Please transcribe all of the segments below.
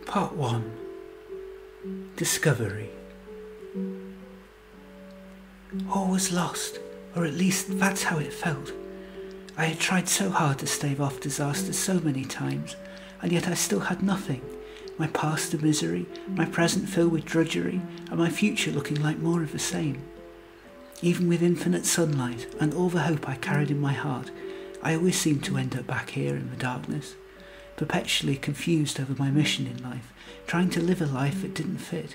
Part 1. Discovery. All was lost, or at least that's how it felt. I had tried so hard to stave off disaster so many times, and yet I still had nothing. My past a misery, my present filled with drudgery, and my future looking like more of the same. Even with infinite sunlight and all the hope I carried in my heart, I always seemed to end up back here in the darkness, perpetually confused over my mission in life, trying to live a life that didn't fit.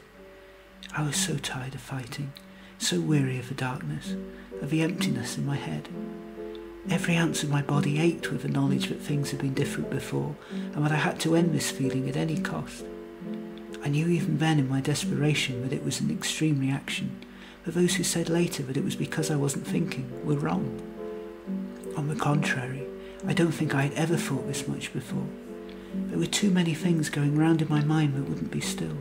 I was so tired of fighting, so weary of the darkness, of the emptiness in my head. Every ounce of my body ached with the knowledge that things had been different before, and that I had to end this feeling at any cost. I knew even then in my desperation that it was an extreme reaction, but those who said later that it was because I wasn't thinking were wrong. On the contrary, I don't think I had ever thought this much before. There were too many things going round in my mind that wouldn't be still.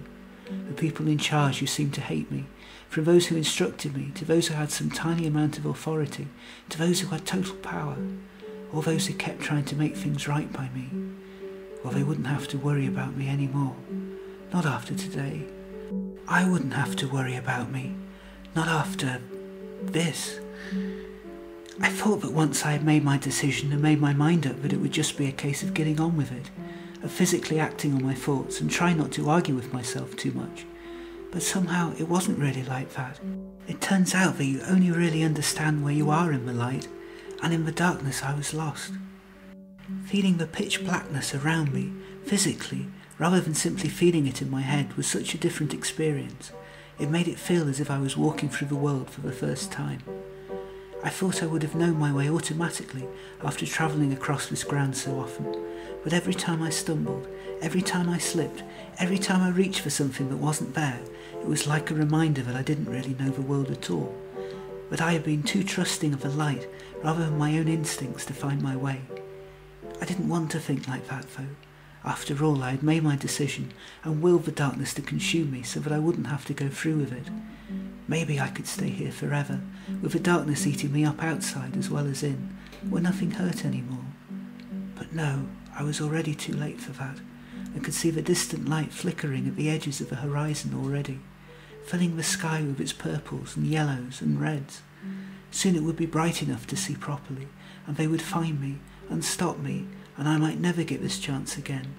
The people in charge who seemed to hate me, from those who instructed me to those who had some tiny amount of authority, to those who had total power, or those who kept trying to make things right by me. Well, they wouldn't have to worry about me anymore. Not after today. I wouldn't have to worry about me. Not after this. I thought that once I had made my decision and made my mind up that it would just be a case of getting on with it, of physically acting on my thoughts and trying not to argue with myself too much. But somehow it wasn't really like that. It turns out that you only really understand where you are in the light, and in the darkness I was lost. Feeling the pitch blackness around me, physically, rather than simply feeling it in my head, was such a different experience. It made it feel as if I was walking through the world for the first time. I thought I would have known my way automatically after travelling across this ground so often, but every time I stumbled, every time I slipped, every time I reached for something that wasn't there, it was like a reminder that I didn't really know the world at all, that I had been too trusting of the light rather than my own instincts to find my way. I didn't want to think like that though. After all, I had made my decision and willed the darkness to consume me so that I wouldn't have to go through with it. Maybe I could stay here forever, with the darkness eating me up outside as well as in, where nothing hurt anymore. But no, I was already too late for that, and could see the distant light flickering at the edges of the horizon already, filling the sky with its purples and yellows and reds. Soon it would be bright enough to see properly, and they would find me and stop me, and I might never get this chance again.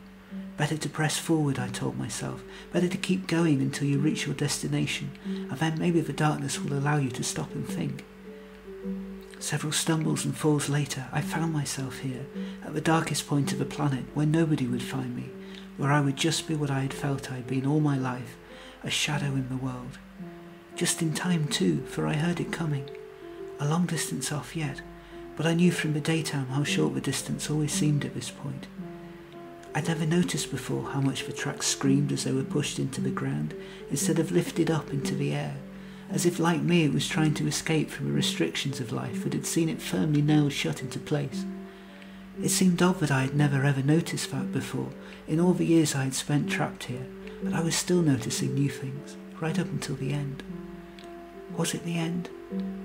Better to press forward, I told myself. Better to keep going until you reach your destination, and then maybe the darkness will allow you to stop and think. Several stumbles and falls later, I found myself here, at the darkest point of the planet, where nobody would find me, where I would just be what I had felt I had been all my life, a shadow in the world. Just in time too, for I heard it coming. A long distance off yet, but I knew from the daytime how short the distance always seemed at this point. I'd never noticed before how much the tracks screamed as they were pushed into the ground, instead of lifted up into the air, as if like me it was trying to escape from the restrictions of life that had seen it firmly nailed shut into place. It seemed odd that I had never ever noticed that before, in all the years I had spent trapped here, but I was still noticing new things, right up until the end. Was it the end?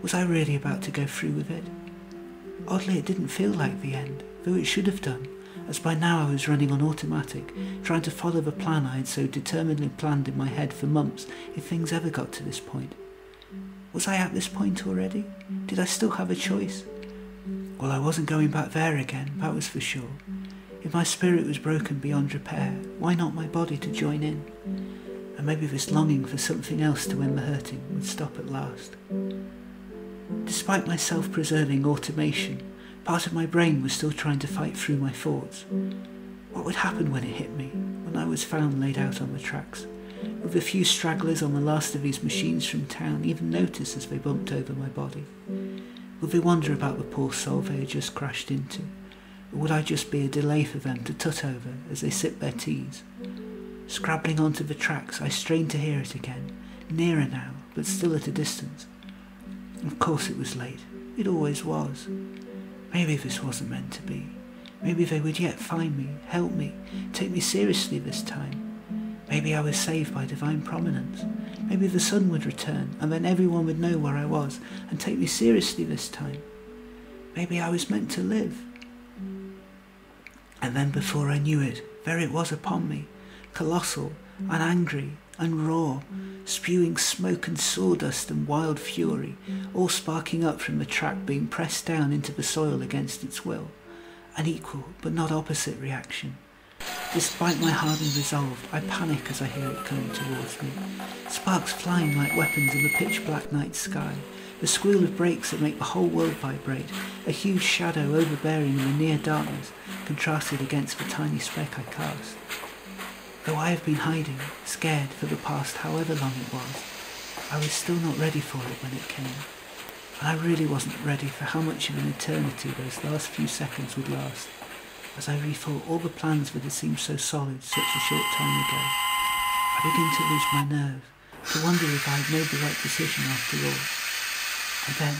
Was I really about to go through with it? Oddly, it didn't feel like the end, though it should have done, as by now I was running on automatic, trying to follow the plan I had so determinedly planned in my head for months if things ever got to this point. Was I at this point already? Did I still have a choice? Well, I wasn't going back there again, that was for sure. If my spirit was broken beyond repair, why not my body to join in? And maybe this longing for something else to end the hurting would stop at last. Despite my self-preserving automation, part of my brain was still trying to fight through my thoughts. What would happen when it hit me, when I was found laid out on the tracks? Would the few stragglers on the last of these machines from town even notice as they bumped over my body? Would they wonder about the poor soul they had just crashed into? Or would I just be a delay for them to tut over as they sipped their teas? Scrabbling onto the tracks, I strained to hear it again, nearer now, but still at a distance. Of course it was late. It always was. Maybe this wasn't meant to be. Maybe they would yet find me, help me, take me seriously this time. Maybe I was saved by divine providence. Maybe the sun would return, and then everyone would know where I was, and take me seriously this time. Maybe I was meant to live. And then before I knew it, there it was upon me, colossal and angry and raw, spewing smoke and sawdust and wild fury, all sparking up from the track being pressed down into the soil against its will. An equal but not opposite reaction. Despite my hardened resolve, I panic as I hear it coming towards me. Sparks flying like weapons in the pitch-black night sky, the squeal of brakes that make the whole world vibrate, a huge shadow overbearing in the near darkness, contrasted against the tiny speck I cast. Though I have been hiding, scared for the past however long it was, I was still not ready for it when it came. And I really wasn't ready for how much of an eternity those last few seconds would last. As I rethought all the plans that had seemed so solid such a short time ago, I began to lose my nerve, to wonder if I had made the right decision after all. And then,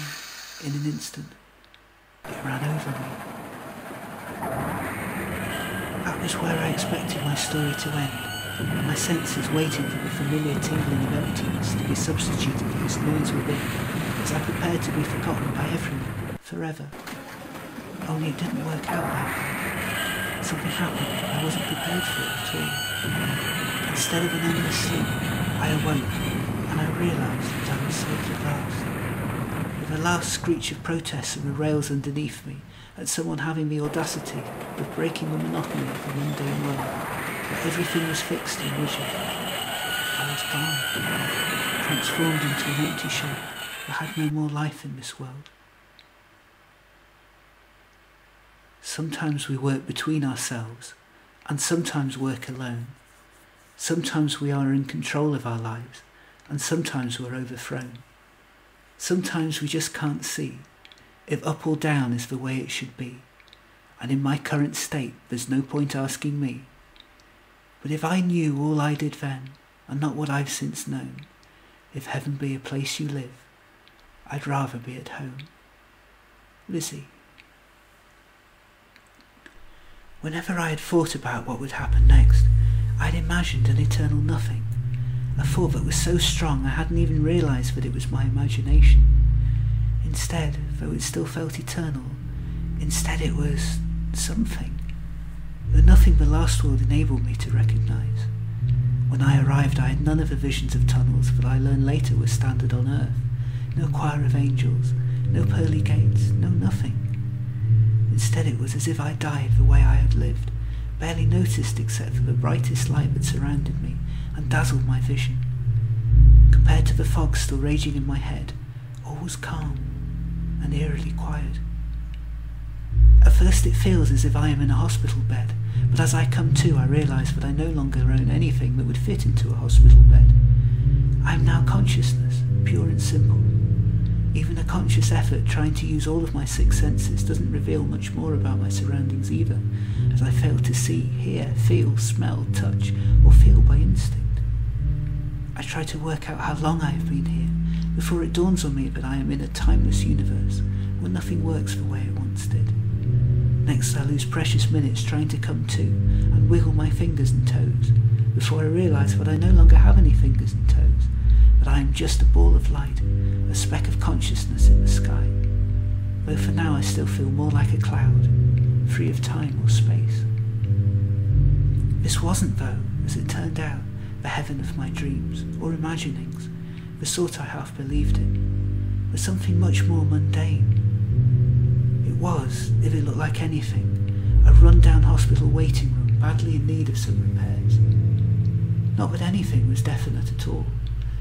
in an instant, it ran over me. That was where I expected my story to end, and my senses waiting for the familiar tingling of emptiness to be substituted for this noise within, as I prepared to be forgotten by everyone, forever. Only it didn't work out like that. Something happened I wasn't prepared for at all. Instead of an endless sleep, I awoke, and I realised that I was safe at last. With a last screech of protest from the rails underneath me, at someone having the audacity of breaking the monotony of the mundane world, where everything was fixed and rigid, I was gone, transformed into an empty shell that had no more life in this world. Sometimes we work between ourselves, and sometimes work alone. Sometimes we are in control of our lives, and sometimes we're overthrown. Sometimes we just can't see if up or down is the way it should be, and in my current state there's no point asking me. But if I knew all I did then, and not what I've since known, if heaven be a place you live, I'd rather be at home. Lizzie. Whenever I had thought about what would happen next, I had imagined an eternal nothing, a thought that was so strong I hadn't even realised that it was my imagination. Instead, though it still felt eternal, instead it was something, the nothing the last world enabled me to recognise. When I arrived I had none of the visions of tunnels that I learned later were standard on earth, no choir of angels, no pearly gates, no nothing. Instead it was as if I died the way I had lived, barely noticed except for the brightest light that surrounded me and dazzled my vision. Compared to the fog still raging in my head, all was calm and eerily quiet. At first it feels as if I am in a hospital bed, but as I come to I realise that I no longer own anything that would fit into a hospital bed. I am now consciousness, pure and simple. Even a conscious effort trying to use all of my six senses doesn't reveal much more about my surroundings either, as I fail to see, hear, feel, smell, touch, or feel by instinct. I try to work out how long I have been here, before it dawns on me that I am in a timeless universe, where nothing works the way it once did. Next I lose precious minutes trying to come to, and wiggle my fingers and toes, before I realise that I no longer have any fingers and toes, that I am just a ball of light, a speck of consciousness in the sky, though for now I still feel more like a cloud, free of time or space. This wasn't, though, as it turned out, the heaven of my dreams or imaginings, the sort I half believed in, but something much more mundane. It was, if it looked like anything, a run-down hospital waiting room badly in need of some repairs. Not that anything was definite at all.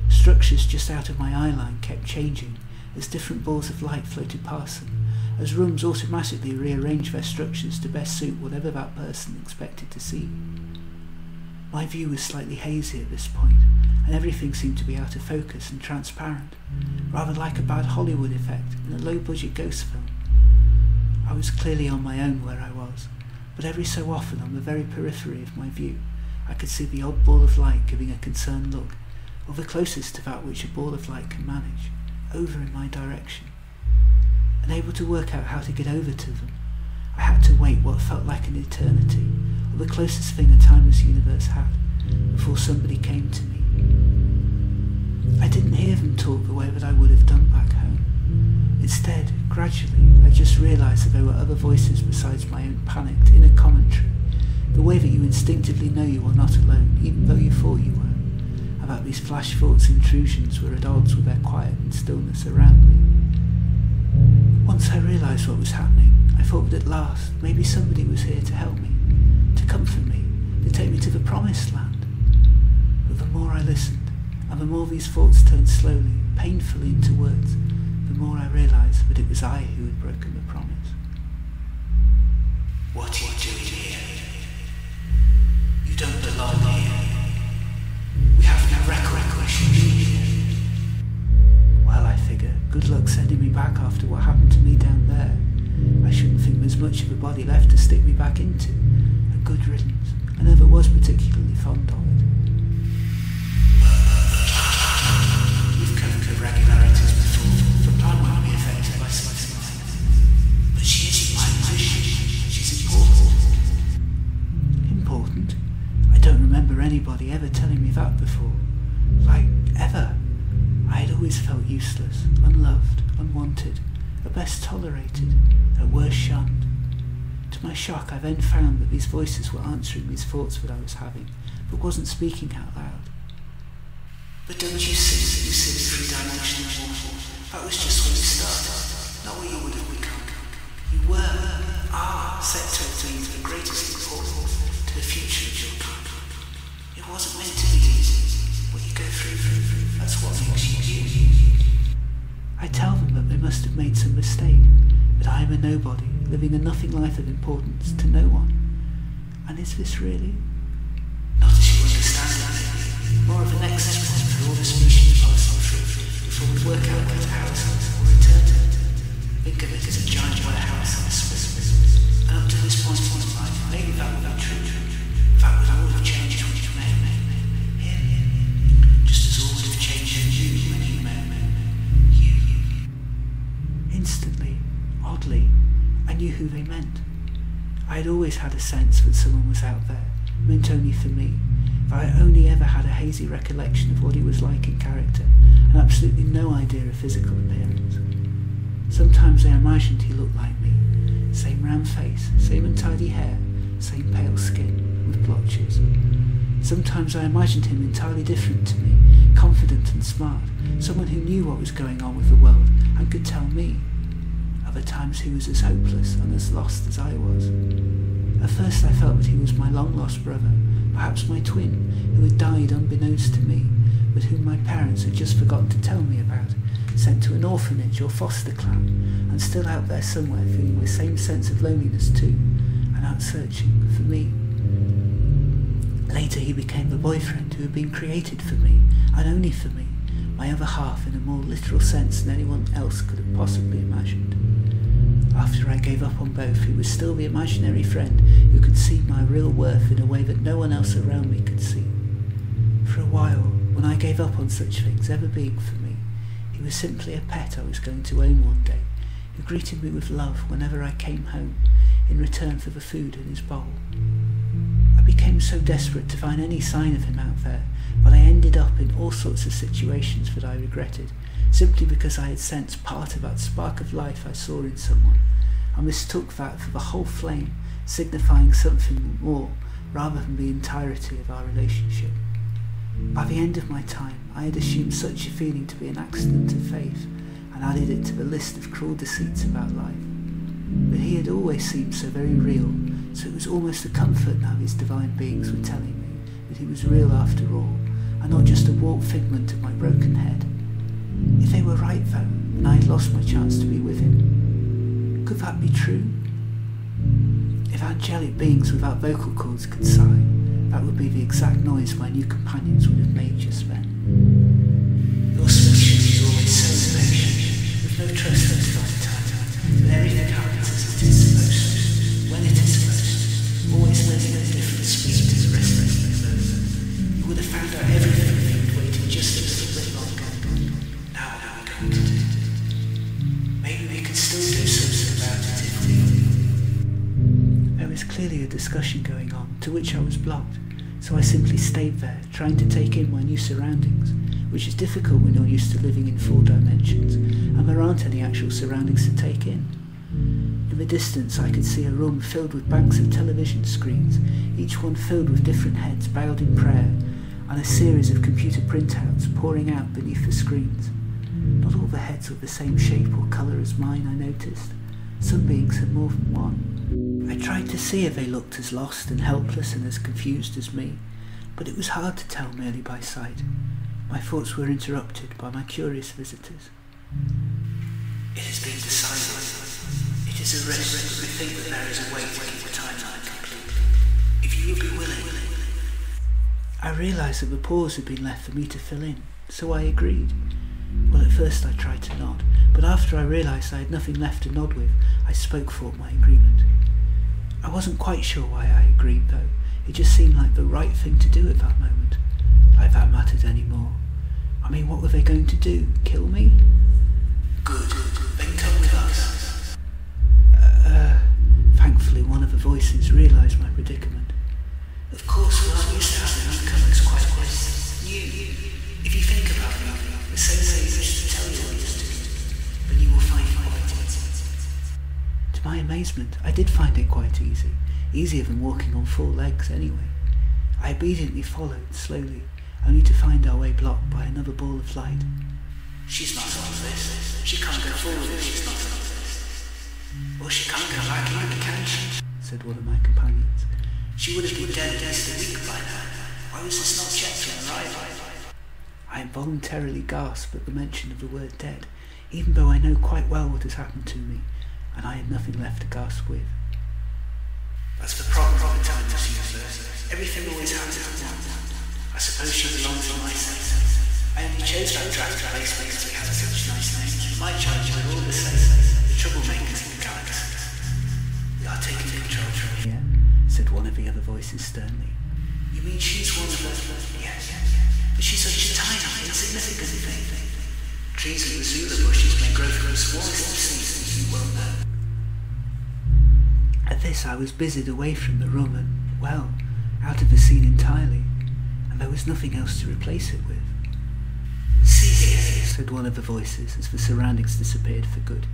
Structures just out of my eye line kept changing as different balls of light floated past them, as rooms automatically rearranged their structures to best suit whatever that person expected to see. My view was slightly hazy at this point, and everything seemed to be out of focus and transparent, rather like a bad Hollywood effect in a low-budget ghost film. I was clearly on my own where I was, but every so often on the very periphery of my view I could see the odd ball of light giving a concerned look, or the closest to that which a ball of light can manage, over in my direction. Unable to work out how to get over to them, I had to wait what felt like an eternity, or the closest thing a timeless universe had, before somebody came to me. I didn't hear them talk the way that I would have done back home. Instead, gradually, I just realised so there were other voices besides my own panicked inner commentary, the way that you instinctively know you are not alone, even though you thought you were, about these flash thoughts intrusions were at odds with their quiet and stillness around me. Once I realised what was happening, I thought that at last maybe somebody was here to help me, to comfort me, to take me to the promised land. But the more I listened, and the more these thoughts turned slowly, painfully into words, the more I realised that it was I who had broken the promise. What are you doing here? You don't belong here. We have no recollection of you here. Well, I figure, good luck sending me back after what happened to me down there. I shouldn't think there's much of a body left to stick me back into. A good riddance. I never was particularly fond of it. We've covered irregularities before. The plan won't be affected by something like that. But she isn't my position. She's important. Important? I don't remember anybody ever telling me that before. Like, ever. I had always felt useless, unloved, unwanted, at best tolerated, at worst shunned. To my shock, I then found that these voices were answering these thoughts that I was having, but wasn't speaking out loud. But don't you see that you sit in three-dimensional wormhole? That was just when you started, not what you would have become. You are set totally into the greatest importance to the future of your kind. It wasn't meant to be easy. What you go through, that's what makes you you. I tell them that they must have made some mistake, that I am a nobody, living a nothing life of importance to no one. And is this really? Not as you understand it, more of an exit point for all the species passing through before we work out where to house it or return to it. Think of it as a giant warehouse in a Swiss. And up to this point in life, maybe that would be true. That would all have changed when you met me. Just as all would have changed for you when you met me. You. Instantly, oddly, I knew who they meant. I had always had a sense that someone was out there, meant only for me, that I only ever had a hazy recollection of what he was like in character, and absolutely no idea of physical appearance. Sometimes I imagined he looked like me, same round face, same untidy hair, same pale skin, with blotches. Sometimes I imagined him entirely different to me, confident and smart, someone who knew what was going on with the world and could tell me. Other times he was as hopeless and as lost as I was. At first I felt that he was my long-lost brother, perhaps my twin, who had died unbeknownst to me, but whom my parents had just forgotten to tell me about, sent to an orphanage or foster clan, and still out there somewhere feeling the same sense of loneliness too, and out searching for me. Later he became the boyfriend who had been created for me, and only for me, my other half in a more literal sense than anyone else could have possibly imagined. After I gave up on both, he was still the imaginary friend who could see my real worth in a way that no one else around me could see. For a while, when I gave up on such things ever being for me, he was simply a pet I was going to own one day, who greeted me with love whenever I came home, in return for the food in his bowl. I became so desperate to find any sign of him out there, but I ended up in all sorts of situations that I regretted, simply because I had sensed part of that spark of life I saw in someone, and mistook that for the whole flame, signifying something more rather than the entirety of our relationship. By the end of my time, I had assumed such a feeling to be an accident of faith, and added it to the list of cruel deceits about life. But he had always seemed so very real, so it was almost a comfort now these divine beings were telling me that he was real after all, and not just a warped figment of my broken head. If they were right though, and I had lost my chance to be with him, could that be true? If angelic beings without vocal cords could sigh, that would be the exact noise my new companions would have made just then. Your species is always so patient, with no trust in divine time, but everything happens as it is supposed to, when it is supposed to, always living at a different speed to the rest of the universe. You would have found out everything if you had waited just a little bit longer. Now what are we going to do? Maybe we can still do something about it if we... There was clearly a discussion going on, to which I was blocked, so I simply stayed there, trying to take in my new surroundings, which is difficult when you're used to living in 4 dimensions, and there aren't any actual surroundings to take in. In the distance I could see a room filled with banks of television screens, each one filled with different heads bowed in prayer, and a series of computer printouts pouring out beneath the screens. Not all the heads were the same shape or colour as mine, I noticed. Some beings had more than one. I tried to see if they looked as lost and helpless and as confused as me, but it was hard to tell merely by sight. My thoughts were interrupted by my curious visitors. It has been decided. It is a risk, but we think that there is a way to keep the timeline complete. If you would be willing. I realised that the pause had been left for me to fill in, so I agreed. Well, at first I tried to nod, but after I realised I had nothing left to nod with, I spoke for my agreement. I wasn't quite sure why I agreed, though. It just seemed like the right thing to do at that moment. Like that mattered anymore. I mean, what were they going to do? Kill me? Good. Then come with us. Thankfully one of the voices realised my predicament. Of course, we're not used to having newcomers quite this new. If you think about it, the same way you wish to tell you what to do, then you will find it quite easy. To my amazement, I did find it quite easy. Easier than walking on 4 legs anyway. I obediently followed, slowly, only to find our way blocked by another ball of light. She's not on this. She can't go forward if she's not on this. Well, she can't come back either, can she? Said one of my companions. She would have been dead at least a week by now. Why was this not checked on arrival? I involuntarily gasped at the mention of the word dead, even though I know quite well what has happened to me, and I had nothing left to gasp with. That's the problem with the time this universe. Everything always happens at once. I suppose she belongs in my sense. I only chose that draft place because we had such nice names. My charge are all the same. The troublemakers in the galaxy. We are taking control from here. Yeah, said one of the other voices sternly. You mean she's one of us? Yes. But she's such a tiny, insignificant thing. Trees and Missoula bushes may grow from the smallest of seeds, as you well know. At this I was busied away from the room and, well, out of the scene entirely, and there was nothing else to replace it with. See here, said one of the voices as the surroundings disappeared for good.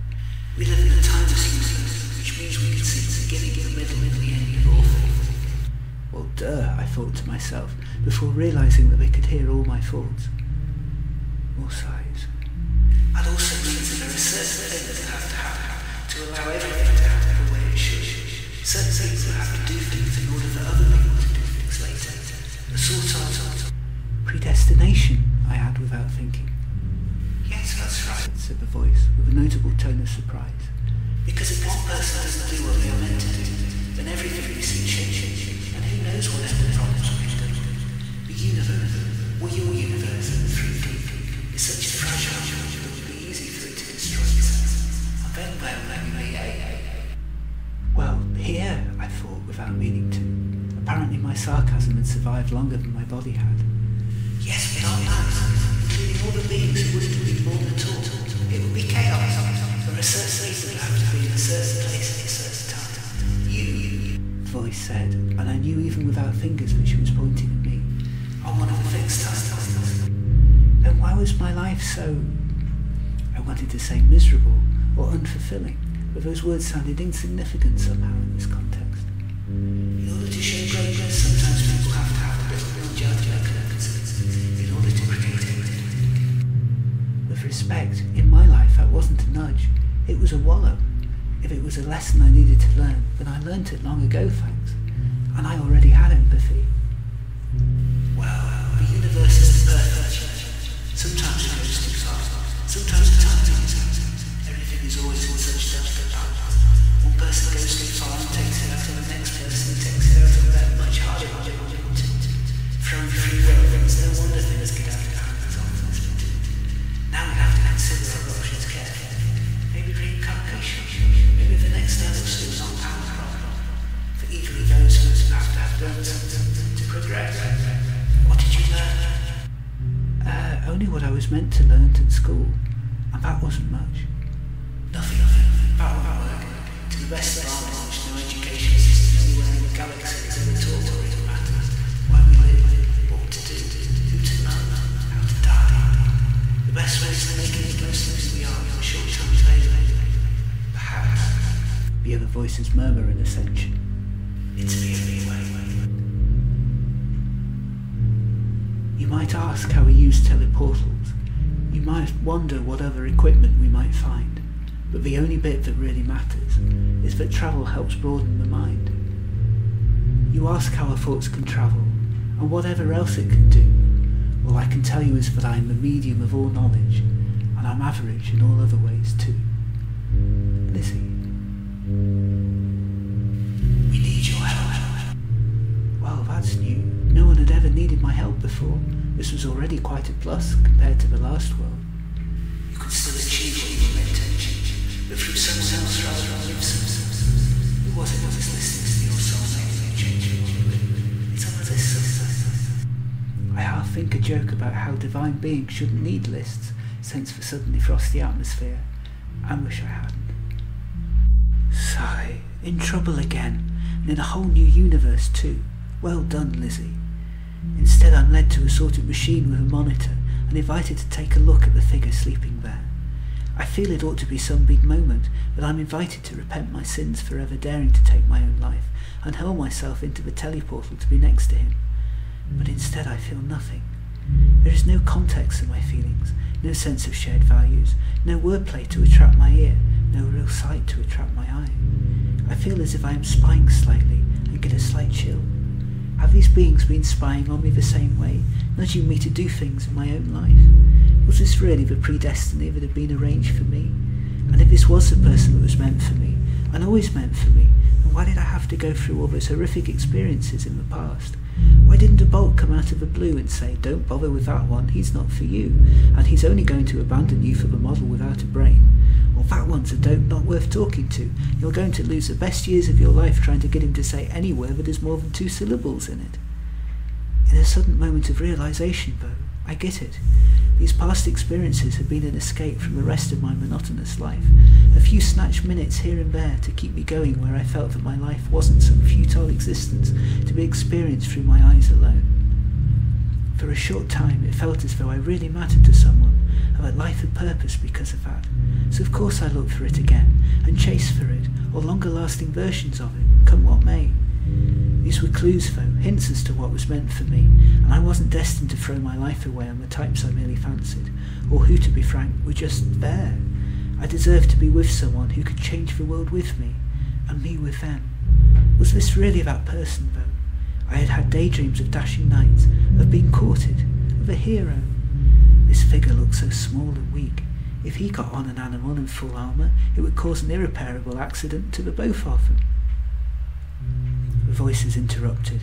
We live in a timeless universe, which means we can see the beginning, the middle, and the end of all things. Well, duh, I thought to myself, before realising that they could hear all my thoughts. More sighs. That also means that there are certain things that have to happen to allow everything to happen the way it should. Certain people have to do things in order for other people to do things later. A sort of predestination, I had without thinking. Yes, that's right, said the voice, with a notable tone of surprise. Because if one person doesn't do what they are meant to do, then everything we see changes, and who knows what the problems will do. The universe, or your universe, in 3D, is such a fragile that it would be easy for it to destroy itself. And then well, here, I thought, without meaning to. Apparently my sarcasm had survived longer than my body had. Yes, but our lives, including all the beings who wouldn't be born at all, it would be chaos. There are certain things that have to be in a certain place at a certain time. You, the voice said, and I knew even without fingers that she was pointing at me. On one of the fixed times. Then why was my life so, I wanted to say miserable or unfulfilling, but those words sounded insignificant somehow in this context. In order to show greatness, sometimes people have to have a bit of real judgment in order to create it. With respect, in my life that wasn't a nudge, it was a wallop. If it was a lesson I needed to learn, then I learnt it long ago, thanks. And I already had empathy. Well, the universe isn't perfect. Sometimes it goes too far. Sometimes the timing is out. Everything is always in such delicate balance. One person goes too far and takes it out of the next person, takes it out of that much harder. From free will, it's no wonder things get out of hand as often as they do. Now we have to consider our options carefully. Maybe reincarnation. Maybe the next level is not our problem. For equally those who have to have done something to progress. What did you learn? Only what I was meant to learn at school, and that wasn't much. Nothing. About work. To the best of our knowledge, no education system anywhere in the galaxy has ever taught or it matters. Why we live, what to do, who to know, how to die. The best way is to make it the most things we are for short time later. Perhaps. the other voices murmur in ascension. It's the only way. You might ask how we use teleportals. You might wonder what other equipment we might find. But the only bit that really matters is that travel helps broaden the mind. You ask how our thoughts can travel, and whatever else it can do. All I can tell you is that I am the medium of all knowledge, and I'm average in all other ways too. Lizzie. We need your help. Well, that's new. No one had ever needed my help before. This was already quite a plus compared to the last world. You can still achieve what you were meant to achieve, but through someone else rather than live someone. Who was it that was listening to your soulmate and changing all of it? It's on this sometimes. I half think a joke about how divine beings shouldn't need lists, since the suddenly frosty atmosphere. I wish I hadn't. Sigh, in trouble again, and in a whole new universe too. Well done, Lizzie. Instead, I'm led to a sort of machine with a monitor and invited to take a look at the figure sleeping there. I feel it ought to be some big moment, that I'm invited to repent my sins for ever daring to take my own life and hurl myself into the teleportal to be next to him. But instead I feel nothing. There is no context to my feelings, no sense of shared values, no wordplay to attract my ear, no real sight to attract my eye. I feel as if I am spying slightly and get a slight chill. Have these beings been spying on me the same way, nudging me to do things in my own life? Was this really the predestiny that had been arranged for me? And if this was the person that was meant for me, and always meant for me, then why did I have to go through all those horrific experiences in the past? Why didn't a bolt come out of the blue and say, don't bother with that one, he's not for you, and he's only going to abandon you for the model without a brain? Or that one's a dope not worth talking to. You're going to lose the best years of your life trying to get him to say any word that has more than 2 syllables in it. In a sudden moment of realisation, though, I get it. These past experiences have been an escape from the rest of my monotonous life. A few snatched minutes here and there to keep me going where I felt that my life wasn't some futile existence to be experienced through my eyes alone. For a short time it felt as though I really mattered to someone, and that life had purpose because of that. So of course I looked for it again, and chased for it, or longer lasting versions of it, come what may. These were clues though, hints as to what was meant for me, and I wasn't destined to throw my life away on the types I merely fancied, or who, to be frank, were just there. I deserved to be with someone who could change the world with me, and me with them. Was this really that person though? I had had daydreams of dashing knights, of being courted, of a hero. This figure looked so small and weak. If he got on an animal in full armour, it would cause an irreparable accident to the both of them. The voices interrupted.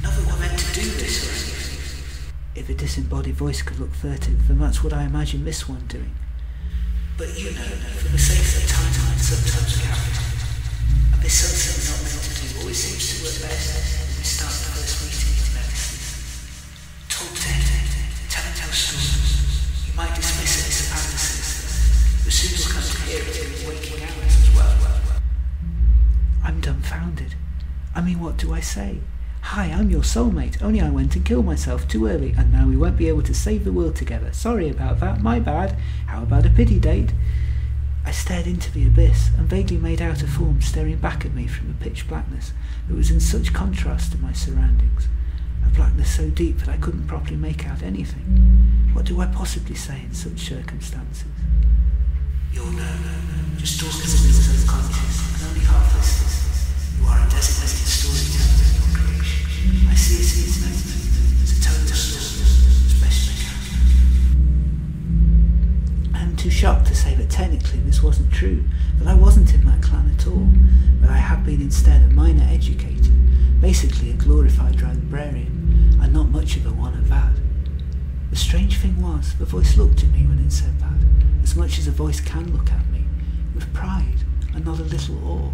Not that we're meant to do this or anything. If a disembodied voice could look furtive, then that's what I imagine this one doing. But you know, for the sake of the timeline, sometimes we have to. And this something we're not meant to do always seems to work best when we start the first meeting with nemesis. Talk to him, tell stories. You might dismiss it as a fantasy, but soon you'll come to hear it in waking hours as well. I'm dumbfounded. I mean, what do I say? Hi, I'm your soulmate, only I went and killed myself too early, and now we won't be able to save the world together. Sorry about that, my bad. How about a pity date? I stared into the abyss, and vaguely made out a form staring back at me from the pitch blackness that was in such contrast to my surroundings. A blackness so deep that I couldn't properly make out anything. What do I possibly say in such circumstances? You're no. Just talk as if it was unconscious, and only half listening. You are a designated storyteller in your creation. I see it as a total story, as best I can. I am too shocked to say that technically this wasn't true, that I wasn't in that clan at all, but I had been instead a minor educator, basically a glorified librarian, and not much of a one at that. The strange thing was, the voice looked at me when it said that, as much as a voice can look at me, with pride and not a little awe.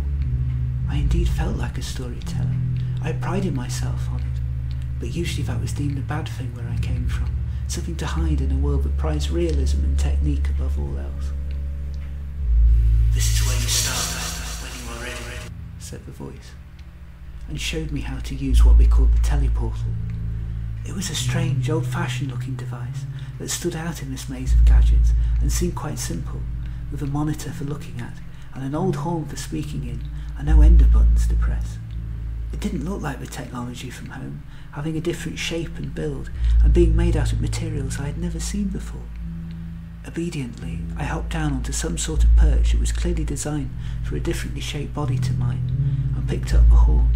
I indeed felt like a storyteller. I prided myself on it, but usually that was deemed a bad thing where I came from, something to hide in a world that prized realism and technique above all else. This is where you start, when you are ready, said the voice, and showed me how to use what we called the teleportal. It was a strange, old-fashioned looking device that stood out in this maze of gadgets and seemed quite simple, with a monitor for looking at, and an old horn for speaking in, and no ender buttons to press. It didn't look like the technology from home, having a different shape and build, and being made out of materials I had never seen before. Obediently, I hopped down onto some sort of perch that was clearly designed for a differently shaped body to mine, and picked up the horn,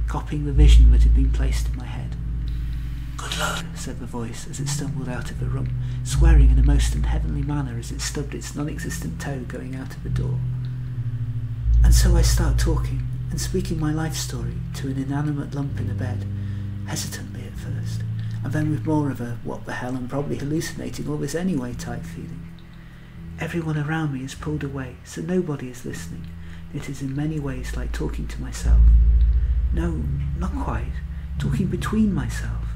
copying the vision that had been placed in my head. "Good luck," said the voice as it stumbled out of the room, swearing in a most unheavenly manner as it stubbed its non-existent toe going out of the door. And so I start talking and speaking my life story to an inanimate lump in a bed, hesitantly at first, and then with more of a what the hell, I'm probably hallucinating all this anyway type feeling. Everyone around me is pulled away, so nobody is listening. It is in many ways like talking to myself. No, not quite. Talking between myself.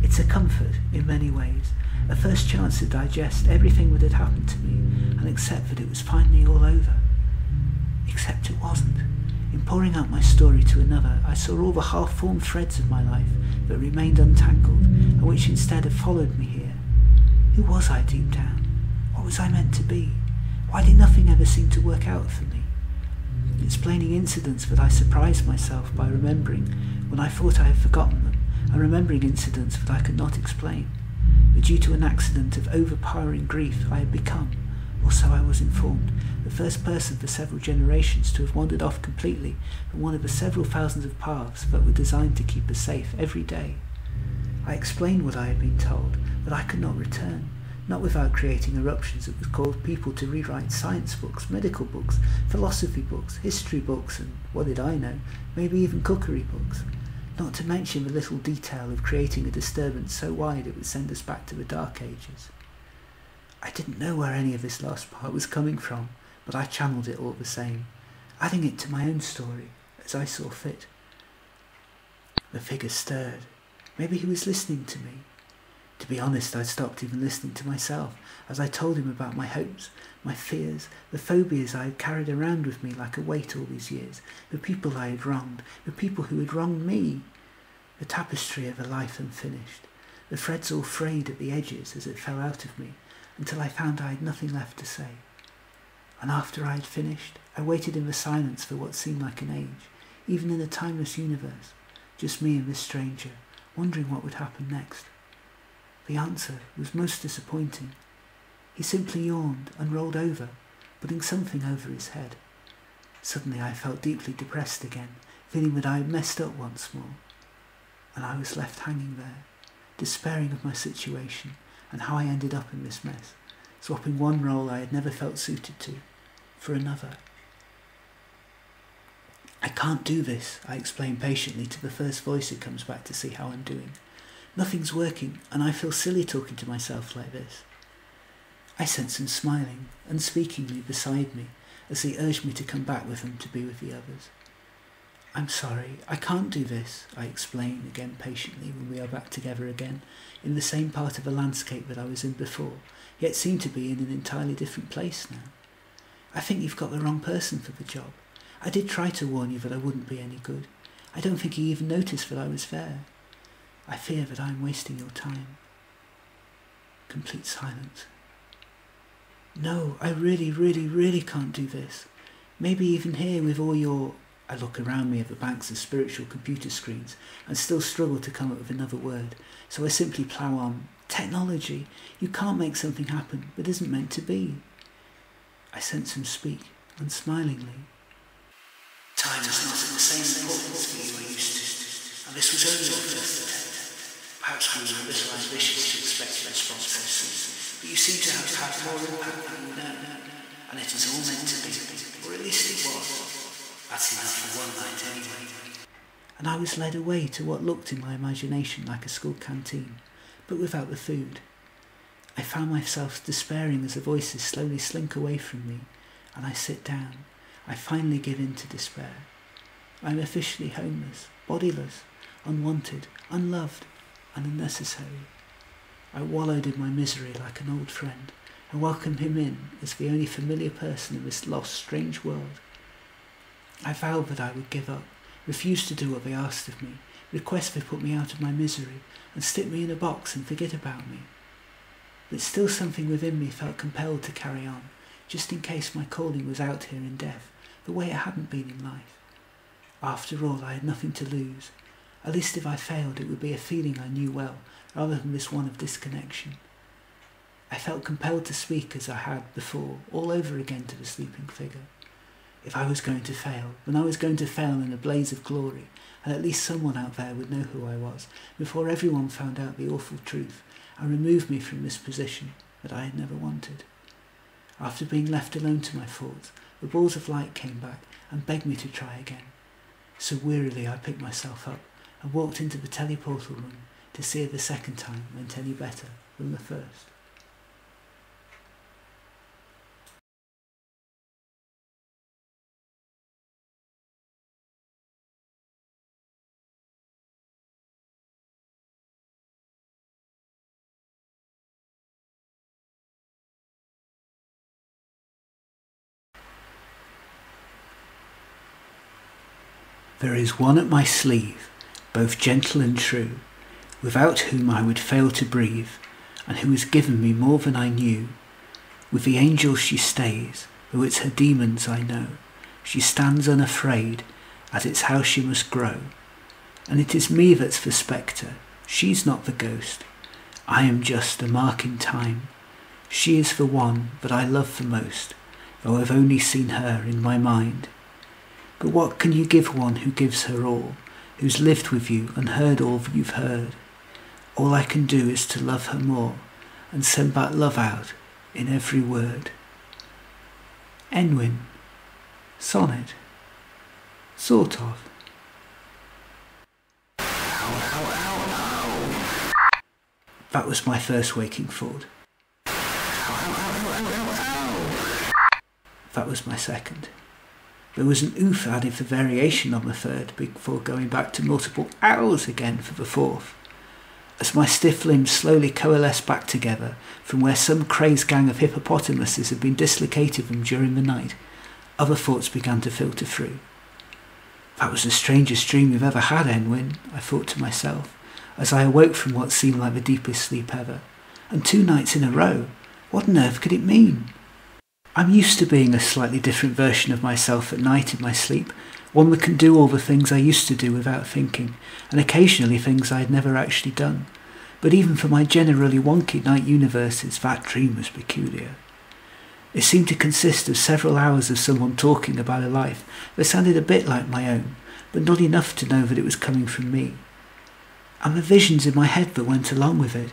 It's a comfort, in many ways, a first chance to digest everything that had happened to me and accept that it was finally all over. Except it wasn't. In pouring out my story to another, I saw all the half-formed threads of my life that remained untangled and which instead have followed me here. Who was I deep down? What was I meant to be? Why did nothing ever seem to work out for me? Explaining incidents that I surprised myself by remembering when I thought I had forgotten them, and remembering incidents that I could not explain, but due to an accident of overpowering grief I had become, or so I was informed, the first person for several generations to have wandered off completely from one of the several thousands of paths that were designed to keep us safe every day. I explained what I had been told, that I could not return, not without creating eruptions that would cause people to rewrite science books, medical books, philosophy books, history books, and, what did I know, maybe even cookery books. Not to mention the little detail of creating a disturbance so wide it would send us back to the Dark Ages. I didn't know where any of this last part was coming from, but I channeled it all the same, adding it to my own story, as I saw fit. The figure stirred. Maybe he was listening to me. To be honest, I'd stopped even listening to myself, as I told him about my hopes, my fears, the phobias I had carried around with me like a weight all these years, the people I had wronged, the people who had wronged me, the tapestry of a life unfinished, the threads all frayed at the edges as it fell out of me, until I found I had nothing left to say. And after I had finished, I waited in the silence for what seemed like an age, even in a timeless universe, just me and this stranger, wondering what would happen next. The answer was most disappointing. He simply yawned and rolled over, putting something over his head. Suddenly I felt deeply depressed again, feeling that I had messed up once more. And I was left hanging there, despairing of my situation and how I ended up in this mess, swapping one role I had never felt suited to for another. "I can't do this," I explained patiently to the first voice who comes back to see how I'm doing. "Nothing's working, and I feel silly talking to myself like this." I sensed him smiling, unspeakingly beside me, as he urged me to come back with him to be with the others. "I'm sorry, I can't do this," I explain again patiently when we are back together again, in the same part of the landscape that I was in before, yet seem to be in an entirely different place now. "I think you've got the wrong person for the job. I did try to warn you that I wouldn't be any good. I don't think he even noticed that I was there. I fear that I am wasting your time." Complete silence. "No, I really can't do this. Maybe even here with all your..." I look around me at the banks of spiritual computer screens and still struggle to come up with another word, so I simply plough on. "Technology. You can't make something happen that isn't meant to be." I sense him speak, unsmilingly. "Time is not of the same importance for you I used to, and this was only your first attempt. Perhaps we were a little ambitious to expect a response so soon, but you seem to have had more impact than you know, and it is all meant to be, or at least it was. That's enough for one night anyway." And I was led away to what looked in my imagination like a school canteen, but without the food. I found myself despairing as the voices slowly slink away from me, and I sit down. I finally give in to despair. I am officially homeless, bodiless, unwanted, unloved, and unnecessary. I wallowed in my misery like an old friend, and welcomed him in as the only familiar person in this lost, strange world. I vowed that I would give up, refuse to do what they asked of me, request they put me out of my misery, and stick me in a box and forget about me. But still something within me felt compelled to carry on, just in case my calling was out here in death, the way it hadn't been in life. After all, I had nothing to lose. At least if I failed, it would be a feeling I knew well, rather than this one of disconnection. I felt compelled to speak as I had before, all over again to the sleeping figure. If I was going to fail, then I was going to fail in a blaze of glory, and at least someone out there would know who I was, before everyone found out the awful truth, and removed me from this position that I had never wanted. After being left alone to my thoughts, the balls of light came back and begged me to try again. So wearily I picked myself up and walked into the teleportal room to see if the second time went any better than the first. There is one at my sleeve, both gentle and true, without whom I would fail to breathe, and who has given me more than I knew. With the angels she stays, though it's her demons I know. She stands unafraid, as it's how she must grow. And it is me that's the spectre, she's not the ghost. I am just a mark in time. She is the one that I love the most, though I've only seen her in my mind. But what can you give one who gives her all, who's lived with you and heard all you've heard? All I can do is to love her more, and send that love out in every word. Enwin. Sonnet. Sort of. That was my first waking thought. That was my second. There was an oof added for variation on the third, before going back to multiple owls again for the fourth. As my stiff limbs slowly coalesced back together from where some crazed gang of hippopotamuses had been dislocated them during the night, other thoughts began to filter through. That was the strangest dream you've ever had, Enwin, I thought to myself, as I awoke from what seemed like the deepest sleep ever. And 2 nights in a row. What on earth could it mean? I'm used to being a slightly different version of myself at night in my sleep, one that can do all the things I used to do without thinking, and occasionally things I had never actually done. But even for my generally wonky night universes, that dream was peculiar. It seemed to consist of several hours of someone talking about a life that sounded a bit like my own, but not enough to know that it was coming from me. And the visions in my head that went along with it,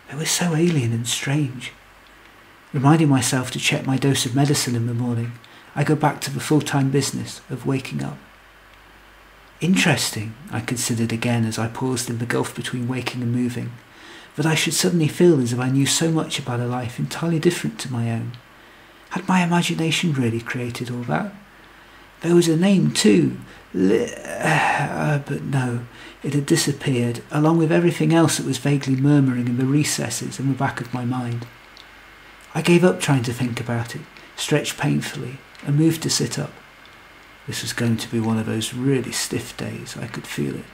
they were so alien and strange. Reminding myself to check my dose of medicine in the morning, I go back to the full-time business of waking up. Interesting, I considered again as I paused in the gulf between waking and moving, that I should suddenly feel as if I knew so much about a life entirely different to my own. Had my imagination really created all that? There was a name too, but no, it had disappeared, along with everything else that was vaguely murmuring in the recesses in the back of my mind. I gave up trying to think about it, stretched painfully, and moved to sit up. This was going to be one of those really stiff days, I could feel it.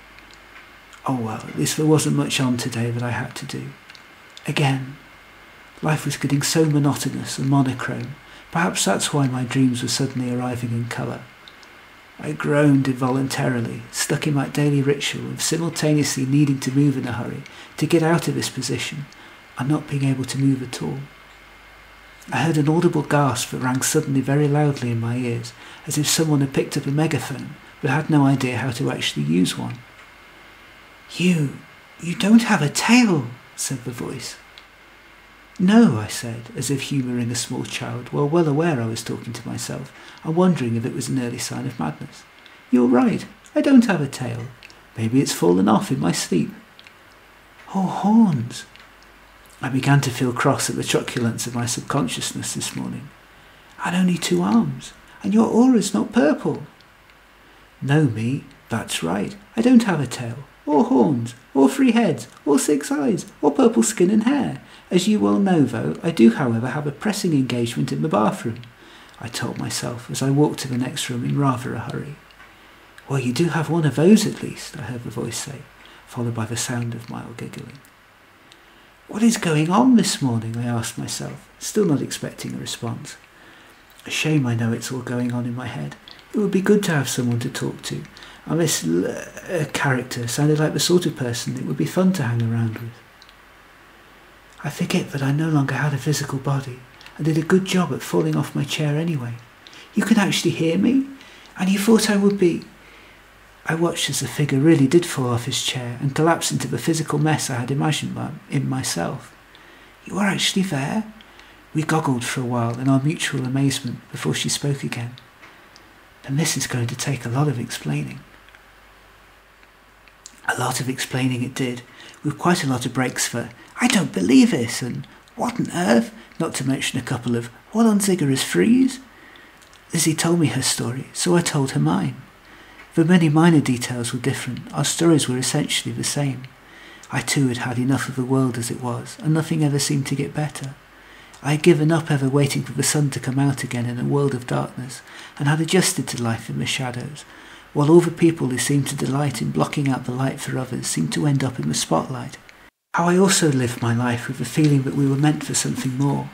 Oh well, at least there wasn't much on today that I had to do. Again, life was getting so monotonous and monochrome, perhaps that's why my dreams were suddenly arriving in colour. I groaned involuntarily, stuck in that daily ritual of simultaneously needing to move in a hurry to get out of this position, and not being able to move at all. I heard an audible gasp that rang suddenly very loudly in my ears, as if someone had picked up a megaphone, but had no idea how to actually use one. You don't have a tail," said the voice. "No," I said, as if humouring a small child, while well aware I was talking to myself, and wondering if it was an early sign of madness. "You're right, I don't have a tail. Maybe it's fallen off in my sleep." "Oh, horns!" I began to feel cross at the truculence of my subconsciousness this morning. "And only 2 arms, and your aura's not purple." "No, me, that's right. I don't have a tail, or horns, or 3 heads, or 6 eyes, or purple skin and hair. As you well know, though, I do, however, have a pressing engagement in the bathroom," I told myself as I walked to the next room in rather a hurry. "Well, you do have one of those at least," I heard the voice say, followed by the sound of mild giggling. "What is going on this morning?" I asked myself, still not expecting a response. A shame I know it's all going on in my head. It would be good to have someone to talk to. And this character sounded like the sort of person it would be fun to hang around with. I forget that I no longer had a physical body and did a good job at falling off my chair anyway. You can actually hear me? And you thought I would be... I watched as the figure really did fall off his chair and collapse into the physical mess I had imagined in myself. You are actually there? We goggled for a while in our mutual amazement before she spoke again. And this is going to take a lot of explaining. A lot of explaining it did, with quite a lot of breaks for, I don't believe this, and what on earth, not to mention a couple of, what on zigger is freeze? Lizzie told me her story, so I told her mine. Though many minor details were different, our stories were essentially the same. I too had had enough of the world as it was, and nothing ever seemed to get better. I had given up ever waiting for the sun to come out again in a world of darkness, and had adjusted to life in the shadows, while all the people who seemed to delight in blocking out the light for others seemed to end up in the spotlight. How I also lived my life with the feeling that we were meant for something more.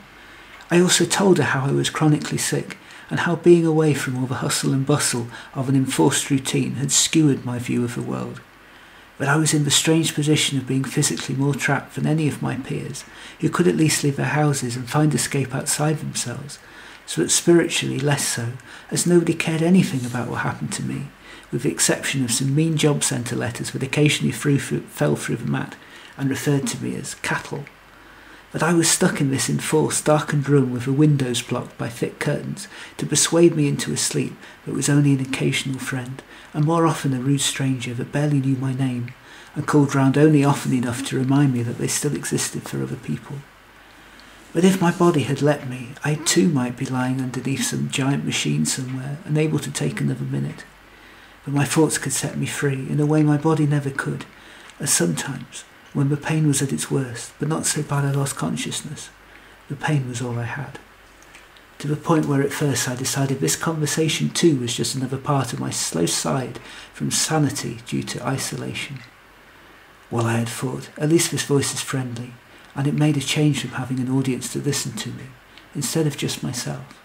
I also told her how I was chronically sick, and how being away from all the hustle and bustle of an enforced routine had skewered my view of the world. But I was in the strange position of being physically more trapped than any of my peers, who could at least leave their houses and find escape outside themselves, so that spiritually less so, as nobody cared anything about what happened to me, with the exception of some mean job centre letters that occasionally fell through the mat and referred to me as cattle. But I was stuck in this enforced, darkened room with the windows blocked by thick curtains to persuade me into a sleep that was only an occasional friend, and more often a rude stranger that barely knew my name, and called round only often enough to remind me that they still existed for other people. But if my body had let me, I too might be lying underneath some giant machine somewhere, unable to take another minute. But my thoughts could set me free in a way my body never could, as sometimes, when the pain was at its worst, but not so bad I lost consciousness, the pain was all I had. To the point where at first I decided this conversation too was just another part of my slow slide from sanity due to isolation. Well, I had thought, at least this voice is friendly, and it made a change from having an audience to listen to me, instead of just myself.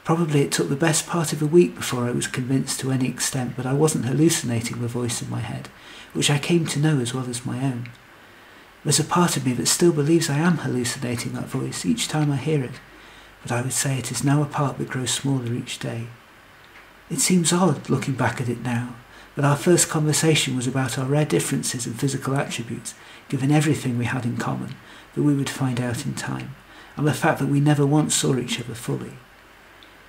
Probably it took the best part of a week before I was convinced to any extent that I wasn't hallucinating the voice in my head, which I came to know as well as my own. There's a part of me that still believes I am hallucinating that voice each time I hear it, but I would say it is now a part that grows smaller each day. It seems odd, looking back at it now, that our first conversation was about our rare differences in physical attributes, given everything we had in common, that we would find out in time, and the fact that we never once saw each other fully.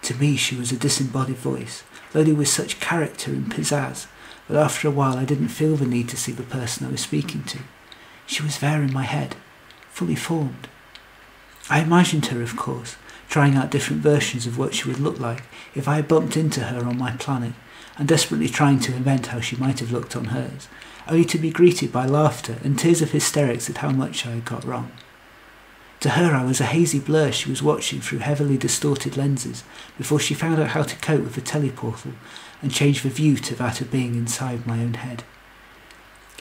To me she was a disembodied voice, loaded with such character and pizzazz, but after a while I didn't feel the need to see the person I was speaking to. She was there in my head, fully formed. I imagined her, of course, trying out different versions of what she would look like if I had bumped into her on my planet, and desperately trying to invent how she might have looked on hers, only to be greeted by laughter and tears of hysterics at how much I had got wrong. To her I was a hazy blur she was watching through heavily distorted lenses before she found out how to cope with the teleportal and change the view to that of being inside my own head.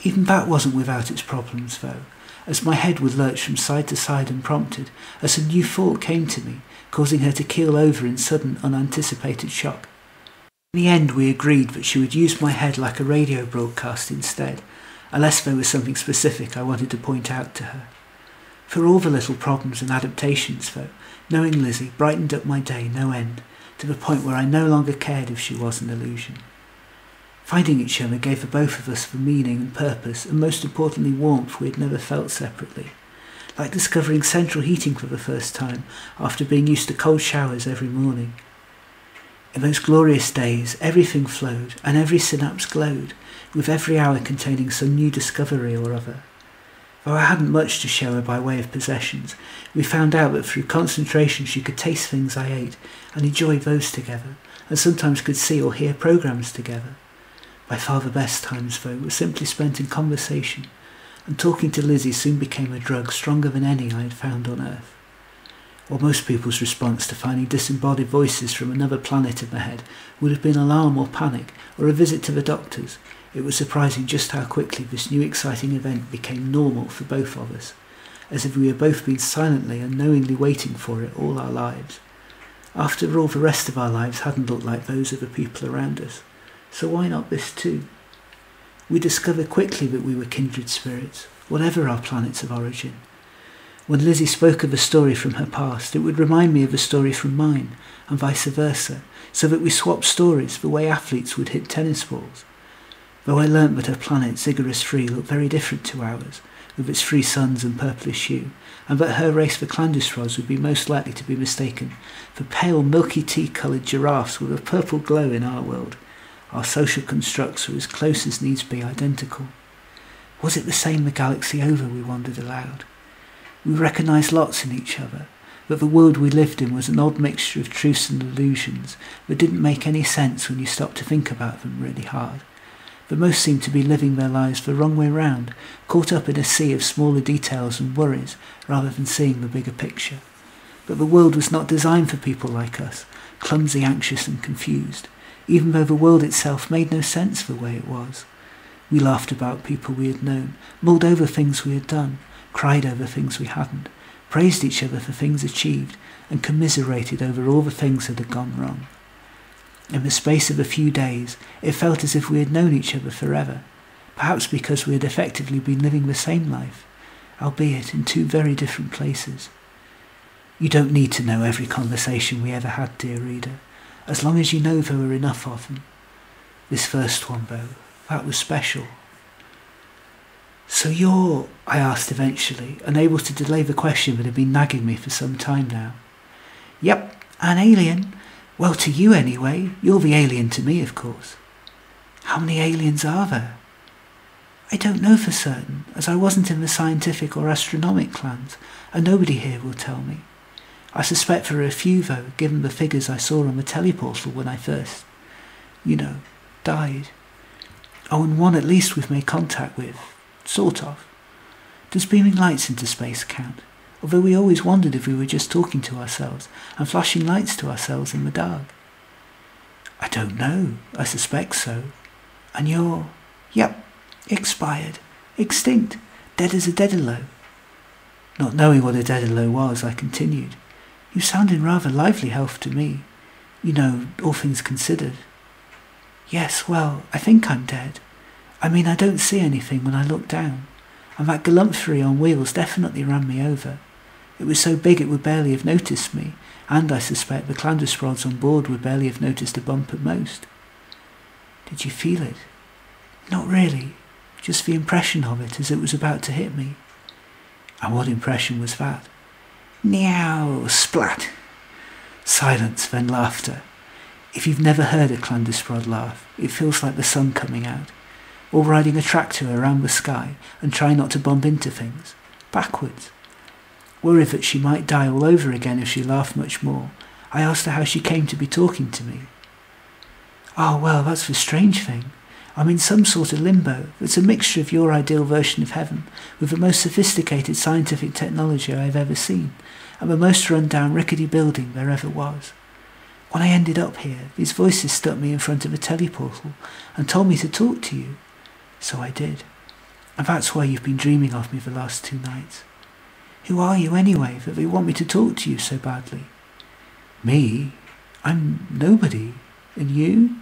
Even that wasn't without its problems, though, as my head would lurch from side to side unprompted as a new thought came to me, causing her to keel over in sudden, unanticipated shock. In the end we agreed that she would use my head like a radio broadcast instead, unless there was something specific I wanted to point out to her. For all the little problems and adaptations, though, knowing Lizzie brightened up my day no end, to the point where I no longer cared if she was an illusion. Finding each other gave the both of us the meaning and purpose, and most importantly warmth we had never felt separately, like discovering central heating for the first time after being used to cold showers every morning. In those glorious days everything flowed and every synapse glowed, with every hour containing some new discovery or other. Though I hadn't much to show her by way of possessions, we found out that through concentration she could taste things I ate and enjoy those together, and sometimes could see or hear programmes together. By far the best times, though, were simply spent in conversation, and talking to Lizzie soon became a drug stronger than any I had found on Earth. While most people's response to finding disembodied voices from another planet in the head would have been alarm or panic, or a visit to the doctors, it was surprising just how quickly this new exciting event became normal for both of us, as if we had both been silently and knowingly waiting for it all our lives. After all, the rest of our lives hadn't looked like those of the people around us, so why not this too? We discovered quickly that we were kindred spirits, whatever our planets of origin. When Lizzie spoke of a story from her past, it would remind me of a story from mine, and vice versa, so that we swapped stories the way athletes would hit tennis balls. Though I learnt that her planet, Ziggurat 3, looked very different to ours, with its 3 suns and purplish hue, and that her race, the Clandusprods, would be most likely to be mistaken for pale milky tea-coloured giraffes with a purple glow in our world. Our social constructs were as close as needs be identical. Was it the same the galaxy over, we wondered aloud. We recognised lots in each other, that the world we lived in was an odd mixture of truths and illusions that didn't make any sense when you stopped to think about them really hard. But most seemed to be living their lives the wrong way round, caught up in a sea of smaller details and worries rather than seeing the bigger picture. But the world was not designed for people like us, clumsy, anxious and confused, even though the world itself made no sense the way it was. We laughed about people we had known, mulled over things we had done, cried over things we hadn't, praised each other for things achieved, and commiserated over all the things that had gone wrong. In the space of a few days, it felt as if we had known each other forever, perhaps because we had effectively been living the same life, albeit in 2 very different places. You don't need to know every conversation we ever had, dear reader, as long as you know there were enough of them. This first one, though, that was special. "So you're," I asked eventually, unable to delay the question that had been nagging me for some time now. "Yep, an alien. Well, to you anyway. You're the alien to me, of course." "How many aliens are there?" "I don't know for certain, as I wasn't in the scientific or astronomic clans, and nobody here will tell me. I suspect there are a few, though, given the figures I saw on the teleportal when I first, died. Oh, and one at least we've made contact with, sort of. Does beaming lights into space count? Although we always wondered if we were just talking to ourselves and flashing lights to ourselves in the dark." "I don't know. I suspect so." "And you're—" "Yep, expired, extinct, dead as a Daedalo." Not knowing what a Daedalo was, I continued. "You sound in rather lively health to me. All things considered." "Yes, well, I think I'm dead. I mean, I don't see anything when I look down, and that galumphary on wheels definitely ran me over. It was so big it would barely have noticed me, and I suspect the Clandusprods on board would barely have noticed a bump at most." "Did you feel it?" "Not really, just the impression of it as it was about to hit me." "And what impression was that?" "Meow, splat." Silence, then laughter. If you've never heard a Clandusprod laugh, it feels like the sun coming out, or riding a tractor around the sky and trying not to bump into things, backwards. Worried that she might die all over again if she laughed much more, I asked her how she came to be talking to me. "Oh, well, that's the strange thing. I'm in some sort of limbo that's a mixture of your ideal version of heaven with the most sophisticated scientific technology I've ever seen and the most run-down rickety building there ever was. When I ended up here, these voices stuck me in front of a teleportal and told me to talk to you. So I did. And that's why you've been dreaming of me the last 2 nights. Who are you anyway, that they want me to talk to you so badly?" "Me? I'm nobody. And you?"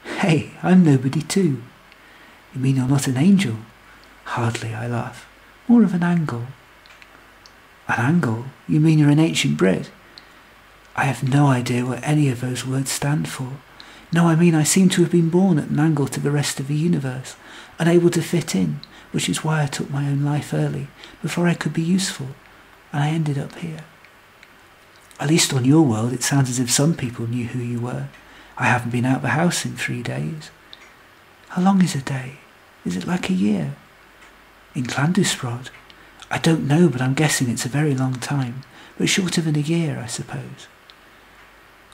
"Hey, I'm nobody too." "You mean you're not an angel?" "Hardly," I laugh. "More of an angle." "An angle? You mean you're an ancient Brit?" I have no idea what any of those words stand for. No, I mean I seem to have been born at an angle to the rest of the universe, unable to fit in, which is why I took my own life early, before I could be useful, and I ended up here. At least on your world it sounds as if some people knew who you were. I haven't been out the house in 3 days. How long is a day? Is it like a year? In Clandusprod? I don't know, but I'm guessing it's a very long time, but shorter than a year, I suppose.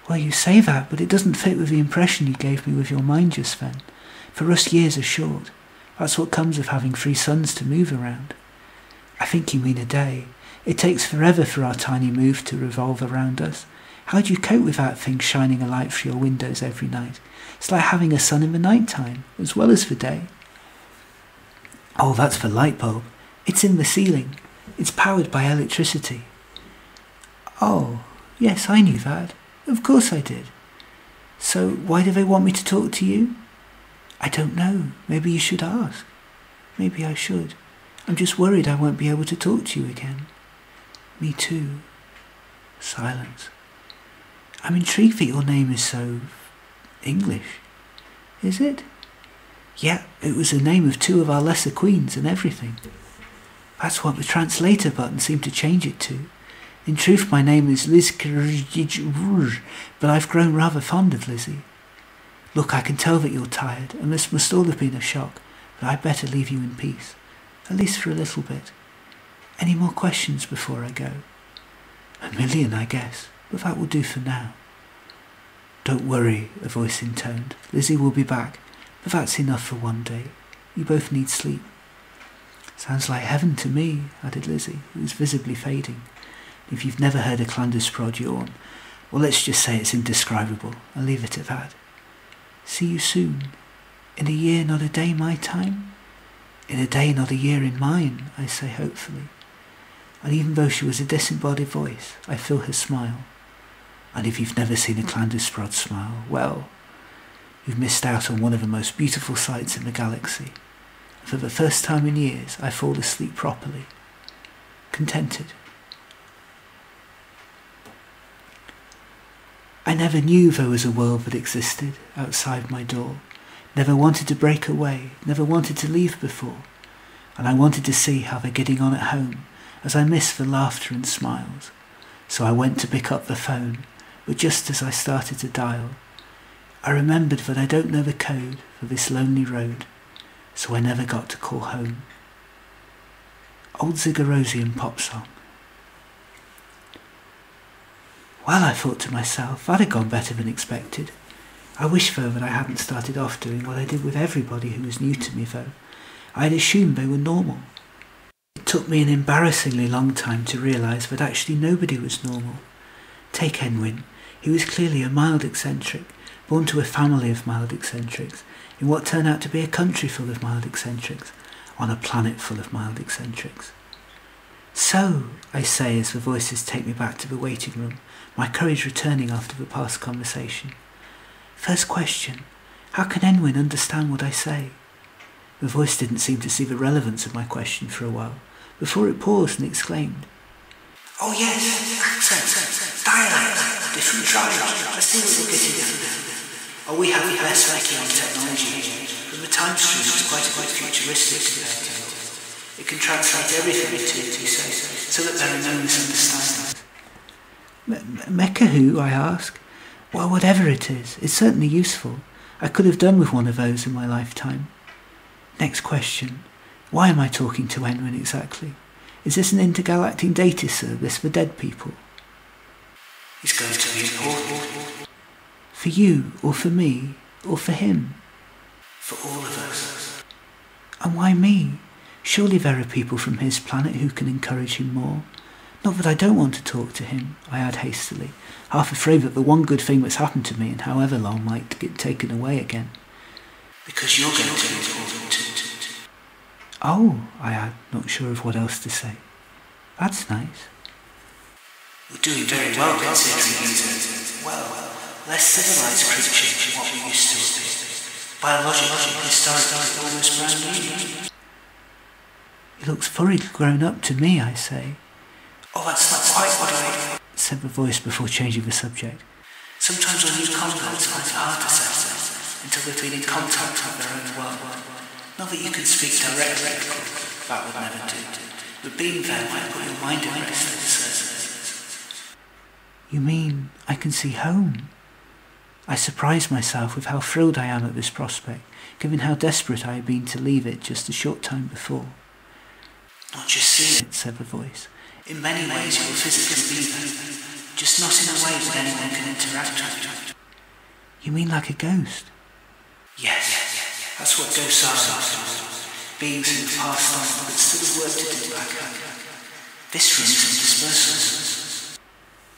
Well, you say that, but it doesn't fit with the impression you gave me with your mind just then. For us, years are short. That's what comes of having 3 suns to move around. I think you mean a day. It takes forever for our tiny move to revolve around us. How do you cope with that thing shining a light through your windows every night? It's like having a sun in the night time, as well as the day. Oh, that's the light bulb. It's in the ceiling. It's powered by electricity. Oh, yes, I knew that. Of course I did. So why do they want me to talk to you? I don't know. Maybe you should ask. Maybe I should. I'm just worried I won't be able to talk to you again. Me too. Silence. I'm intrigued that your name is so English. Is it? Yeah, it was the name of 2 of our lesser queens and everything. That's what the translator button seemed to change it to. In truth, my name is Lizzie, but I've grown rather fond of Lizzie. Look, I can tell that you're tired, and this must all have been a shock, but I'd better leave you in peace, at least for a little bit. Any more questions before I go? 1,000,000, I guess, but that will do for now. Don't worry, a voice intoned. Lizzie will be back, but that's enough for one day. You both need sleep. Sounds like heaven to me, added Lizzie, who was visibly fading. If you've never heard a Clandusprod yawn, well, let's just say it's indescribable. I'll leave it at that. See you soon. In a year, not a day my time? In a day, not a year in mine, I say hopefully. And even though she was a disembodied voice, I feel her smile. And if you've never seen a Clandusprod smile, well, you've missed out on one of the most beautiful sights in the galaxy. For the first time in years, I fall asleep properly, contented. I never knew there was a world that existed outside my door, never wanted to break away, never wanted to leave before, and I wanted to see how they're getting on at home, as I missed the laughter and smiles. So I went to pick up the phone, but just as I started to dial, I remembered that I don't know the code for this lonely road, so I never got to call home. Old Ziggerosian pop song. Well, I thought to myself, that had gone better than expected. I wish, though, that I hadn't started off doing what I did with everybody who was new to me, though. I had assumed they were normal. It took me an embarrassingly long time to realise that actually nobody was normal. Take Enwyn. He was clearly a mild eccentric, born to a family of mild eccentrics, in what turned out to be a country full of mild eccentrics, on a planet full of mild eccentrics. So, I say as the voices take me back to the waiting room, my courage returning after the past conversation. First question, how can Enwyn understand what I say? The voice didn't seem to see the relevance of my question for a while, before it paused and exclaimed, Oh yes, accents, dialect, different tribes, I see what you're getting at. Oh, we have the best making on technology. From the time stream it's quite futuristic compared to yours. It can translate everything into it, you say, so that there are no misunderstandings. Mecca who, I ask? Well, whatever it is, it's certainly useful. I could have done with one of those in my lifetime. Next question. Why am I talking to Enwyn exactly? Is this an intergalactic data service for dead people? It's going to be important. For you, or for me, or for him? For all of us. And why me? Surely there are people from his planet who can encourage him more. Not that I don't want to talk to him, I add hastily, half afraid that the one good thing that's happened to me in however long might get taken away again. Because you're going to be important too. Oh, I add, not sure of what else to say. That's nice. We're doing very well considering he's less civilized creature than what we used to be. Biologically, historically, almost brand new. He looks thoroughly grown up to me, I say. Oh, that's not quite what I said the voice before changing the subject. Sometimes when new converts find it hard to settle until they've been in contact with their own world. Not that you can speak directly, that would never do. But being there might put your mind at rest in certain things. You mean I can see home? I surprise myself with how thrilled I am at this prospect, given how desperate I had been to leave it just a short time before. Not just see it, said the voice. In many ways you will physically be there, just not in a way that anyone can interact with. You mean like a ghost? Yes, that's what ghosts are. Beings who have passed on but still have work to do back home. This room is dispersal.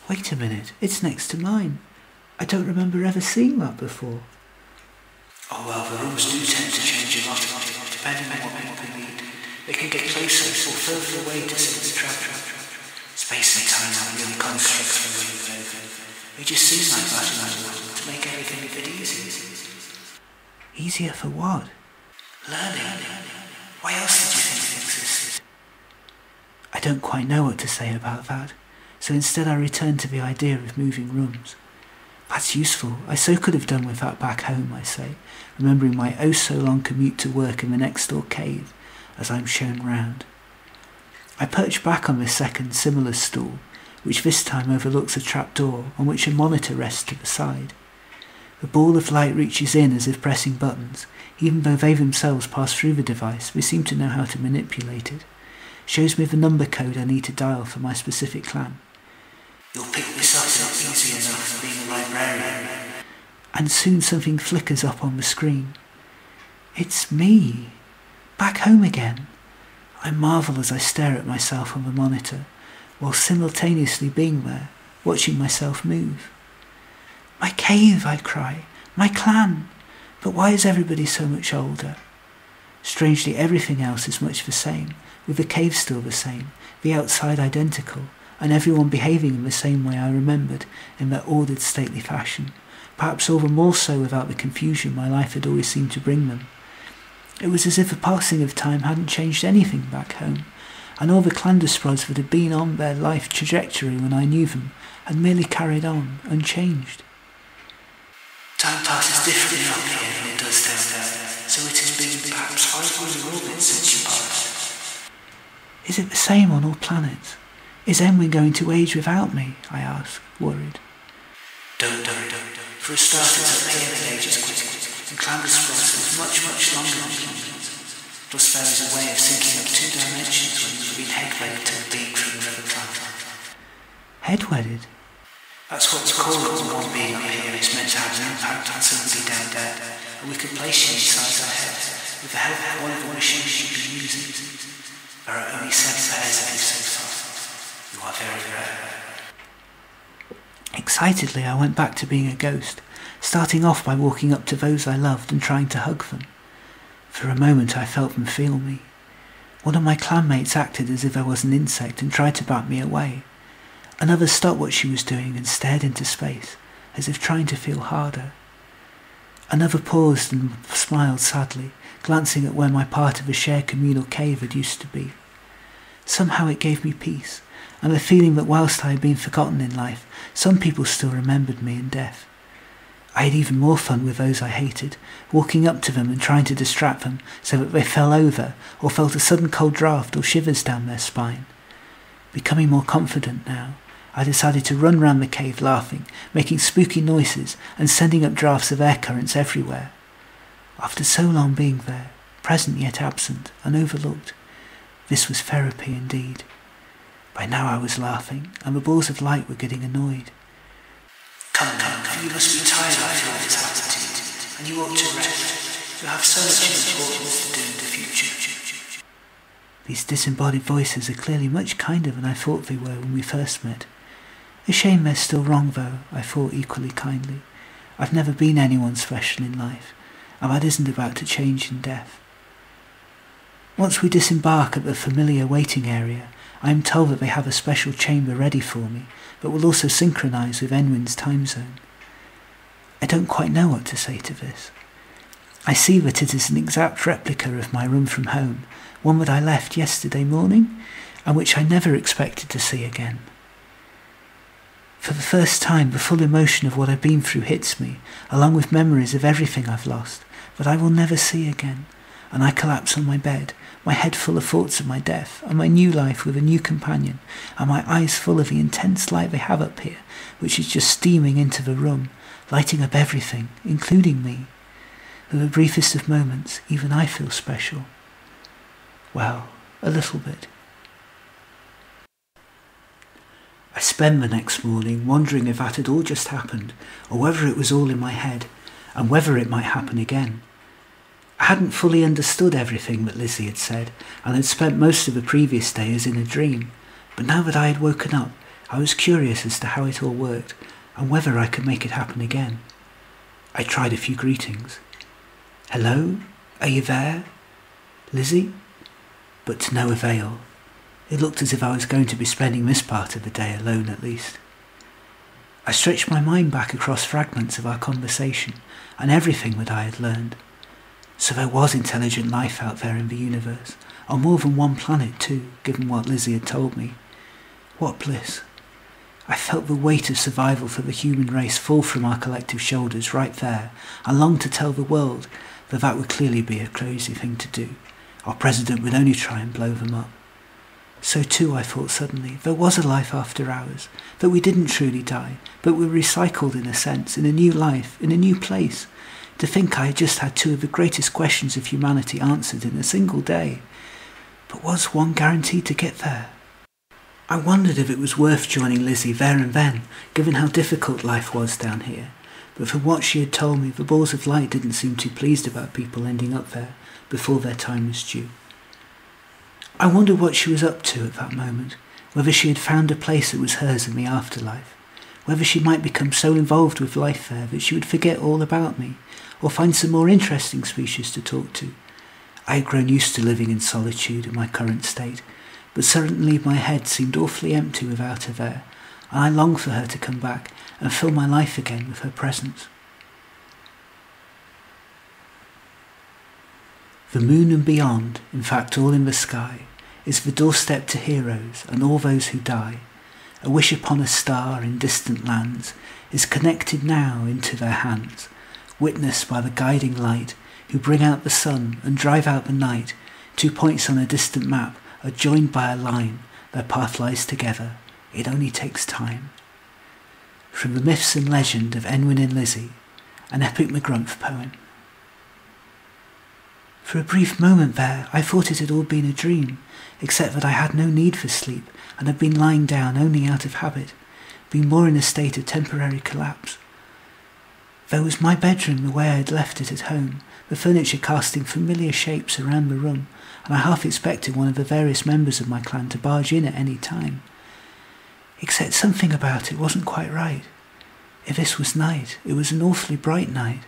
Wait a minute, it's next to mine. I don't remember ever seeing that before. Oh well, the rooms do tend to change a lot, depending on what people need. They can get closer or further away to see the travel. Space and time are really constructs when we live over. They just seem like that to make everything a bit easier. Easier for what? Learning. Why else did you think it existed? I don't quite know what to say about that, so instead I returned to the idea of moving rooms. That's useful. I so could have done with that back home, I say, remembering my oh-so-long commute to work in the next-door cave, as I'm shown round. I perch back on this second similar stool, which this time overlooks a trapdoor on which a monitor rests to the side. The ball of light reaches in as if pressing buttons. Even though they themselves pass through the device, they seem to know how to manipulate it. Shows me the number code I need to dial for my specific clan. You'll pick this up easy enough for being a librarian. And soon something flickers up on the screen. It's me. Back home again. I marvel as I stare at myself on the monitor, while simultaneously being there, watching myself move. My cave, I cry. My clan. But why is everybody so much older? Strangely, everything else is much the same, with the cave still the same, the outside identical, and everyone behaving in the same way I remembered, in their ordered, stately fashion, perhaps all the more so without the confusion my life had always seemed to bring them. It was as if the passing of time hadn't changed anything back home, and all the Clandusprods that had been on their life trajectory when I knew them had merely carried on, unchanged. Time passes differently up here than it does down there, so it has been perhaps 5 years orbit since you passed. Is it the same on all planets? Is Enwin going to age without me? I ask, worried. Don't. For a start, it's okay if it ages quickly, and Clandusprods live much longer than humans. Plus there is a way of syncing up 2 dimensions when you've been head-wedded to a being from another planet. Head-wedded? That's what we call it when one being up here is meant to have an impact on somebody down there, and we can place you inside their head with the help of one of the machines you've been using. There are only 7 pairs of you so far. You are very rare. Excitedly, I went back to being a ghost, starting off by walking up to those I loved and trying to hug them. For a moment I felt them feel me. One of my clanmates acted as if I was an insect and tried to bat me away. Another stopped what she was doing and stared into space, as if trying to feel harder. Another paused and smiled sadly, glancing at where my part of a shared communal cave had used to be. Somehow it gave me peace, and the feeling that whilst I had been forgotten in life, some people still remembered me in death. I had even more fun with those I hated, walking up to them and trying to distract them so that they fell over or felt a sudden cold draft or shivers down their spine. Becoming more confident now, I decided to run round the cave laughing, making spooky noises and sending up drafts of air currents everywhere. After so long being there, present yet absent, and overlooked, this was therapy indeed. By now I was laughing, and the balls of light were getting annoyed. Come, you must be tired after all this attitude, and you ought to rest. You have so much importance to do in the future. These disembodied voices are clearly much kinder than I thought they were when we first met. A shame they're still wrong though, I thought equally kindly. I've never been anyone special in life, and that isn't about to change in death. Once we disembark at the familiar waiting area, I am told that they have a special chamber ready for me, but will also synchronise with Enwin's time zone. I don't quite know what to say to this. I see that it is an exact replica of my room from home, one that I left yesterday morning, and which I never expected to see again. For the first time, the full emotion of what I've been through hits me, along with memories of everything I've lost, that I will never see again, and I collapse on my bed, my head full of thoughts of my death, and my new life with a new companion, and my eyes full of the intense light they have up here, which is just steaming into the room, lighting up everything, including me. For the briefest of moments, even I feel special. Well, a little bit. I spend the next morning wondering if that had all just happened, or whether it was all in my head, and whether it might happen again. I hadn't fully understood everything that Lizzie had said, and had spent most of the previous day as in a dream, but now that I had woken up, I was curious as to how it all worked, and whether I could make it happen again. I tried a few greetings. Hello? Are you there? Lizzie? But to no avail. It looked as if I was going to be spending this part of the day alone at least. I stretched my mind back across fragments of our conversation and everything that I had learned. So there was intelligent life out there in the universe, on more than one planet too, given what Lizzie had told me. What bliss. I felt the weight of survival for the human race fall from our collective shoulders right there, and longed to tell the world that that would clearly be a crazy thing to do. Our president would only try and blow them up. So too, I thought suddenly, there was a life after ours, that we didn't truly die, but were recycled in a sense, in a new life, in a new place. To think I had just had two of the greatest questions of humanity answered in a single day. But was one guaranteed to get there? I wondered if it was worth joining Lizzie there and then, given how difficult life was down here. But from what she had told me, the balls of light didn't seem too pleased about people ending up there before their time was due. I wondered what she was up to at that moment, whether she had found a place that was hers in the afterlife, whether she might become so involved with life there that she would forget all about me, or find some more interesting species to talk to. I had grown used to living in solitude in my current state, but suddenly my head seemed awfully empty without her there, and I longed for her to come back and fill my life again with her presence. The moon and beyond, in fact all in the sky, is the doorstep to heroes and all those who die. A wish upon a star in distant lands is connected now into their hands, witnessed by the guiding light who bring out the sun and drive out the night. 2 points on a distant map are joined by a line, their path lies together, it only takes time. From the myths and legend of Enwyn and Lizzie, an epic McGrumph poem. For a brief moment there, I thought it had all been a dream, except that I had no need for sleep and had been lying down only out of habit, being more in a state of temporary collapse. There was my bedroom the way I had left it at home, the furniture casting familiar shapes around the room, and I half expected one of the various members of my clan to barge in at any time. Except something about it wasn't quite right. If this was night, it was an awfully bright night.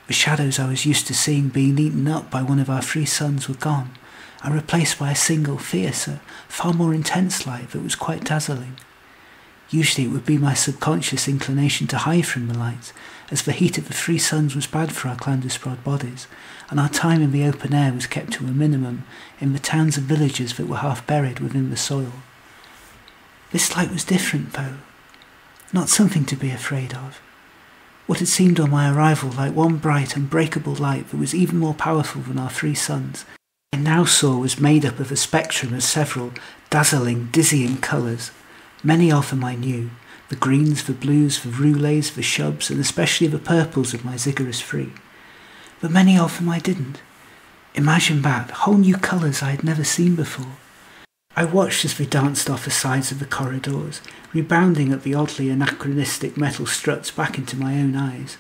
The shadows I was used to seeing being eaten up by one of our 3 suns were gone, and replaced by a single, fiercer, far more intense light that was quite dazzling. Usually it would be my subconscious inclination to hide from the lights, as the heat of the 3 suns was bad for our Clandusprod bodies, and our time in the open air was kept to a minimum in the towns and villages that were half buried within the soil. This light was different, though, not something to be afraid of. What had seemed on my arrival like one bright, unbreakable light that was even more powerful than our 3 suns, I now saw was made up of a spectrum of several dazzling, dizzying colours. Many of them I knew, the greens, the blues, the roulees, the shubs, and especially the purples of my Ziggurat 3. But many of them I didn't. Imagine that, whole new colours I had never seen before. I watched as they danced off the sides of the corridors, rebounding at the oddly anachronistic metal struts back into my own eyes.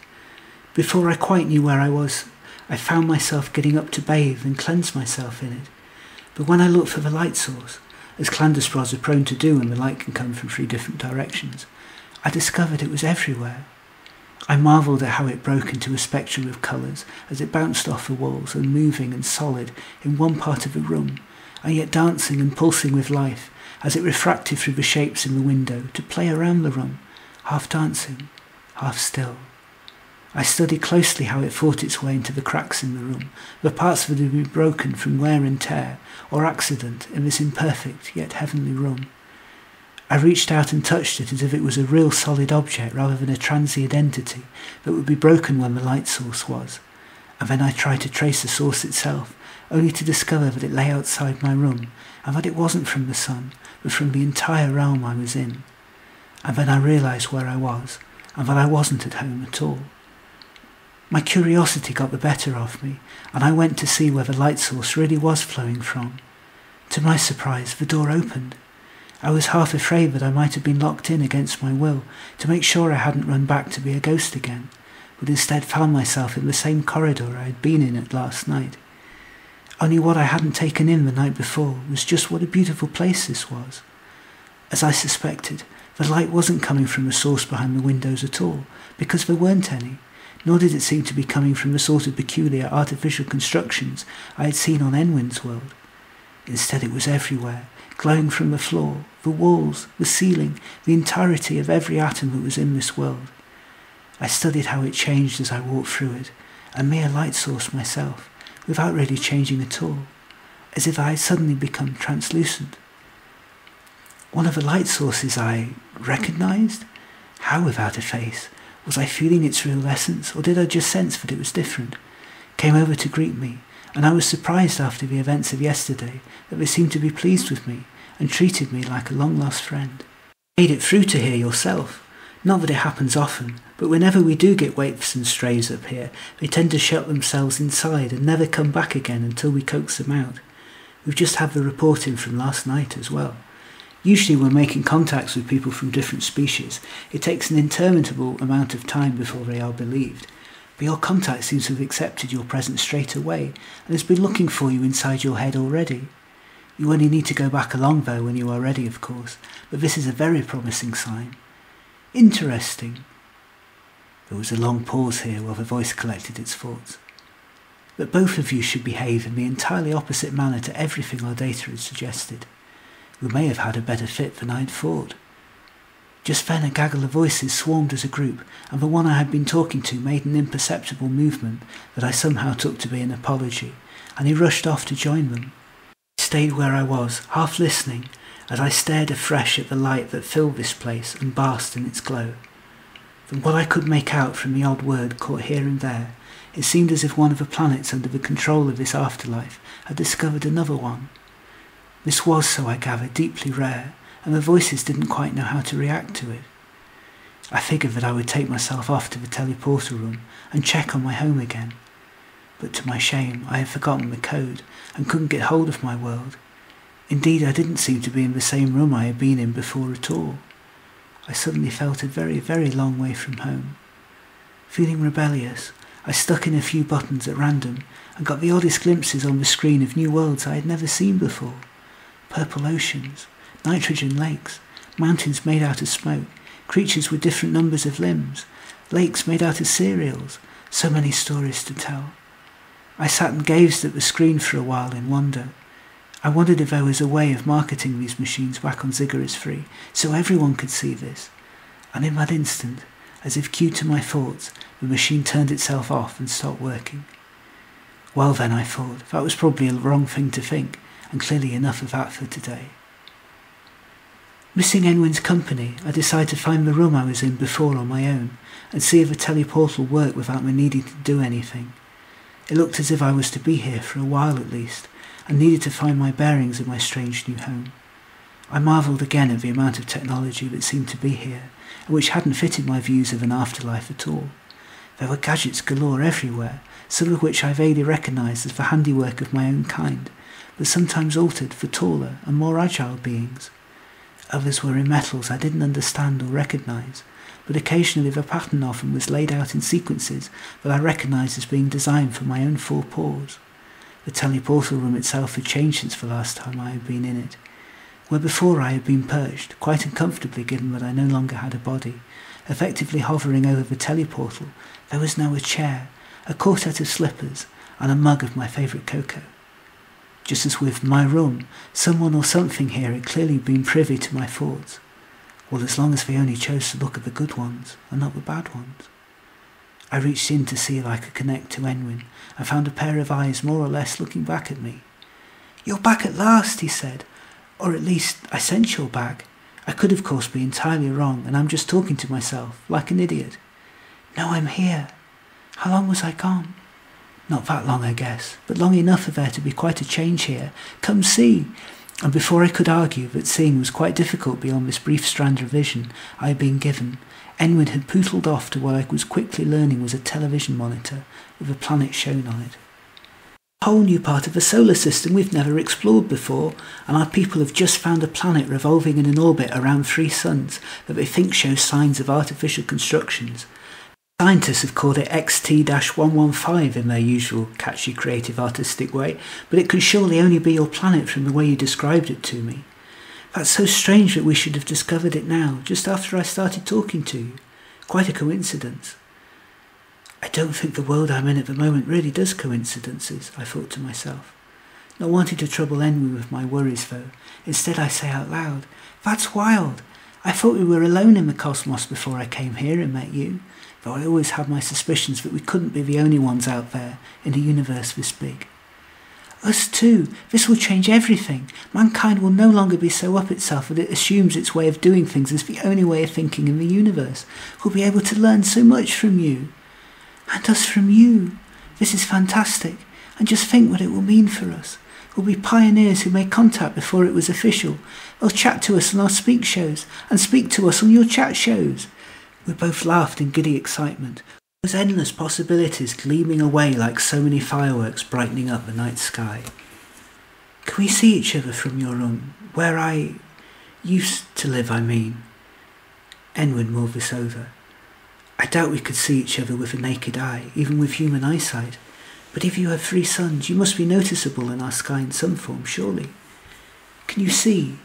Before I quite knew where I was, I found myself getting up to bathe and cleanse myself in it. But when I looked for the light source, as Clandusprods are prone to do when the light can come from 3 different directions, I discovered it was everywhere. I marvelled at how it broke into a spectrum of colours as it bounced off the walls, unmoving and solid in one part of the room, and yet dancing and pulsing with life as it refracted through the shapes in the window to play around the room, half dancing, half still. I studied closely how it fought its way into the cracks in the room, the parts that had been broken from wear and tear or accident in this imperfect yet heavenly room. I reached out and touched it as if it was a real solid object rather than a transient entity that would be broken when the light source was, and then I tried to trace the source itself, only to discover that it lay outside my room, and that it wasn't from the sun, but from the entire realm I was in. And then I realised where I was, and that I wasn't at home at all. My curiosity got the better of me, and I went to see where the light source really was flowing from. To my surprise, the door opened. I was half afraid that I might have been locked in against my will, to make sure I hadn't run back to be a ghost again, but instead found myself in the same corridor I had been in at last night. Only what I hadn't taken in the night before was just what a beautiful place this was. As I suspected, the light wasn't coming from the source behind the windows at all, because there weren't any, nor did it seem to be coming from the sort of peculiar artificial constructions I had seen on Enwyn's world. Instead it was everywhere, glowing from the floor, the walls, the ceiling, the entirety of every atom that was in this world. I studied how it changed as I walked through it, a mere light source myself, without really changing at all, as if I had suddenly become translucent. One of the light sources I recognised? How without a face? Was I feeling its real essence, or did I just sense that it was different? Came over to greet me, and I was surprised after the events of yesterday that they seemed to be pleased with me and treated me like a long-lost friend. You made it through to here yourself. Not that it happens often, but whenever we do get waifs and strays up here, they tend to shut themselves inside and never come back again until we coax them out. We've just had the report in from last night as well. Usually when making contacts with people from different species, it takes an interminable amount of time before they are believed. But your contact seems to have accepted your presence straight away and has been looking for you inside your head already. You only need to go back along though when you are ready, of course, but this is a very promising sign. Interesting. There was a long pause here while the voice collected its thoughts. But both of you should behave in the entirely opposite manner to everything our data had suggested. We may have had a better fit than I had thought. Just then a gaggle of voices swarmed as a group, and the one I had been talking to made an imperceptible movement that I somehow took to be an apology, and he rushed off to join them. I stayed where I was, half listening, as I stared afresh at the light that filled this place and basked in its glow. From what I could make out from the odd word caught here and there, it seemed as if one of the planets under the control of this afterlife had discovered another one. This was, so I gathered, deeply rare, and the voices didn't quite know how to react to it. I figured that I would take myself off to the teleporter room and check on my home again. But to my shame, I had forgotten the code and couldn't get hold of my world. Indeed, I didn't seem to be in the same room I had been in before at all. I suddenly felt a very, very long way from home. Feeling rebellious, I stuck in a few buttons at random and got the oddest glimpses on the screen of new worlds I had never seen before. Purple oceans, nitrogen lakes, mountains made out of smoke, creatures with different numbers of limbs, lakes made out of cereals, so many stories to tell. I sat and gazed at the screen for a while in wonder. I wondered if there was a way of marketing these machines back on Ziggurat's Free, so everyone could see this. And in that instant, as if cued to my thoughts, the machine turned itself off and stopped working. Well then, I thought, that was probably a wrong thing to think, and clearly enough of that for today. Missing Enwyn's company, I decided to find the room I was in before on my own, and see if the teleportal worked without me needing to do anything. It looked as if I was to be here for a while at least, and needed to find my bearings in my strange new home. I marvelled again at the amount of technology that seemed to be here, and which hadn't fitted my views of an afterlife at all. There were gadgets galore everywhere, some of which I vaguely recognised as the handiwork of my own kind, but sometimes altered for taller and more agile beings. Others were in metals I didn't understand or recognise, but occasionally the pattern of them was laid out in sequences that I recognised as being designed for my own four paws. The teleportal room itself had changed since the last time I had been in it. Where before I had been perched, quite uncomfortably given that I no longer had a body, effectively hovering over the teleportal, there was now a chair, a quartet of slippers, and a mug of my favourite cocoa. Just as with my room, someone or something here had clearly been privy to my thoughts. Well, as long as they only chose to look at the good ones, and not the bad ones. I reached in to see if I could connect to Enwyn, and found a pair of eyes more or less looking back at me. "You're back at last," he said. "Or at least, I sense you're back. I could of course be entirely wrong, and I'm just talking to myself, like an idiot." "No, I'm here. How long was I gone?" "Not that long, I guess, but long enough for there to be quite a change here. Come see." And before I could argue that seeing was quite difficult beyond this brief strand of vision I had been given, Enwyn had pootled off to what I was quickly learning was a television monitor with a planet shown on it. "A whole new part of the solar system we've never explored before, and our people have just found a planet revolving in an orbit around 3 suns that they think shows signs of artificial constructions. Scientists have called it XT-115 in their usual catchy creative artistic way, but it can surely only be your planet from the way you described it to me. That's so strange that we should have discovered it now, just after I started talking to you. Quite a coincidence." "I don't think the world I'm in at the moment really does coincidences," I thought to myself. Not wanting to trouble Enwin with my worries, though, instead I say out loud, "That's wild! I thought we were alone in the cosmos before I came here and met you, though I always had my suspicions that we couldn't be the only ones out there in a universe this big." "Us too. This will change everything. Mankind will no longer be so up itself that it assumes its way of doing things is the only way of thinking in the universe. We'll be able to learn so much from you. And us from you. This is fantastic. And just think what it will mean for us. We'll be pioneers who made contact before it was official. They'll chat to us on our speak shows and speak to us on your chat shows." We both laughed in giddy excitement. Those endless possibilities gleaming away like so many fireworks brightening up the night sky. "Can we see each other from your room? Where I used to live, I mean." Enwin mulled this over. "I doubt we could see each other with the naked eye, even with human eyesight. But if you have 3 suns, you must be noticeable in our sky in some form, surely. Can you see?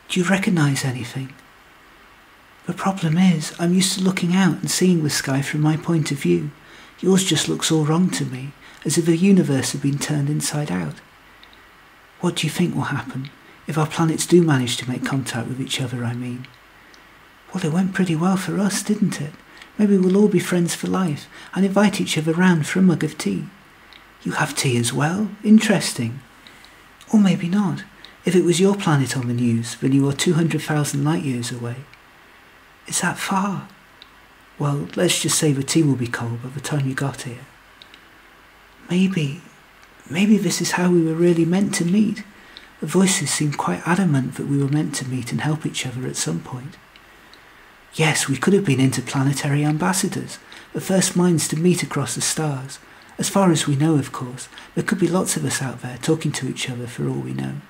Do you recognise anything?" "The problem is, I'm used to looking out and seeing the sky from my point of view. Yours just looks all wrong to me, as if the universe had been turned inside out." "What do you think will happen, if our planets do manage to make contact with each other, I mean?" "Well, it went pretty well for us, didn't it? Maybe we'll all be friends for life, and invite each other round for a mug of tea." "You have tea as well? Interesting." "Or maybe not. If it was your planet on the news, then you are 200,000 light years away." "Is that far?" "Well, let's just say the tea will be cold by the time you got here." Maybe this is how we were really meant to meet. The voices seemed quite adamant that we were meant to meet and help each other at some point. "Yes, we could have been interplanetary ambassadors, the first minds to meet across the stars. As far as we know, of course, there could be lots of us out there talking to each other for all we know."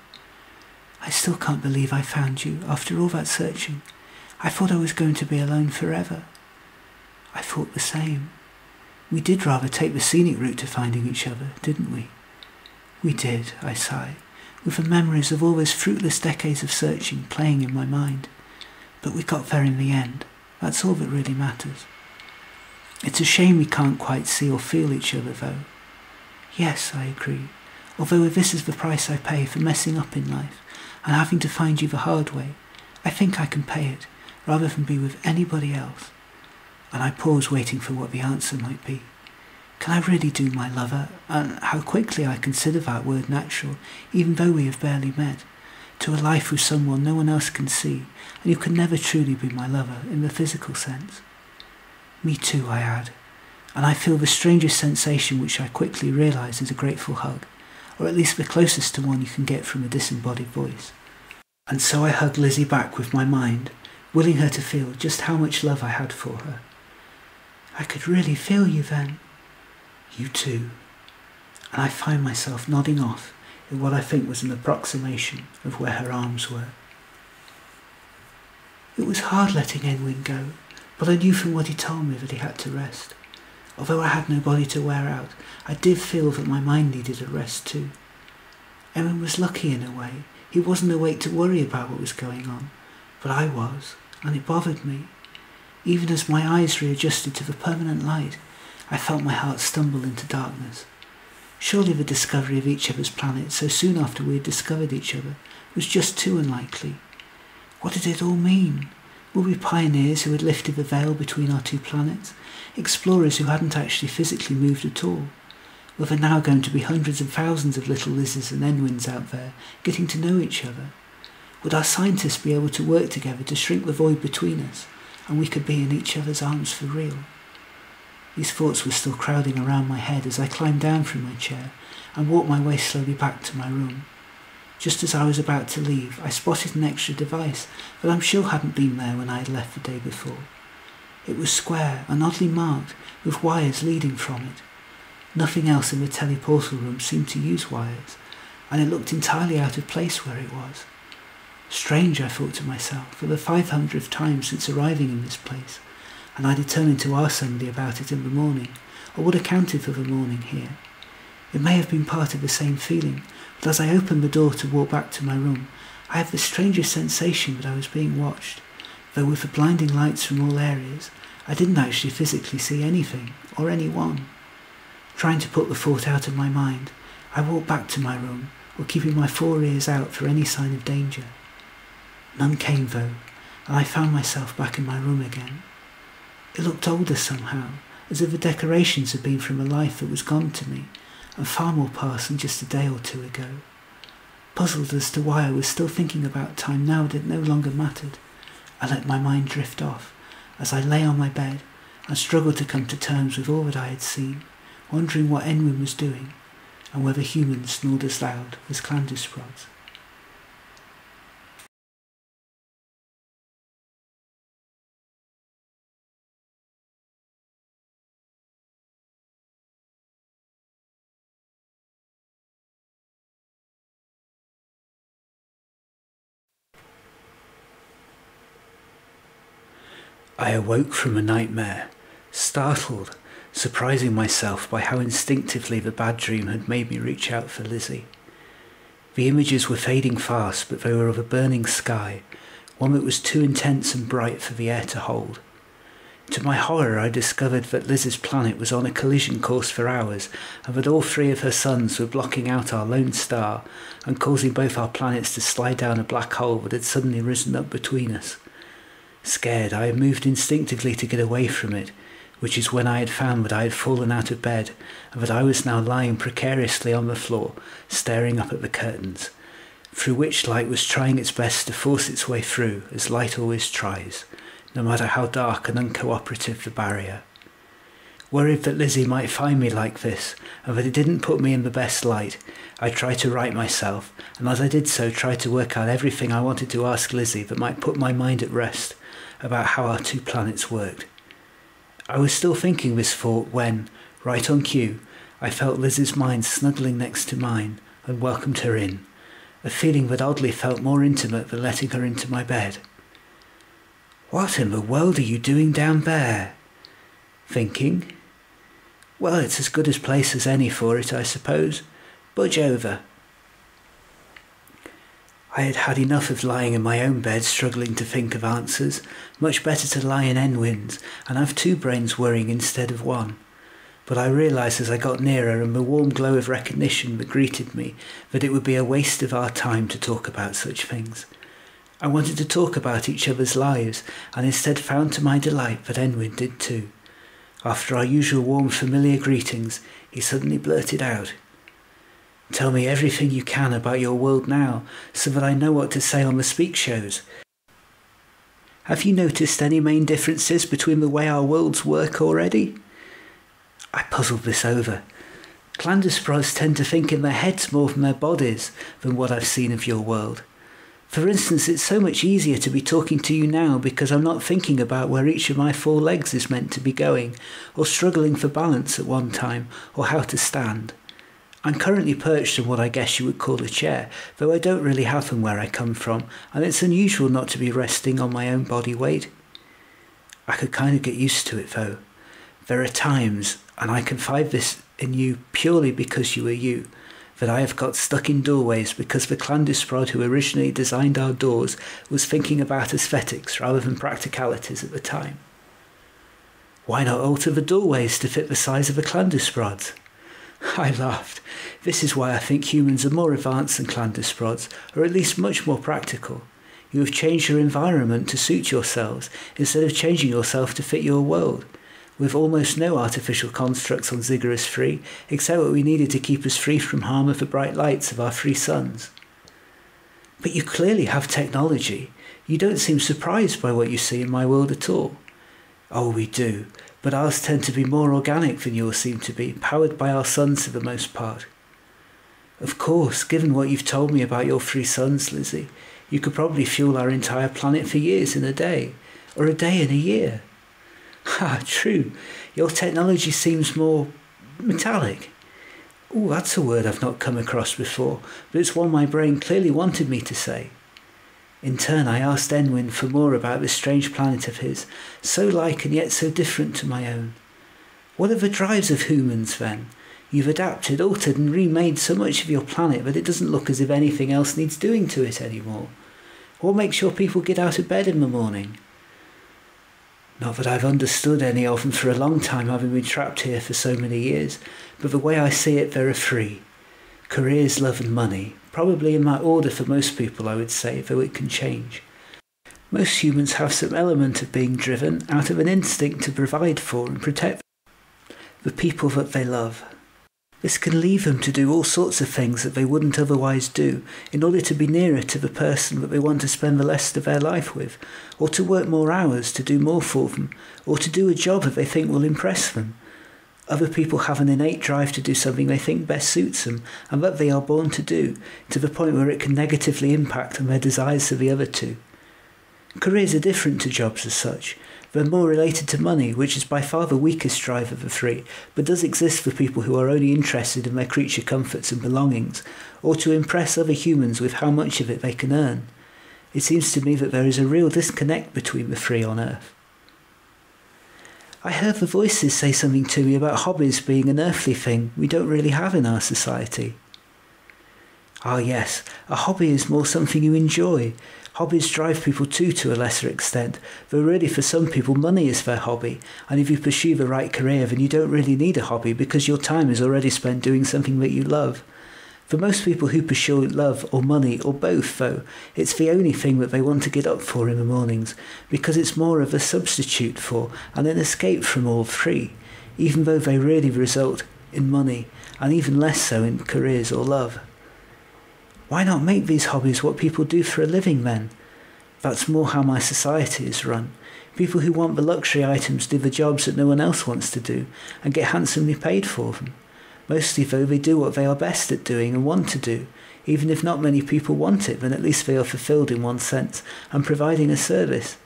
"I still can't believe I found you after all that searching. I thought I was going to be alone forever." "I thought the same. We did rather take the scenic route to finding each other, didn't we?" "We did," I sigh, with the memories of all those fruitless decades of searching playing in my mind. "But we got there in the end. That's all that really matters." "It's a shame we can't quite see or feel each other, though." "Yes," I agree, although if this is the price I pay for messing up in life and having to find you the hard way, I think I can pay it, rather than be with anybody else." And I pause, waiting for what the answer might be. Can I really do my lover? And how quickly I consider that word natural, even though we have barely met, to a life with someone no one else can see, and who can never truly be my lover in the physical sense. "Me too," I add, and I feel the strangest sensation, which I quickly realise is a grateful hug, or at least the closest to one you can get from a disembodied voice. And so I hug Lizzie back with my mind, willing her to feel just how much love I had for her. "I could really feel you then." "You too." And I find myself nodding off in what I think was an approximation of where her arms were. It was hard letting Enwin go, but I knew from what he told me that he had to rest. Although I had no body to wear out, I did feel that my mind needed a rest too. Enwin was lucky in a way. He wasn't awake to worry about what was going on, but I was, and it bothered me. Even as my eyes readjusted to the permanent light, I felt my heart stumble into darkness. Surely the discovery of each other's planet so soon after we had discovered each other was just too unlikely. What did it all mean? Were we pioneers who had lifted the veil between our 2 planets? Explorers who hadn't actually physically moved at all? Were there now going to be hundreds of thousands of little Lizzies and Enwins out there getting to know each other? Would our scientists be able to work together to shrink the void between us, and we could be in each other's arms for real? These thoughts were still crowding around my head as I climbed down from my chair and walked my way slowly back to my room. Just as I was about to leave, I spotted an extra device that I'm sure hadn't been there when I had left the day before. It was square and oddly marked, with wires leading from it. Nothing else in the teleportal room seemed to use wires, and it looked entirely out of place where it was. Strange, I thought to myself, for the 500th time since arriving in this place, and I determined to ask somebody about it in the morning, or what accounted for the morning here. It may have been part of the same feeling, but as I opened the door to walk back to my room, I had the strangest sensation that I was being watched, though with the blinding lights from all areas, I didn't actually physically see anything, or anyone. Trying to put the thought out of my mind, I walked back to my room, or keeping my 4 ears out for any sign of danger. None came though, and I found myself back in my room again. It looked older somehow, as if the decorations had been from a life that was gone to me, and far more past than just a day or two ago. Puzzled as to why I was still thinking about time now that it no longer mattered, I let my mind drift off as I lay on my bed and struggled to come to terms with all that I had seen, wondering what Enwyn was doing and whether humans snored as loud as Clandusprods. I awoke from a nightmare, startled, surprising myself by how instinctively the bad dream had made me reach out for Lizzie. The images were fading fast, but they were of a burning sky, one that was too intense and bright for the air to hold. To my horror, I discovered that Lizzie's planet was on a collision course for hours, and that all 3 of her suns were blocking out our lone star and causing both our planets to slide down a black hole that had suddenly risen up between us. Scared, I had moved instinctively to get away from it, which is when I had found that I had fallen out of bed and that I was now lying precariously on the floor, staring up at the curtains, through which light was trying its best to force its way through, as light always tries, no matter how dark and uncooperative the barrier. Worried that Lizzie might find me like this, and that it didn't put me in the best light, I tried to right myself, and as I did so tried to work out everything I wanted to ask Lizzie that might put my mind at rest about how our 2 planets worked. I was still thinking this thought when, right on cue, I felt Lizzie's mind snuggling next to mine and welcomed her in, a feeling that oddly felt more intimate than letting her into my bed. "What in the world are you doing down there?" "Thinking." "Well, it's as good a place as any for it, I suppose. Budge over." I had had enough of lying in my own bed struggling to think of answers. Much better to lie in Enwyn's and have 2 brains worrying instead of one. But I realised as I got nearer and the warm glow of recognition that greeted me that it would be a waste of our time to talk about such things. I wanted to talk about each other's lives, and instead found to my delight that Enwyn did too. After our usual warm familiar greetings, he suddenly blurted out, "Tell me everything you can about your world now, so that I know what to say on the speak shows. Have you noticed any main differences between the way our worlds work already?" I puzzled this over. Clandusprods tend to think in their heads more than their bodies than what I've seen of your world. For instance, it's so much easier to be talking to you now because I'm not thinking about where each of my 4 legs is meant to be going, or struggling for balance at one time, or how to stand. I'm currently perched in what I guess you would call a chair, though I don't really have them where I come from, and it's unusual not to be resting on my own body weight. I could kind of get used to it though. There are times, and I confide this in you purely because you are you, that I have got stuck in doorways because the Clandusprod who originally designed our doors was thinking about aesthetics rather than practicalities at the time. Why not alter the doorways to fit the size of the Clandusprods? I laughed. This is why I think humans are more advanced than Clandusprods, or at least much more practical. You have changed your environment to suit yourselves, instead of changing yourself to fit your world, with almost no artificial constructs on Ziggurat 3, except what we needed to keep us free from harm of the bright lights of our 3 suns. But you clearly have technology. You don't seem surprised by what you see in my world at all. Oh, we do. But ours tend to be more organic than yours seem to be, powered by our suns for the most part. Of course, given what you've told me about your 3 suns, Lizzie, you could probably fuel our entire planet for years in a day, or a day in a year. Ah, true. Your technology seems more metallic. Oh, that's a word I've not come across before, but it's one my brain clearly wanted me to say. In turn, I asked Enwyn for more about this strange planet of his, so like and yet so different to my own. What are the drives of humans, then? You've adapted, altered and remade so much of your planet that it doesn't look as if anything else needs doing to it anymore. What makes your people get out of bed in the morning? Not that I've understood any of them for a long time, having been trapped here for so many years, but the way I see it, there are 3. Careers, love and money, Probably in that order for most people, I would say, though it can change. Most humans have some element of being driven out of an instinct to provide for and protect the people that they love. This can lead them to do all sorts of things that they wouldn't otherwise do in order to be nearer to the person that they want to spend the rest of their life with, or to work more hours to do more for them, or to do a job that they think will impress them. Other people have an innate drive to do something they think best suits them and that they are born to do, to the point where it can negatively impact on their desires for the other two. Careers are different to jobs as such. They're more related to money, which is by far the weakest drive of the three, but does exist for people who are only interested in their creature comforts and belongings, or to impress other humans with how much of it they can earn. It seems to me that there is a real disconnect between the three on Earth. I heard the voices say something to me about hobbies being an earthly thing we don't really have in our society. Ah yes, a hobby is more something you enjoy. Hobbies drive people too, to a lesser extent, though really for some people money is their hobby, and if you pursue the right career then you don't really need a hobby because your time is already spent doing something that you love. For most people who pursue love or money or both, though, it's the only thing that they want to get up for in the mornings, because it's more of a substitute for and an escape from all three, even though they really result in money, and even less so in careers or love. Why not make these hobbies what people do for a living then? That's more how my society is run. People who want the luxury items do the jobs that no one else wants to do, and get handsomely paid for them. Mostly though they do what they are best at doing and want to do. Even if not many people want it, then at least they are fulfilled in one sense, and providing a service.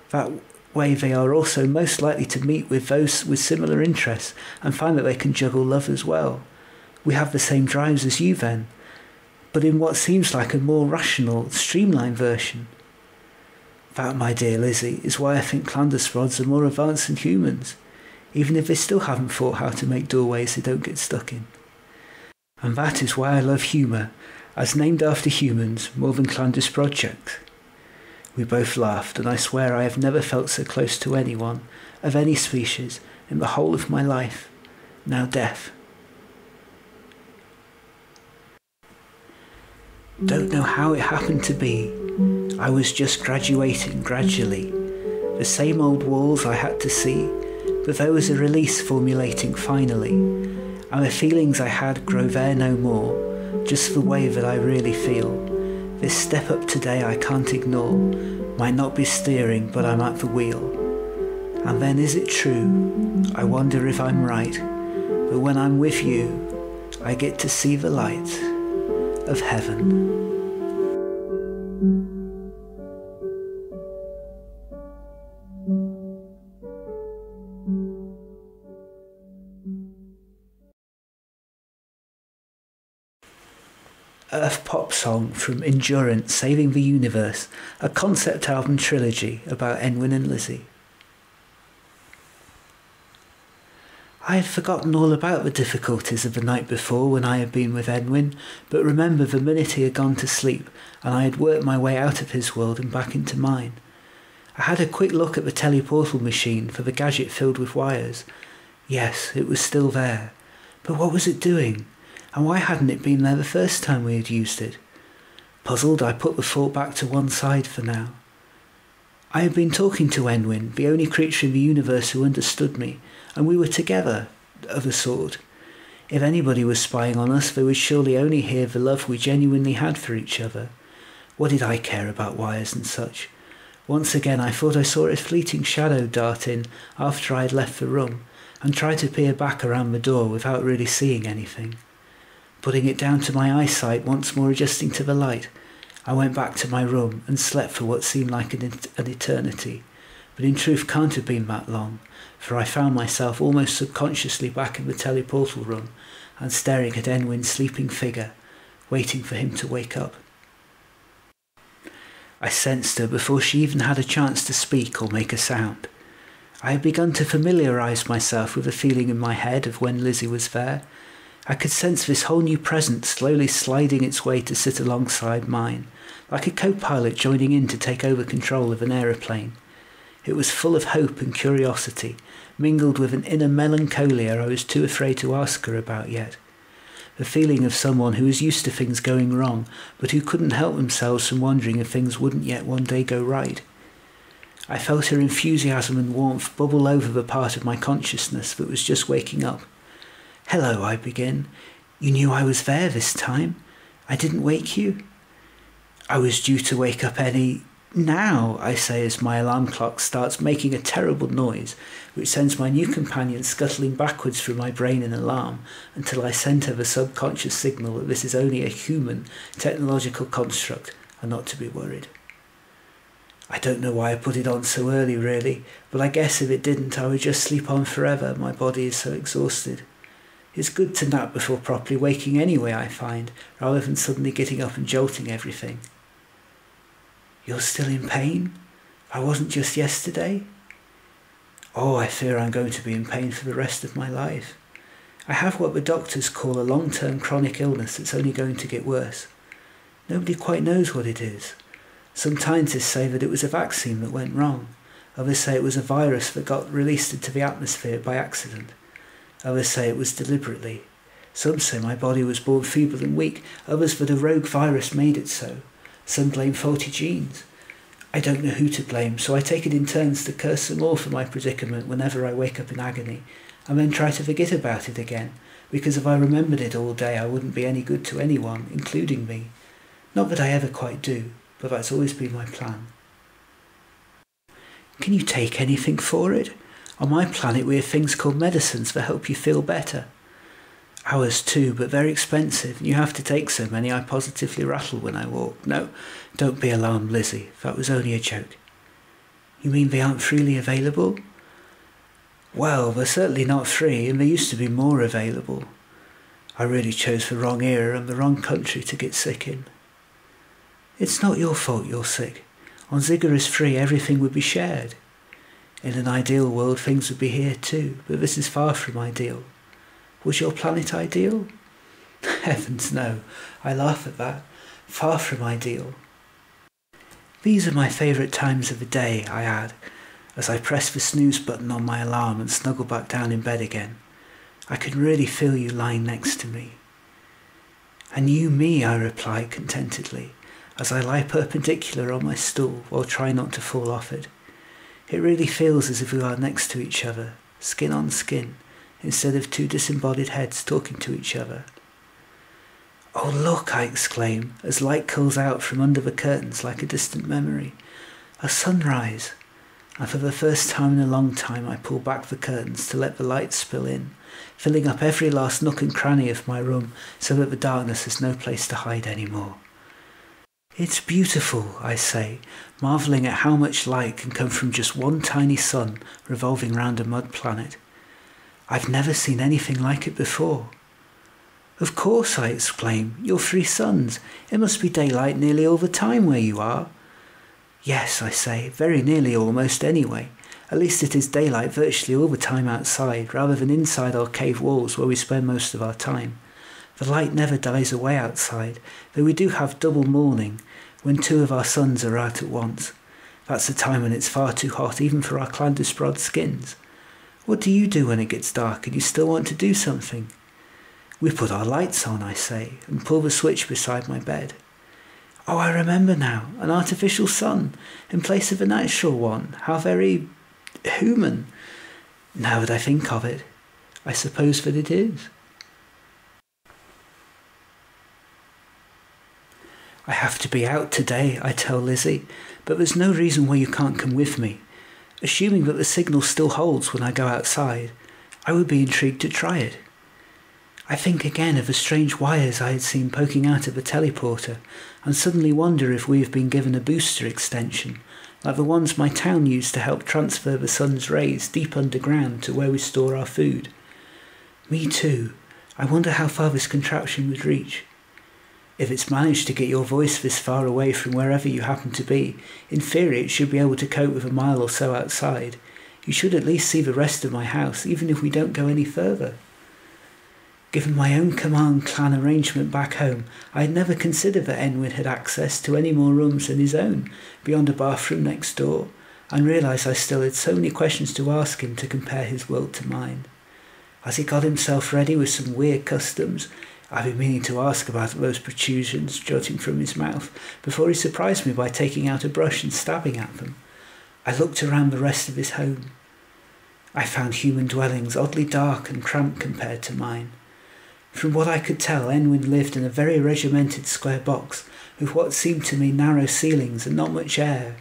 That way they are also most likely to meet with those with similar interests, and find that they can juggle love as well. We have the same drives as you then, but in what seems like a more rational, streamlined version. That, my dear Lizzie, is why I think Clandusprods are more advanced than humans, even if they still haven't thought how to make doorways they don't get stuck in. And that is why I love humour, as named after humans, more than Clandusprod jokes. We both laughed, and I swear I have never felt so close to anyone, of any species, in the whole of my life, now death. Don't know how it happened to be. I was just graduating gradually. The same old walls I had to see, but there was a release formulating finally, and the feelings I had grow there no more, just the way that I really feel. This step up today I can't ignore, might not be steering but I'm at the wheel. And then is it true? I wonder if I'm right, but when I'm with you, I get to see the light of heaven. Earth pop song from Endurance, Saving the Universe, a concept album trilogy about Enwin and Lizzie. I had forgotten all about the difficulties of the night before when I had been with Enwin, but remembered the minute he had gone to sleep and I had worked my way out of his world and back into mine. I had a quick look at the teleportal machine for the gadget filled with wires. Yes, it was still there. But what was it doing? And why hadn't it been there the first time we had used it? Puzzled, I put the thought back to one side for now. I had been talking to Enwin, the only creature in the universe who understood me, and we were together, of a sort. If anybody was spying on us, they would surely only hear the love we genuinely had for each other. What did I care about wires and such? Once again I thought I saw a fleeting shadow dart in after I had left the room, and tried to peer back around the door without really seeing anything. Putting it down to my eyesight, once more adjusting to the light, I went back to my room and slept for what seemed like an eternity, but in truth can't have been that long, for I found myself almost subconsciously back in the teleportal room and staring at Enwin's sleeping figure, waiting for him to wake up. I sensed her before she even had a chance to speak or make a sound. I had begun to familiarise myself with the feeling in my head of when Lizzie was there. I could sense this whole new presence slowly sliding its way to sit alongside mine, like a co-pilot joining in to take over control of an aeroplane. It was full of hope and curiosity, mingled with an inner melancholia I was too afraid to ask her about yet. the feeling of someone who was used to things going wrong, but who couldn't help themselves from wondering if things wouldn't yet one day go right. I felt her enthusiasm and warmth bubble over the part of my consciousness that was just waking up. "Hello," I begin. "You knew I was there this time? I didn't wake you?" "I was due to wake up now," I say as my alarm clock starts making a terrible noise, which sends my new companion scuttling backwards through my brain in alarm until I send her the subconscious signal that this is only a human, technological construct and not to be worried. I don't know why I put it on so early, really, but I guess if it didn't, I would just sleep on forever. My body is so exhausted. It's good to nap before properly waking anyway, I find, rather than suddenly getting up and jolting everything. "You're still in pain? I wasn't just yesterday?" "Oh, I fear I'm going to be in pain for the rest of my life. I have what the doctors call a long-term chronic illness that's only going to get worse. Nobody quite knows what it is. Some scientists say that it was a vaccine that went wrong. Others say it was a virus that got released into the atmosphere by accident. Others say it was deliberately. Some say my body was born feeble and weak. Others that a rogue virus made it so. Some blame faulty genes. I don't know who to blame, so I take it in turns to curse them all for my predicament whenever I wake up in agony, and then try to forget about it again, because if I remembered it all day I wouldn't be any good to anyone, including me. Not that I ever quite do, but that's always been my plan." "Can you take anything for it? On my planet we have things called medicines that help you feel better." "Ours too, but very expensive. You have to take so many I positively rattle when I walk. No, don't be alarmed, Lizzie. That was only a joke." "You mean they aren't freely available?" "Well, they're certainly not free, and there used to be more available. I really chose the wrong era and the wrong country to get sick in." "It's not your fault you're sick. On Ziggurat's free, everything would be shared. In an ideal world, things would be here too, but this is far from ideal. Was your planet ideal?" "Heavens, no. I laugh at that. Far from ideal." "These are my favourite times of the day," I add, as I press the snooze button on my alarm and snuggle back down in bed again. "I can really feel you lying next to me." "And you me," I reply contentedly, as I lie perpendicular on my stool while trying not to fall off it. It really feels as if we are next to each other, skin on skin, instead of two disembodied heads talking to each other. "Oh look," I exclaim, as light calls out from under the curtains like a distant memory. "A sunrise." And for the first time in a long time I pull back the curtains to let the light spill in, filling up every last nook and cranny of my room so that the darkness has no place to hide anymore. "It's beautiful," I say, marvelling at how much light can come from just one tiny sun revolving round a mud planet. "I've never seen anything like it before." "Of course," I exclaim, "you're 3 suns. It must be daylight nearly all the time where you are." "Yes," I say, "very nearly almost anyway. At least it is daylight virtually all the time outside, rather than inside our cave walls where we spend most of our time. The light never dies away outside, though we do have double morning, when 2 of our suns are out at once. That's the time when it's far too hot even for our Clandusprod skins. What do you do when it gets dark and you still want to do something?" "We put our lights on," I say, and pull the switch beside my bed. "Oh, I remember now, an artificial sun, in place of a natural one. How very human. Now that I think of it, I suppose that it is." "I have to be out today," I tell Lizzie, "but there's no reason why you can't come with me. Assuming that the signal still holds when I go outside, I would be intrigued to try it." I think again of the strange wires I had seen poking out of the teleporter, and suddenly wonder if we have been given a booster extension, like the ones my town used to help transfer the sun's rays deep underground to where we store our food. Me too. I wonder how far this contraption would reach. If it's managed to get your voice this far away from wherever you happen to be, in theory it should be able to cope with a mile or so outside. You should at least see the rest of my house, even if we don't go any further. Given my own command clan arrangement back home, I had never considered that Enwin had access to any more rooms than his own, beyond a bathroom next door, and realised I still had so many questions to ask him to compare his world to mine. Has he got himself ready with some weird customs? I've been meaning to ask about those protrusions jutting from his mouth before he surprised me by taking out a brush and stabbing at them. I looked around the rest of his home. I found human dwellings oddly dark and cramped compared to mine. From what I could tell, Enwyn lived in a very regimented square box with what seemed to me narrow ceilings and not much air.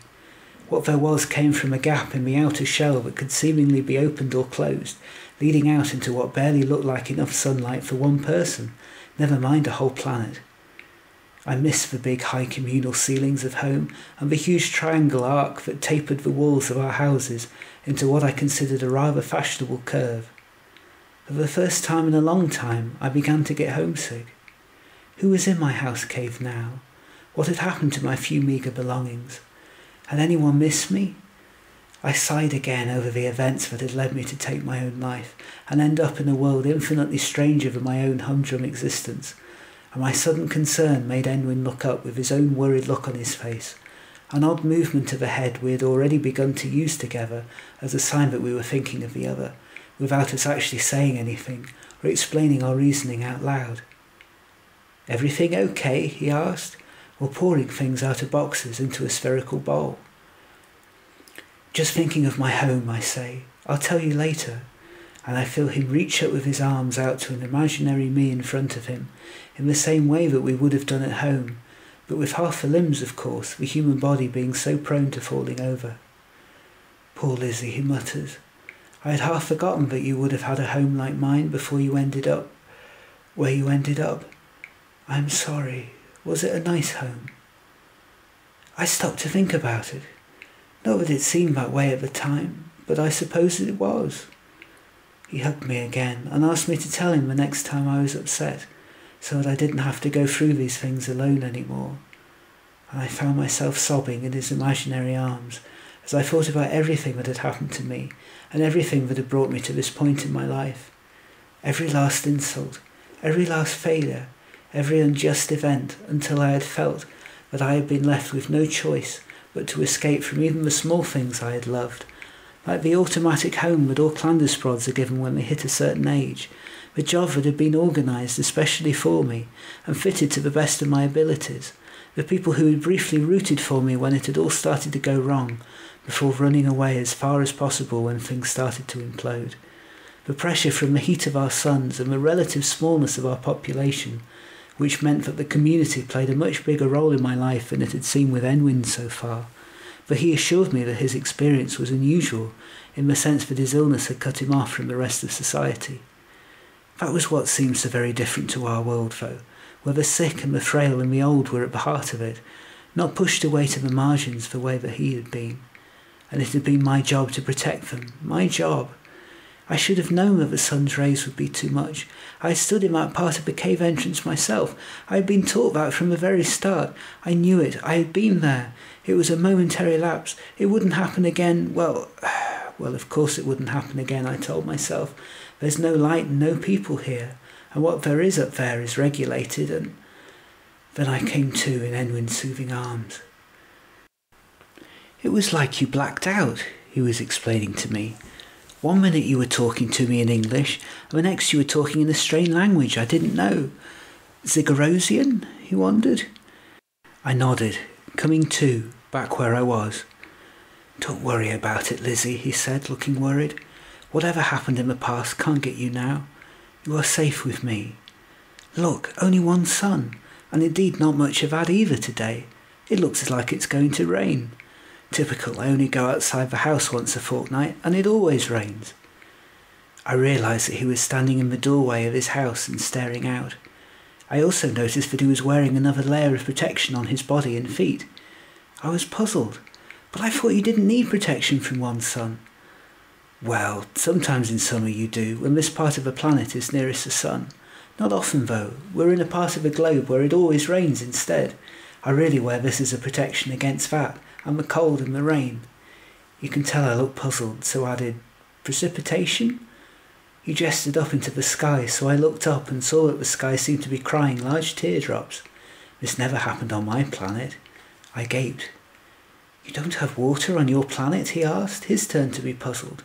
What there was came from a gap in the outer shell that could seemingly be opened or closed, leading out into what barely looked like enough sunlight for one person, never mind a whole planet. I missed the big high communal ceilings of home and the huge triangle arc that tapered the walls of our houses into what I considered a rather fashionable curve. For the first time in a long time, I began to get homesick. Who was in my house cave now? What had happened to my few meagre belongings? Had anyone missed me? I sighed again over the events that had led me to take my own life and end up in a world infinitely stranger than my own humdrum existence, and my sudden concern made Enwyn look up with his own worried look on his face, an odd movement of the head we had already begun to use together as a sign that we were thinking of the other, without us actually saying anything or explaining our reasoning out loud. "Everything okay?" he asked, while pouring things out of boxes into a spherical bowl. "Just thinking of my home," I say. "I'll tell you later." And I feel him reach up with his arms out to an imaginary me in front of him, in the same way that we would have done at home, but with half the limbs, of course, the human body being so prone to falling over. "Poor Lizzie," he mutters. "I had half forgotten that you would have had a home like mine before you ended up where you ended up. I'm sorry. Was it a nice home?" I stopped to think about it. Not that it seemed that way at the time, but I suppose it was. He hugged me again and asked me to tell him the next time I was upset, so that I didn't have to go through these things alone anymore. And I found myself sobbing in his imaginary arms as I thought about everything that had happened to me and everything that had brought me to this point in my life. Every last insult, every last failure, every unjust event, until I had felt that I had been left with no choice but to escape from even the small things I had loved, like the automatic home that all Clandusprods are given when they hit a certain age, the job that had been organised especially for me and fitted to the best of my abilities, the people who had briefly rooted for me when it had all started to go wrong, before running away as far as possible when things started to implode, the pressure from the heat of our suns and the relative smallness of our population, which meant that the community played a much bigger role in my life than it had seemed with Enwyn so far, for he assured me that his experience was unusual, in the sense that his illness had cut him off from the rest of society. That was what seemed so very different to our world, though, where the sick and the frail and the old were at the heart of it, not pushed away to the margins the way that he had been, and it had been my job to protect them, my job. I should have known that the sun's rays would be too much. I had stood in that part of the cave entrance myself. I had been taught that from the very start. I knew it. I had been there. It was a momentary lapse. It wouldn't happen again. Well, of course it wouldn't happen again, I told myself. There's no light and no people here, and what there is up there is regulated, and then I came to in Enwyn's soothing arms. "It was like you blacked out," he was explaining to me. "One minute you were talking to me in English, and the next you were talking in a strange language I didn't know. Zigguratosian?" he wondered. I nodded, coming to, back where I was. "Don't worry about it, Lizzie," he said, looking worried. "Whatever happened in the past can't get you now. You are safe with me. Look, only one sun, and indeed not much of that either today. It looks like it's going to rain. Typical, I only go outside the house once a fortnight, and it always rains." I realised that he was standing in the doorway of his house and staring out. I also noticed that he was wearing another layer of protection on his body and feet. I was puzzled, but I thought you didn't need protection from one sun. "Well, sometimes in summer you do, when this part of the planet is nearest the sun. Not often, though. We're in a part of the globe where it always rains instead. I really wear this as a protection against that, and the cold and the rain." You can tell I looked puzzled, so added, "Precipitation?" He gestured up into the sky, so I looked up and saw that the sky seemed to be crying large teardrops. This never happened on my planet. I gaped. "You don't have water on your planet?" he asked, his turn to be puzzled.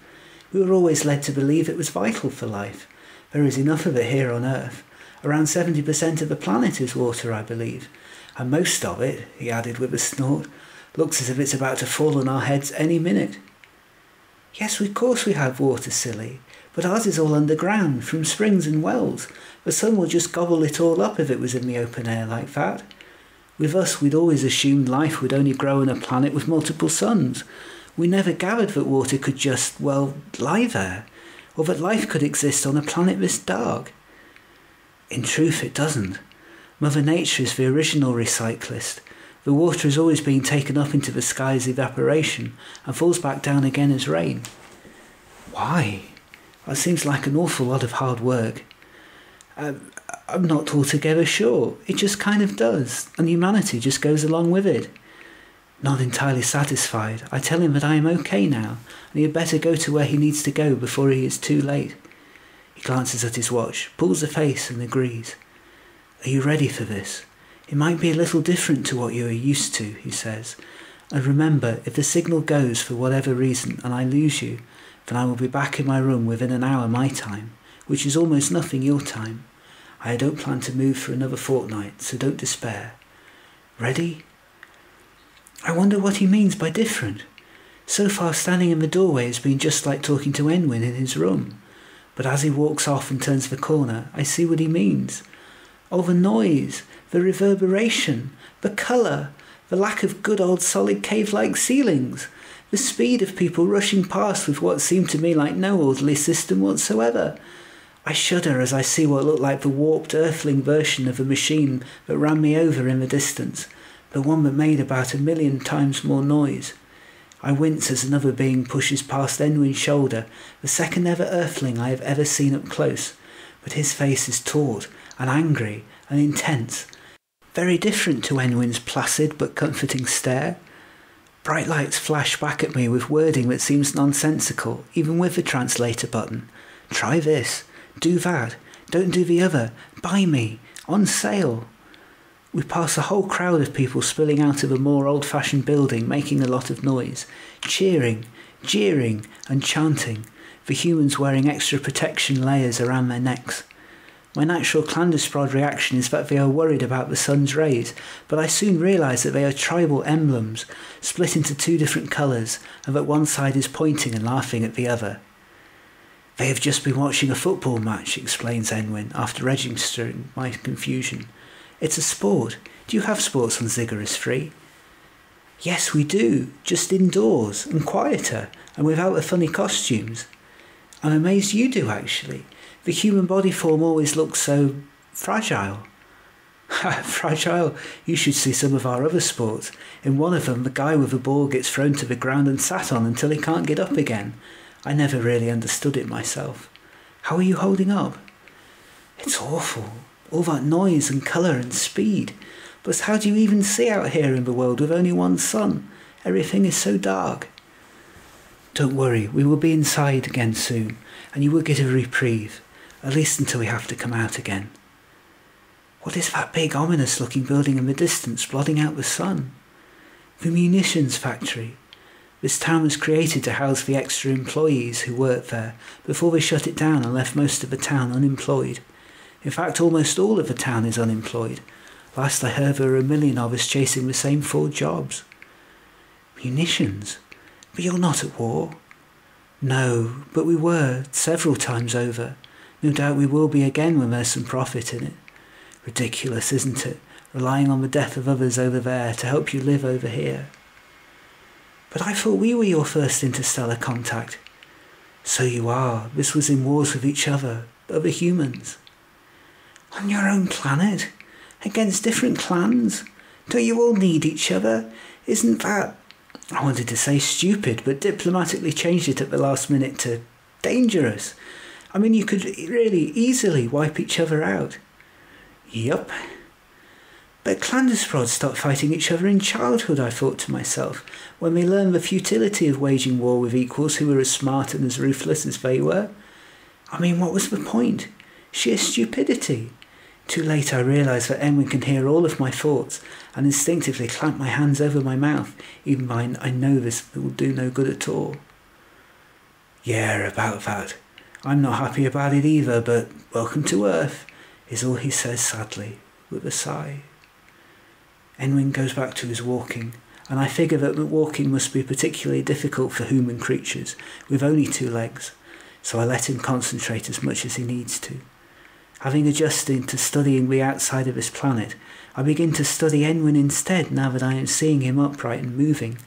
"We were always led to believe it was vital for life. There is enough of it here on Earth. Around 70% of the planet is water, I believe. And most of it, he added with a snort, looks as if it's about to fall on our heads any minute. Yes, of course we have water, silly, but ours is all underground, from springs and wells. The sun will just gobble it all up if it was in the open air like that. With us, we'd always assumed life would only grow on a planet with multiple suns. We never gathered that water could just, well, lie there, or that life could exist on a planet this dark. In truth, it doesn't. Mother Nature is the original recyclist. The water is always being taken up into the sky as evaporation and falls back down again as rain. Why? That seems like an awful lot of hard work. I'm not altogether sure. It just kind of does, and humanity just goes along with it. Not entirely satisfied, I tell him that I am okay now, and he had better go to where he needs to go before he is too late. He glances at his watch, pulls a face, and agrees. Are you ready for this? It might be a little different to what you are used to, he says. And remember, if the signal goes for whatever reason and I lose you, then I will be back in my room within an hour my time, which is almost nothing your time. I don't plan to move for another fortnight, so don't despair. Ready? I wonder what he means by different. So far, standing in the doorway has been just like talking to Enwin in his room. But as he walks off and turns the corner, I see what he means. Oh, the noise, the reverberation, the colour, the lack of good old solid cave-like ceilings, the speed of people rushing past with what seemed to me like no orderly system whatsoever. I shudder as I see what looked like the warped earthling version of a machine that ran me over in the distance, the one that made about 1,000,000 times more noise. I wince as another being pushes past Enwin's shoulder, the second ever earthling I have ever seen up close, but his face is taut and angry and intense, very different to Enwin's placid but comforting stare. Bright lights flash back at me with wording that seems nonsensical, even with the translator button. Try this, do that, don't do the other, buy me, on sale. We pass a whole crowd of people spilling out of a more old-fashioned building, making a lot of noise, cheering, jeering and chanting, the humans wearing extra protection layers around their necks. My natural Clandusprod reaction is that they are worried about the sun's rays, but I soon realise that they are tribal emblems, split into two different colours, and that one side is pointing and laughing at the other. They have just been watching a football match, explains Enwin, after registering my confusion. It's a sport. Do you have sports on Ziggurat 3? Yes, we do, just indoors, and quieter, and without the funny costumes. I'm amazed you do, actually. The human body form always looks so fragile. Fragile? You should see some of our other sports. In one of them, the guy with the ball gets thrown to the ground and sat on until he can't get up again. I never really understood it myself. How are you holding up? It's awful. All that noise and colour and speed. But how do you even see out here in the world with only one sun? Everything is so dark. Don't worry, we will be inside again soon, and you will get a reprieve, at least until we have to come out again. What is that big ominous-looking building in the distance blotting out the sun? The munitions factory. This town was created to house the extra employees who worked there before they shut it down and left most of the town unemployed. In fact, almost all of the town is unemployed. Last I heard there were 1,000,000 of us chasing the same 4 jobs. Munitions? But you're not at war. No, but we were, several times over. No doubt we will be again when there's some profit in it. Ridiculous, isn't it? Relying on the death of others over there to help you live over here. But I thought we were your first interstellar contact. So you are. This was in wars with each other humans. On your own planet? Against different clans? Don't you all need each other? Isn't that... I wanted to say stupid, but diplomatically changed it at the last minute to dangerous. I mean, you could really easily wipe each other out. Yup. But Clandusprods stopped fighting each other in childhood, I thought to myself, when they learned the futility of waging war with equals who were as smart and as ruthless as they were. I mean, what was the point? Sheer stupidity. Too late I realised that Enwin can hear all of my thoughts, and instinctively clamped my hands over my mouth, even though I know this will do no good at all. Yeah, about that. I'm not happy about it either, but welcome to Earth. is all he says sadly, with a sigh. Enwin goes back to his walking, and I figure that walking must be particularly difficult for human creatures with only 2 legs, so I let him concentrate as much as he needs to. Having adjusted to studying the outside of his planet, I begin to study Enwin instead now that I am seeing him upright and moving.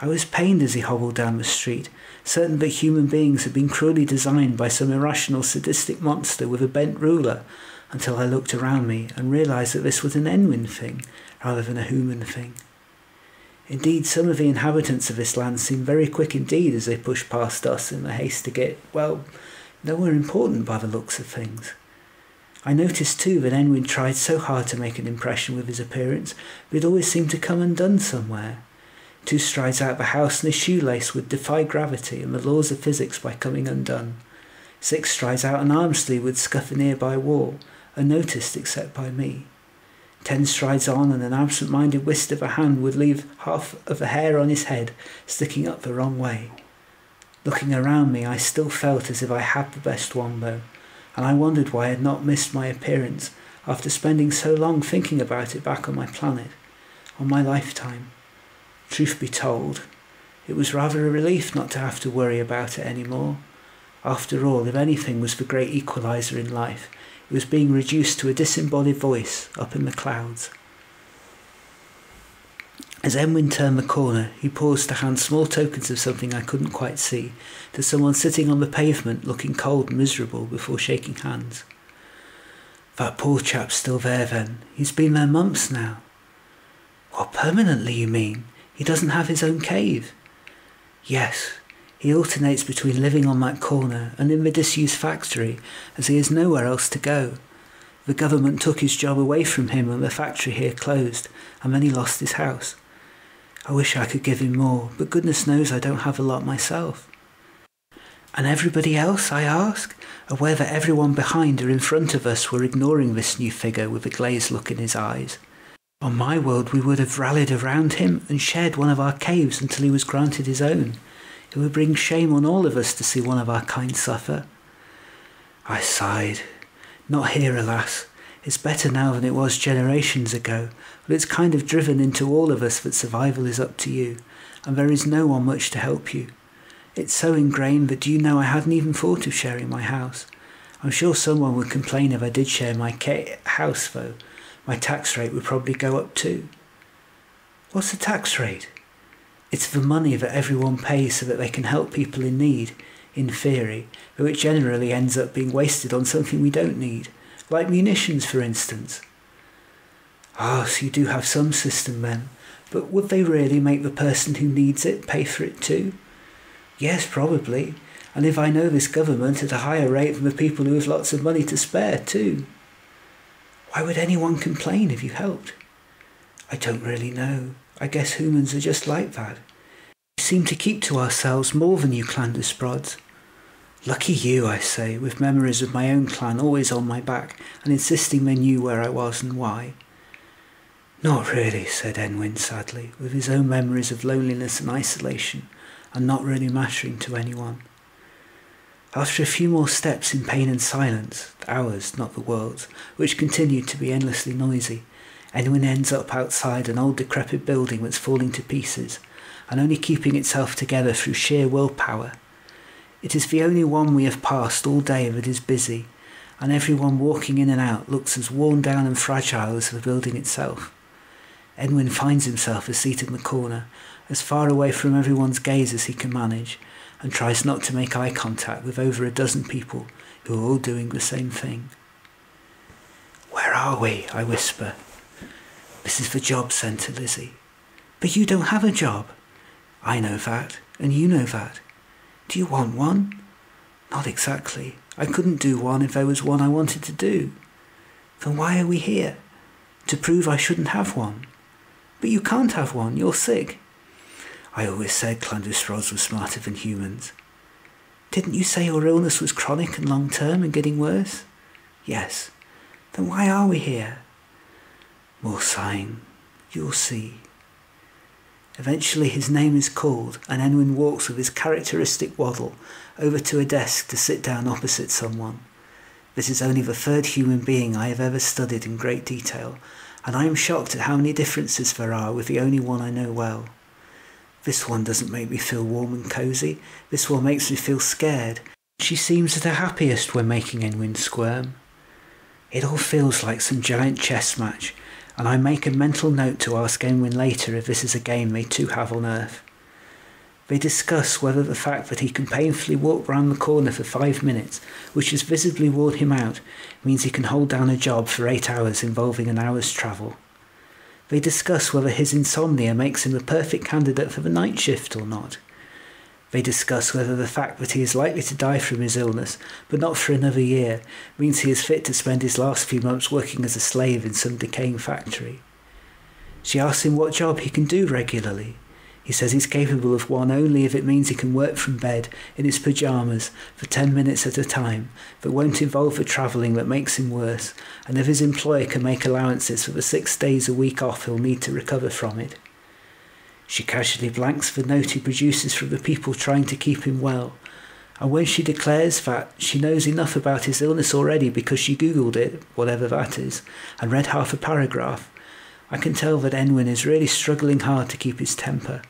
I was pained as he hobbled down the street, certain that human beings had been cruelly designed by some irrational sadistic monster with a bent ruler, until I looked around me and realised that this was an Enwin thing rather than a human thing. Indeed, some of the inhabitants of this land seemed very quick indeed as they pushed past us in the haste to get, well, nowhere important by the looks of things. I noticed too that Enwin tried so hard to make an impression with his appearance, but it always seemed to come undone somewhere. 2 strides out of the house and a shoelace would defy gravity and the laws of physics by coming undone. 6 strides out an arm sleeve would scuff a nearby wall, unnoticed except by me. 10 strides on and an absent-minded whisk of a hand would leave half of the hair on his head sticking up the wrong way. Looking around me, I still felt as if I had the best one though, and I wondered why I had not missed my appearance after spending so long thinking about it back on my planet, on my lifetime. Truth be told, it was rather a relief not to have to worry about it anymore. After all, if anything was the great equaliser in life, it was being reduced to a disembodied voice up in the clouds. As Enwin turned the corner, he paused to hand small tokens of something I couldn't quite see to someone sitting on the pavement looking cold and miserable before shaking hands. That poor chap's still there then. He's been there months now. What, permanently you mean? He doesn't have his own cave? Yes, he alternates between living on that corner and in the disused factory as he has nowhere else to go. The government took his job away from him when the factory here closed, and then he lost his house. I wish I could give him more, but goodness knows I don't have a lot myself. And everybody else, I ask, aware that everyone behind or in front of us were ignoring this new figure with a glazed look in his eyes. On my world we would have rallied around him and shared one of our caves until he was granted his own. It would bring shame on all of us to see one of our kind suffer. I sighed. Not here, alas. It's better now than it was generations ago, but it's kind of driven into all of us that survival is up to you, and there is no one much to help you. It's so ingrained that, do you know, I hadn't even thought of sharing my house. I'm sure someone would complain if I did share my house, though. My tax rate would probably go up too. What's the tax rate? It's the money that everyone pays so that they can help people in need, in theory, though it generally ends up being wasted on something we don't need, like munitions for instance. Ah, so you do have some system then, but would they really make the person who needs it pay for it too? Yes, probably, and if I know this government at a higher rate than the people who have lots of money to spare too. Why would anyone complain if you helped? I don't really know. I guess humans are just like that. We seem to keep to ourselves more than you Clandusprods. Lucky you, I say, with memories of my own clan always on my back and insisting they knew where I was and why. Not really, said Enwin sadly, with his own memories of loneliness and isolation and not really mattering to anyone. After a few more steps in pain and silence, ours, not the world's, which continued to be endlessly noisy, Enwin ends up outside an old decrepit building that's falling to pieces, and only keeping itself together through sheer willpower. It is the only one we have passed all day that is busy, and everyone walking in and out looks as worn down and fragile as the building itself. Enwin finds himself a seat in the corner, as far away from everyone's gaze as he can manage, and tries not to make eye contact with over a dozen people who are all doing the same thing. Where are we? I whisper. This is the job centre, Lizzie. But you don't have a job. I know that, and you know that. Do you want one? Not exactly. I couldn't do one if there was one I wanted to do. Then why are we here? To prove I shouldn't have one. But you can't have one, you're sick. I always said Clandusprods were smarter than humans. Didn't you say your illness was chronic and long-term and getting worse? Yes. Then why are we here? More sighing. You'll see. Eventually his name is called, and Enwin walks with his characteristic waddle over to a desk to sit down opposite someone. This is only the third human being I have ever studied in great detail, and I am shocked at how many differences there are with the only one I know well. This one doesn't make me feel warm and cosy, this one makes me feel scared. She seems at her happiest when making Enwin squirm. It all feels like some giant chess match, and I make a mental note to ask Enwin later if this is a game they two have on Earth. They discuss whether the fact that he can painfully walk round the corner for 5 minutes, which has visibly worn him out, means he can hold down a job for 8 hours involving an hour's travel. They discuss whether his insomnia makes him a perfect candidate for the night shift or not. They discuss whether the fact that he is likely to die from his illness, but not for another year, means he is fit to spend his last few months working as a slave in some decaying factory. She asks him what job he can do regularly. He says he's capable of one only if it means he can work from bed, in his pyjamas, for 10 minutes at a time, that won't involve the travelling that makes him worse, and if his employer can make allowances for the 6 days a week off he'll need to recover from it. She casually blanks the note he produces from the people trying to keep him well, and when she declares that she knows enough about his illness already because she googled it, whatever that is, and read half a paragraph, I can tell that Enwin is really struggling hard to keep his temper,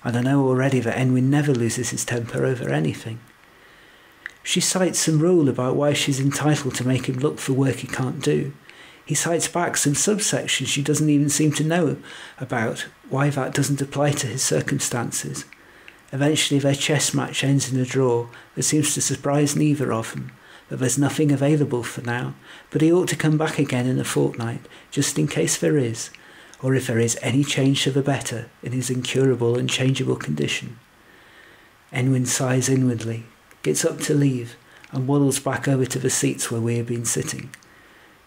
and I know already that Enwin never loses his temper over anything. She cites some rule about why she's entitled to make him look for work he can't do. He cites back some subsections she doesn't even seem to know about why that doesn't apply to his circumstances. Eventually their chess match ends in a draw that seems to surprise neither of them, that there's nothing available for now, but he ought to come back again in a fortnight, just in case there is, or if there is any change for the better in his incurable and changeable condition. Enwin sighs inwardly, gets up to leave, and waddles back over to the seats where we have been sitting.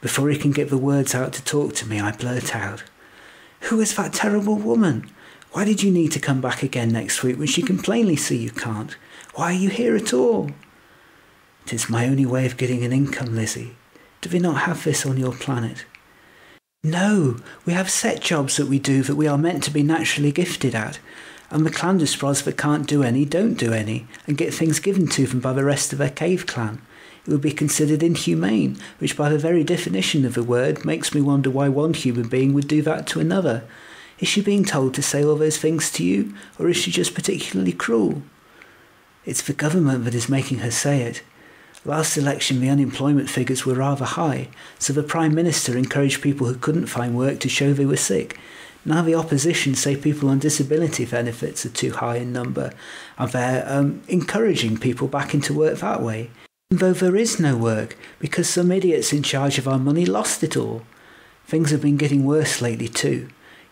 Before he can get the words out to talk to me, I blurt out, "Who is that terrible woman? Why did you need to come back again next week when she can plainly see you can't? Why are you here at all?" "It is my only way of getting an income, Lizzie. Do they not have this on your planet?" "No, we have set jobs that we do that we are meant to be naturally gifted at, and the Clandusprods that can't do any don't do any, and get things given to them by the rest of their cave clan. It would be considered inhumane, which by the very definition of the word makes me wonder why one human being would do that to another. Is she being told to say all those things to you, or is she just particularly cruel?" "It's the government that is making her say it. Last election the unemployment figures were rather high, so the Prime Minister encouraged people who couldn't find work to show they were sick. Now the opposition say people on disability benefits are too high in number, and they're encouraging people back into work that way, though there is no work, because some idiots in charge of our money lost it all. Things have been getting worse lately too.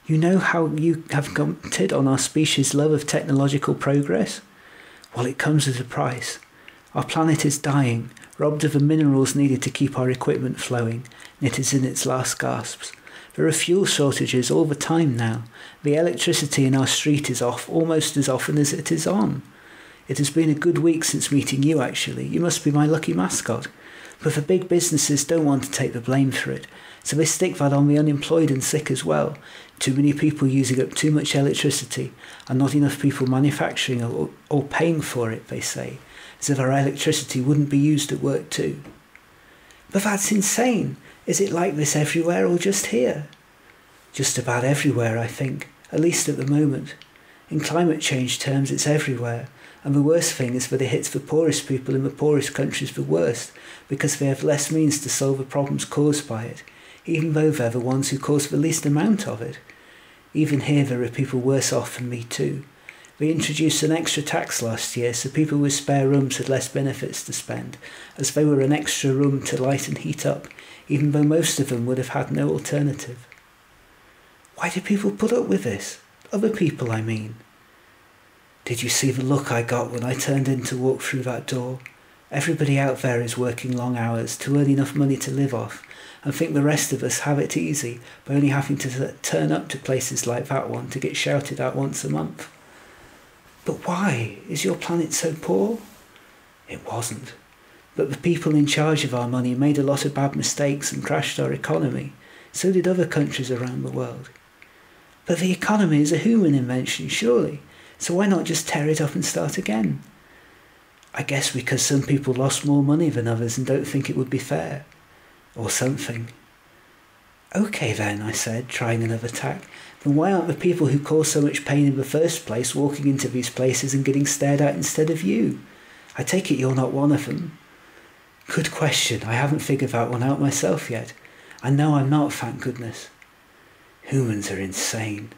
You know how you have commented on our species' love of technological progress? Well, it comes at a price. Our planet is dying, robbed of the minerals needed to keep our equipment flowing, and it is in its last gasps. There are fuel shortages all the time now. The electricity in our street is off almost as often as it is on. It has been a good week since meeting you, actually. You must be my lucky mascot. But the big businesses don't want to take the blame for it, so they stick that on the unemployed and sick as well. Too many people using up too much electricity, and not enough people manufacturing or paying for it, they say, as if our electricity wouldn't be used at work too." "But that's insane. Is it like this everywhere or just here?" "Just about everywhere, I think, at least at the moment. In climate change terms, it's everywhere, and the worst thing is that it hits the poorest people in the poorest countries the worst, because they have less means to solve the problems caused by it, even though they're the ones who cause the least amount of it. Even here there are people worse off than me too. They introduced an extra tax last year, so people with spare rooms had less benefits to spend, as they were an extra room to light and heat up, even though most of them would have had no alternative." "Why do people put up with this? Other people, I mean." "Did you see the look I got when I turned in to walk through that door? Everybody out there is working long hours to earn enough money to live off, and think the rest of us have it easy by only having to turn up to places like that one to get shouted at once a month." "But why? Is your planet so poor?" "It wasn't. But the people in charge of our money made a lot of bad mistakes and crashed our economy. So did other countries around the world." "But the economy is a human invention, surely. So why not just tear it up and start again?" I guess because some people lost more money than others and don't think it would be fair. Or something. Okay then, I said, trying another tack. Then why aren't the people who cause so much pain in the first place walking into these places and getting stared at instead of you? I take it you're not one of them. Good question. I haven't figured that one out myself yet. And no, I'm not, thank goodness. Humans are insane.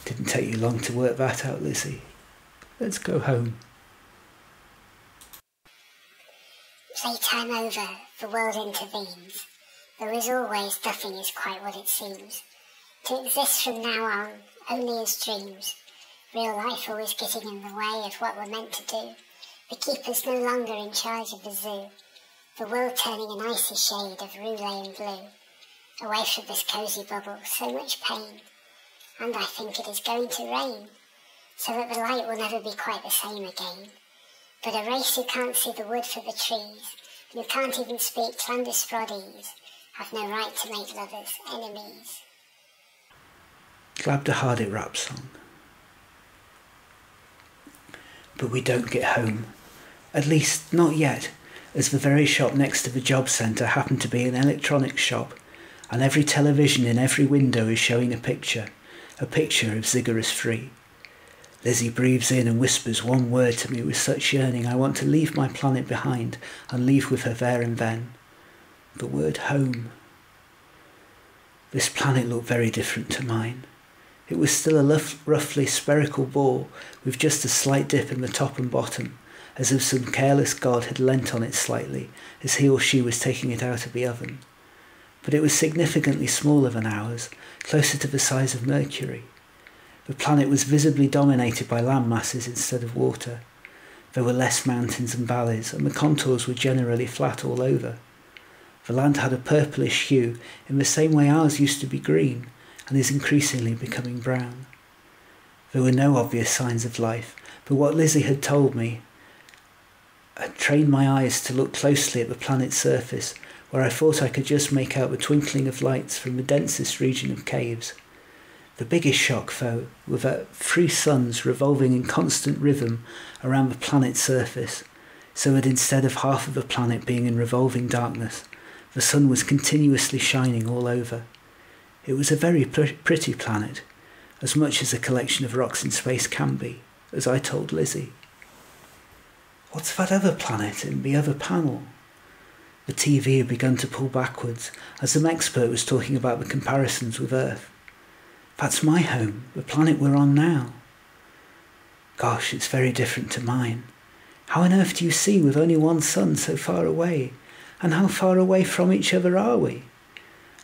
Didn't take you long to work that out, Lizzie. Let's go home. Playtime over, the world intervenes. Though as always, nothing is quite what it seems. To exist from now on, only as dreams. Real life always getting in the way of what we're meant to do. The keeper's no longer in charge of the zoo. The world turning an icy shade of roulette and blue. Away from this cosy bubble, so much pain. And I think it is going to rain, so that the light will never be quite the same again. But a race who can't see the wood for the trees, and who can't even speak Clandusprods, have no right to make lovers enemies. Glad to hard it rap song. But we don't get home. At least, not yet, as the very shop next to the job centre happened to be an electronics shop, and every television in every window is showing a picture of Ziggurat 3. Lizzie breathes in and whispers one word to me with such yearning I want to leave my planet behind and leave with her there and then. The word home. This planet looked very different to mine. It was still a roughly spherical ball with just a slight dip in the top and bottom, as if some careless god had leant on it slightly as he or she was taking it out of the oven. But it was significantly smaller than ours, closer to the size of Mercury. The planet was visibly dominated by land masses instead of water. There were less mountains and valleys, and the contours were generally flat all over. The land had a purplish hue in the same way ours used to be green, and is increasingly becoming brown. There were no obvious signs of life, but what Lizzie had told me had trained my eyes to look closely at the planet's surface, where I thought I could just make out the twinkling of lights from the densest region of caves. The biggest shock, though, were that 3 suns revolving in constant rhythm around the planet's surface, so that instead of half of the planet being in revolving darkness, the sun was continuously shining all over. It was a very pretty planet, as much as a collection of rocks in space can be, as I told Lizzie. What's that other planet in the other panel? The TV had begun to pull backwards, as some expert was talking about the comparisons with Earth. That's my home, the planet we're on now. Gosh, it's very different to mine. How on earth do you see with only one sun so far away? And how far away from each other are we?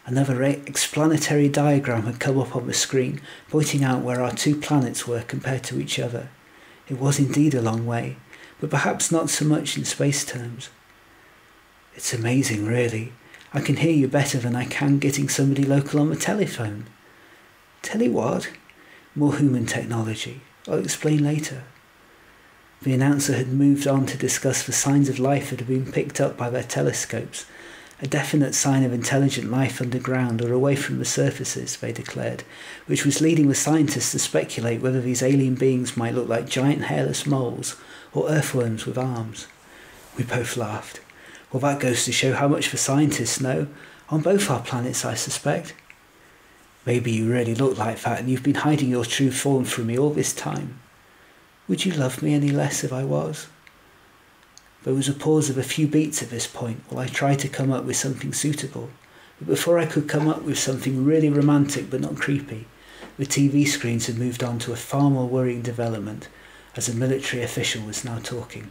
Another explanatory diagram had come up on the screen, pointing out where our 2 planets were compared to each other. It was indeed a long way, but perhaps not so much in space terms. It's amazing, really. I can hear you better than I can getting somebody local on the telephone. Tell you what, more human technology. I'll explain later. The announcer had moved on to discuss the signs of life that had been picked up by their telescopes, a definite sign of intelligent life underground or away from the surfaces, they declared, which was leading the scientists to speculate whether these alien beings might look like giant hairless moles or earthworms with arms. We both laughed. Well, that goes to show how much the scientists know, on both our planets, I suspect. Maybe you really look like that and you've been hiding your true form from me all this time. Would you love me any less if I was? There was a pause of a few beats at this point while I tried to come up with something suitable, but before I could come up with something really romantic but not creepy, the TV screens had moved on to a far more worrying development, as a military official was now talking.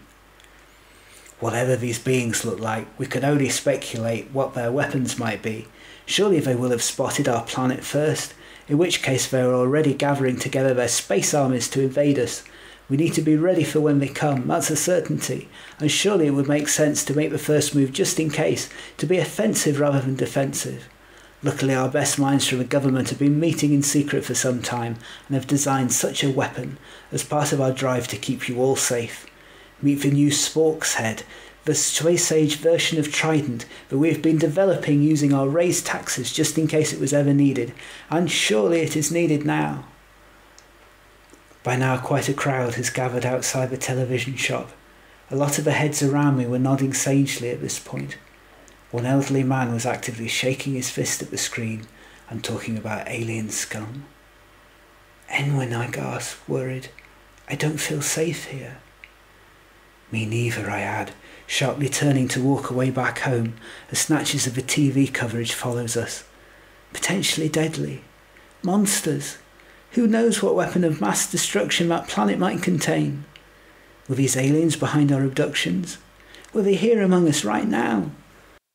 Whatever these beings look like, we can only speculate what their weapons might be. Surely they will have spotted our planet first, in which case they are already gathering together their space armies to invade us. We need to be ready for when they come, that's a certainty, and surely it would make sense to make the first move just in case, to be offensive rather than defensive. Luckily our best minds from the government have been meeting in secret for some time and have designed such a weapon as part of our drive to keep you all safe. Meet the new Spork's Head, the Space Age version of Trident that we have been developing using our raised taxes just in case it was ever needed, and surely it is needed now. By now quite a crowd has gathered outside the television shop. A lot of the heads around me were nodding sagely at this point. One elderly man was actively shaking his fist at the screen and talking about alien scum. "Enwyn," I gasped, worried. "I don't feel safe here." "Me neither," I add, sharply turning to walk away back home as snatches of the TV coverage follows us. Potentially deadly. Monsters. Who knows what weapon of mass destruction that planet might contain? Were these aliens behind our abductions? Were they here among us right now?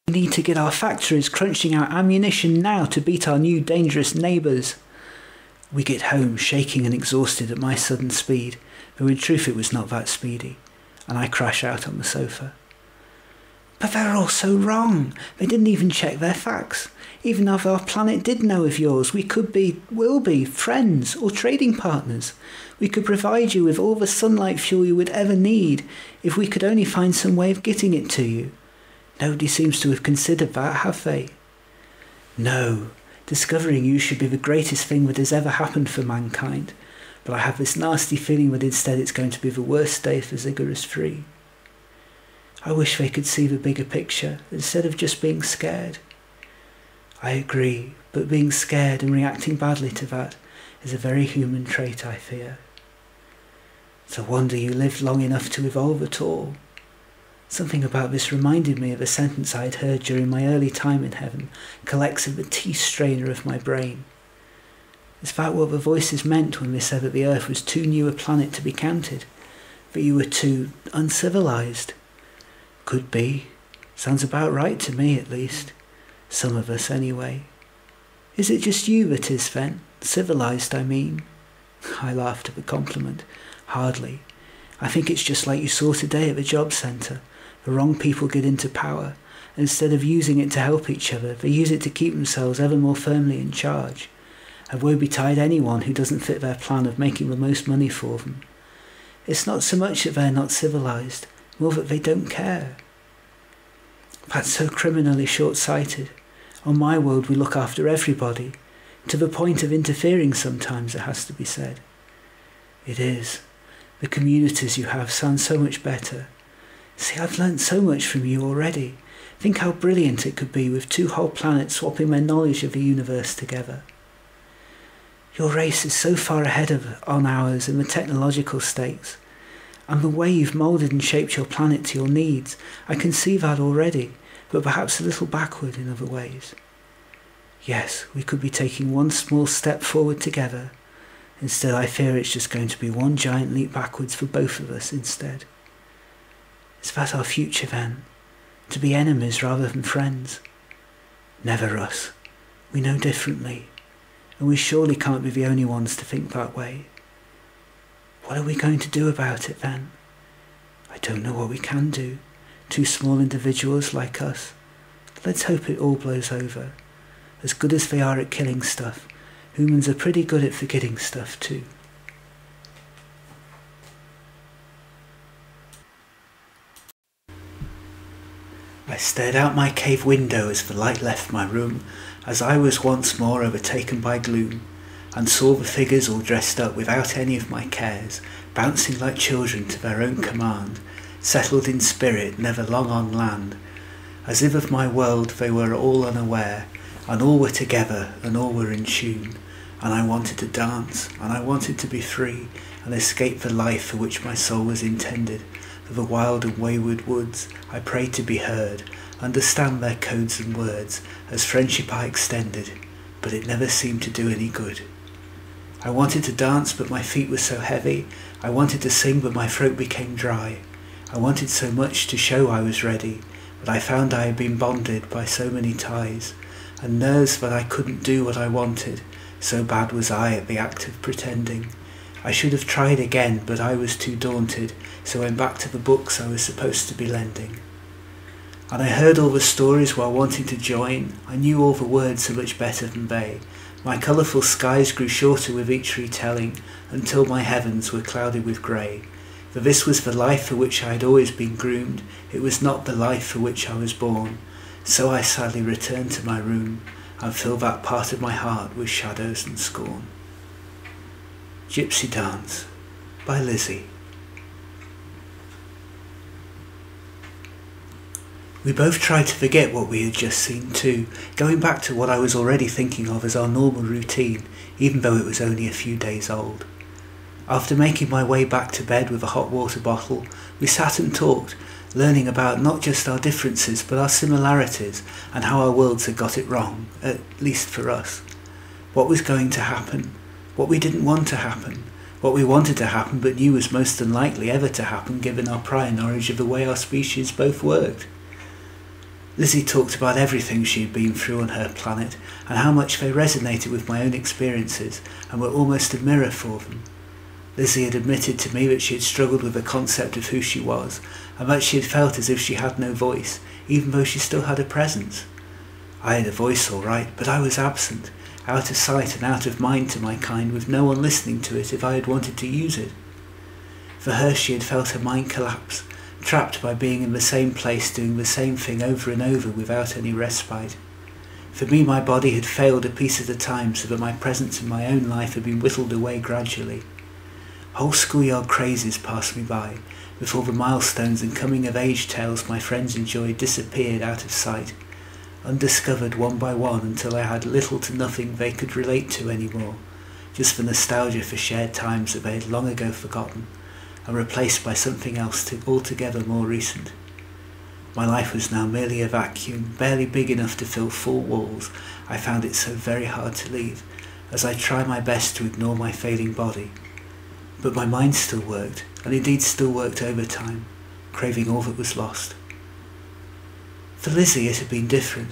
We need to get our factories crunching out ammunition now to beat our new dangerous neighbours. We get home, shaking and exhausted at my sudden speed, though in truth it was not that speedy, and I crash out on the sofa. "But they're all so wrong. They didn't even check their facts. Even if our planet did know of yours, we will be, friends or trading partners. We could provide you with all the sunlight fuel you would ever need if we could only find some way of getting it to you. Nobody seems to have considered that, have they? No, discovering you should be the greatest thing that has ever happened for mankind, but I have this nasty feeling that instead it's going to be the worst day for Ziggurat is free. I wish they could see the bigger picture instead of just being scared." I agree, but being scared and reacting badly to that is a very human trait, I fear. It's a wonder you lived long enough to evolve at all. Something about this reminded me of a sentence I had heard during my early time in heaven, collects at the teeth strainer of my brain. Is that what the voices meant when they said that the Earth was too new a planet to be counted? That you were too uncivilized? Could be. Sounds about right to me, at least. Some of us, anyway. Is it just you that is, then? Civilized, I mean. I laughed at the compliment. Hardly. I think it's just like you saw today at the job centre. The wrong people get into power, and instead of using it to help each other, they use it to keep themselves ever more firmly in charge. And woe betide anyone who doesn't fit their plan of making the most money for them. It's not so much that they're not civilized, more that they don't care. That's so criminally short-sighted. On my world we look after everybody, to the point of interfering sometimes, it has to be said. It is. The communities you have sound so much better. See, I've learnt so much from you already. Think how brilliant it could be with two whole planets swapping their knowledge of the universe together. Your race is so far ahead on ours in the technological stakes. And the way you've moulded and shaped your planet to your needs, I can see that already, but perhaps a little backward in other ways. Yes, we could be taking one small step forward together. Instead, I fear it's just going to be one giant leap backwards for both of us instead. Is that our future then? To be enemies rather than friends? Never us. We know differently, and we surely can't be the only ones to think that way. What are we going to do about it then? I don't know what we can do. Two small individuals like us. Let's hope it all blows over. As good as they are at killing stuff, humans are pretty good at forgetting stuff too. I stared out my cave window as the light left my room, as I was once more overtaken by gloom, and saw the figures all dressed up without any of my cares, bouncing like children to their own command, settled in spirit, never long on land, as if of my world they were all unaware, and all were together, and all were in tune, and I wanted to dance, and I wanted to be free, and escape the life for which my soul was intended. For the wild and wayward woods I prayed to be heard, understand their codes and words, as friendship I extended, but it never seemed to do any good. I wanted to dance, but my feet were so heavy. I wanted to sing, but my throat became dry. I wanted so much to show I was ready, but I found I had been bonded by so many ties, and nerves that I couldn't do what I wanted, so bad was I at the act of pretending. I should have tried again, but I was too daunted, so went back to the books I was supposed to be lending. And I heard all the stories while wanting to join. I knew all the words so much better than they. My colourful skies grew shorter with each retelling, until my heavens were clouded with grey. For this was the life for which I had always been groomed, it was not the life for which I was born. So I sadly returned to my room, and filled that part of my heart with shadows and scorn. Gypsy dance, by Lizzie. We both tried to forget what we had just seen too, going back to what I was already thinking of as our normal routine, even though it was only a few days old. After making my way back to bed with a hot water bottle, we sat and talked, learning about not just our differences but our similarities and how our worlds had got it wrong, at least for us. What was going to happen, what we didn't want to happen, what we wanted to happen but knew was most unlikely ever to happen given our prior knowledge of the way our species both worked. Lizzie talked about everything she had been through on her planet and how much they resonated with my own experiences and were almost a mirror for them. Lizzie had admitted to me that she had struggled with the concept of who she was and that she had felt as if she had no voice, even though she still had a presence. I had a voice all right, but I was absent, out of sight and out of mind to my kind, with no one listening to it if I had wanted to use it. For her she had felt her mind collapse, trapped by being in the same place doing the same thing over and over without any respite. For me my body had failed a piece at a time so that my presence in my own life had been whittled away gradually. Whole schoolyard crazes passed me by, before the milestones and coming-of-age tales my friends enjoyed disappeared out of sight, undiscovered one by one until I had little to nothing they could relate to anymore, just the nostalgia for shared times that they had long ago forgotten, and replaced by something else altogether more recent. My life was now merely a vacuum, barely big enough to fill 4 walls. I found it so very hard to leave, as I tried my best to ignore my failing body. But my mind still worked, and indeed still worked overtime, craving all that was lost. For Lizzie it had been different.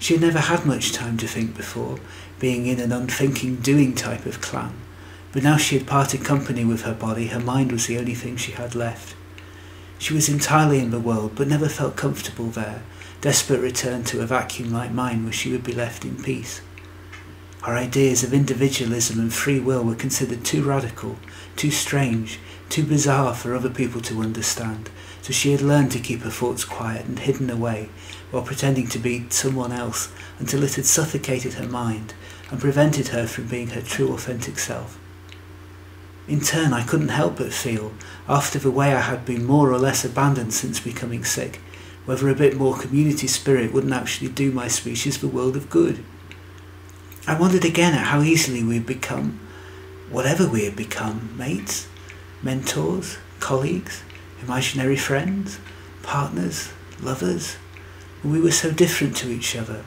She had never had much time to think before, being in an unthinking, doing type of clan. But now she had parted company with her body, her mind was the only thing she had left. She was entirely in the world, but never felt comfortable there, desperate return to a vacuum like mine where she would be left in peace. Our ideas of individualism and free will were considered too radical, too strange, too bizarre for other people to understand, so she had learned to keep her thoughts quiet and hidden away, while pretending to be someone else until it had suffocated her mind and prevented her from being her true authentic self. In turn, I couldn't help but feel, after the way I had been more or less abandoned since becoming sick, whether a bit more community spirit wouldn't actually do my species the world of good. I wondered again at how easily we had become, whatever we had become, mates, mentors, colleagues, imaginary friends, partners, lovers. We were so different to each other,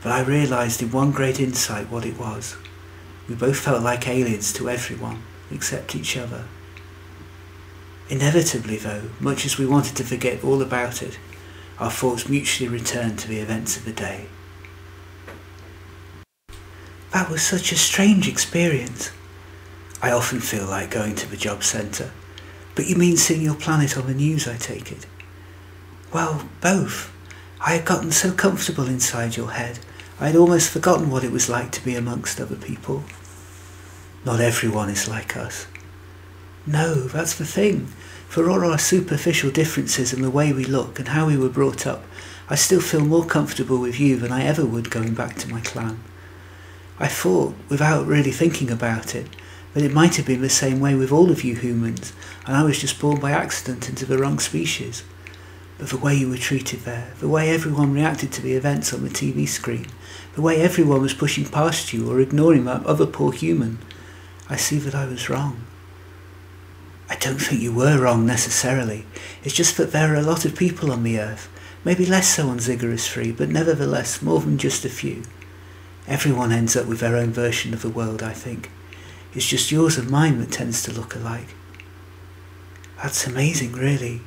but I realised in one great insight what it was. We both felt like aliens to everyone, except each other. Inevitably though, much as we wanted to forget all about it, our thoughts mutually returned to the events of the day. That was such a strange experience. I often feel like going to the job centre. But you mean seeing your planet on the news, I take it? Well, both. I had gotten so comfortable inside your head, I had almost forgotten what it was like to be amongst other people. Not everyone is like us. No, that's the thing. For all our superficial differences in the way we look and how we were brought up, I still feel more comfortable with you than I ever would going back to my clan. I thought, without really thinking about it, that it might have been the same way with all of you humans, and I was just born by accident into the wrong species. But the way you were treated there, the way everyone reacted to the events on the TV screen, the way everyone was pushing past you or ignoring that other poor human, I see that I was wrong. I don't think you were wrong necessarily. It's just that there are a lot of people on the earth, maybe less so on Ziggurat 3, but nevertheless more than just a few. Everyone ends up with their own version of the world, I think. It's just yours and mine that tends to look alike. That's amazing, really.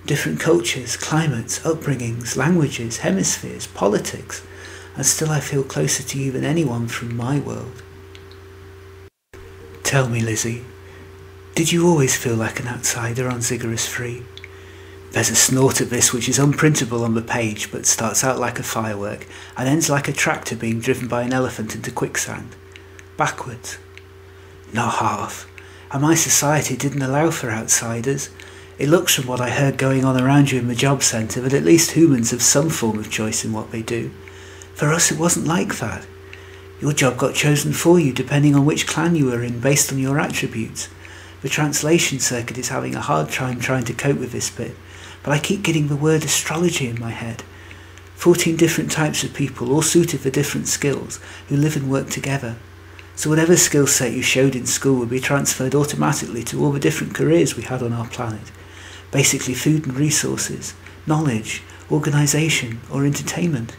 Different cultures, climates, upbringings, languages, hemispheres, politics, and still I feel closer to you than anyone from my world. Tell me, Lizzie, did you always feel like an outsider on Ziggurat 3? There's a snort at this which is unprintable on the page but starts out like a firework and ends like a tractor being driven by an elephant into quicksand. Backwards. Not half. And my society didn't allow for outsiders. It looks from what I heard going on around you in the job centre that at least humans have some form of choice in what they do. For us it wasn't like that. Your job got chosen for you depending on which clan you were in based on your attributes. The translation circuit is having a hard time trying to cope with this bit, but I keep getting the word astrology in my head. 14 different types of people, all suited for different skills, who live and work together. So whatever skill set you showed in school would be transferred automatically to all the different careers we had on our planet. Basically food and resources, knowledge, organisation, or entertainment.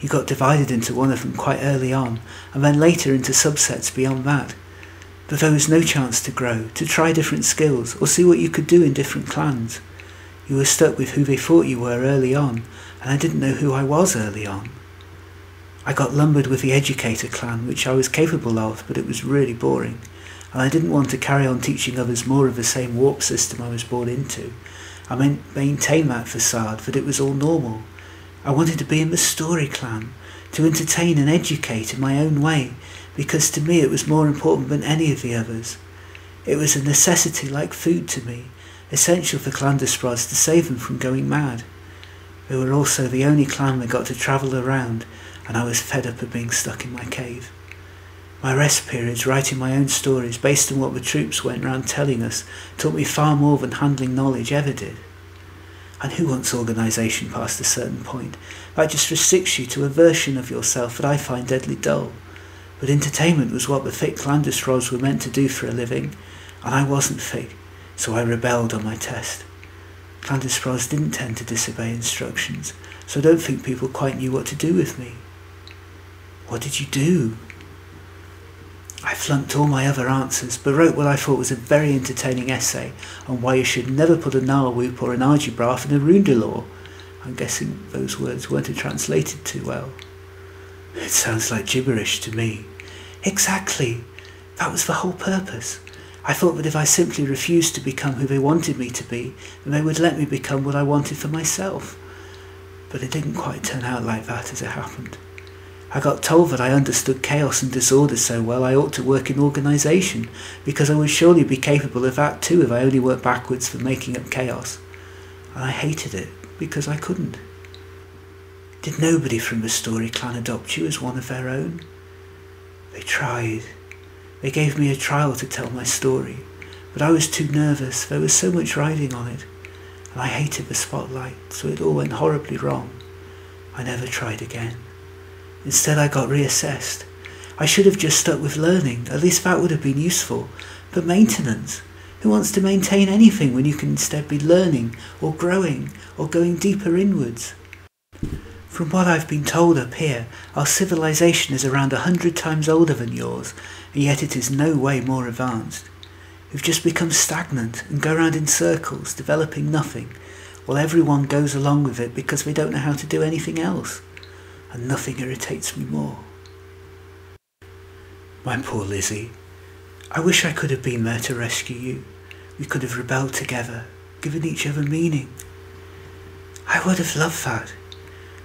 You got divided into one of them quite early on, and then later into subsets beyond that. But there was no chance to grow, to try different skills, or see what you could do in different clans. You were stuck with who they thought you were early on, and I didn't know who I was early on. I got lumbered with the educator clan, which I was capable of, but it was really boring, and I didn't want to carry on teaching others more of the same warp system I was born into. I maintain that facade, that it was all normal. I wanted to be in the story clan, to entertain and educate in my own way, because to me it was more important than any of the others. It was a necessity like food to me, essential for Clandusprods to save them from going mad. They were also the only clan that got to travel around, and I was fed up of being stuck in my cave. My rest periods writing my own stories based on what the troops went round telling us taught me far more than handling knowledge ever did. And who wants organisation past a certain point? That just restricts you to a version of yourself that I find deadly dull. But entertainment was what the thick Clandusprods were meant to do for a living, and I wasn't thick, so I rebelled on my test. Clandusprods didn't tend to disobey instructions, so I don't think people quite knew what to do with me. What did you do? I flunked all my other answers, but wrote what I thought was a very entertaining essay on why you should never put a Narwhoop or an Argybrath in a Roondelore. I'm guessing those words weren't translated too well. It sounds like gibberish to me. Exactly. That was the whole purpose. I thought that if I simply refused to become who they wanted me to be, then they would let me become what I wanted for myself. But it didn't quite turn out like that as it happened. I got told that I understood chaos and disorder so well I ought to work in organisation, because I would surely be capable of that too if I only worked backwards for making up chaos. And I hated it, because I couldn't. Did nobody from the story clan adopt you as one of their own? They tried. They gave me a trial to tell my story, but I was too nervous, there was so much riding on it, and I hated the spotlight, so it all went horribly wrong. I never tried again. Instead I got reassessed. I should have just stuck with learning, at least that would have been useful. But maintenance? Who wants to maintain anything when you can instead be learning, or growing, or going deeper inwards? From what I've been told up here, our civilization is around 100 times older than yours, and yet it is no way more advanced. We've just become stagnant and go round in circles, developing nothing, while everyone goes along with it because they don't know how to do anything else. And nothing irritates me more. My poor Lizzie. I wish I could have been there to rescue you. We could have rebelled together, given each other meaning. I would have loved that.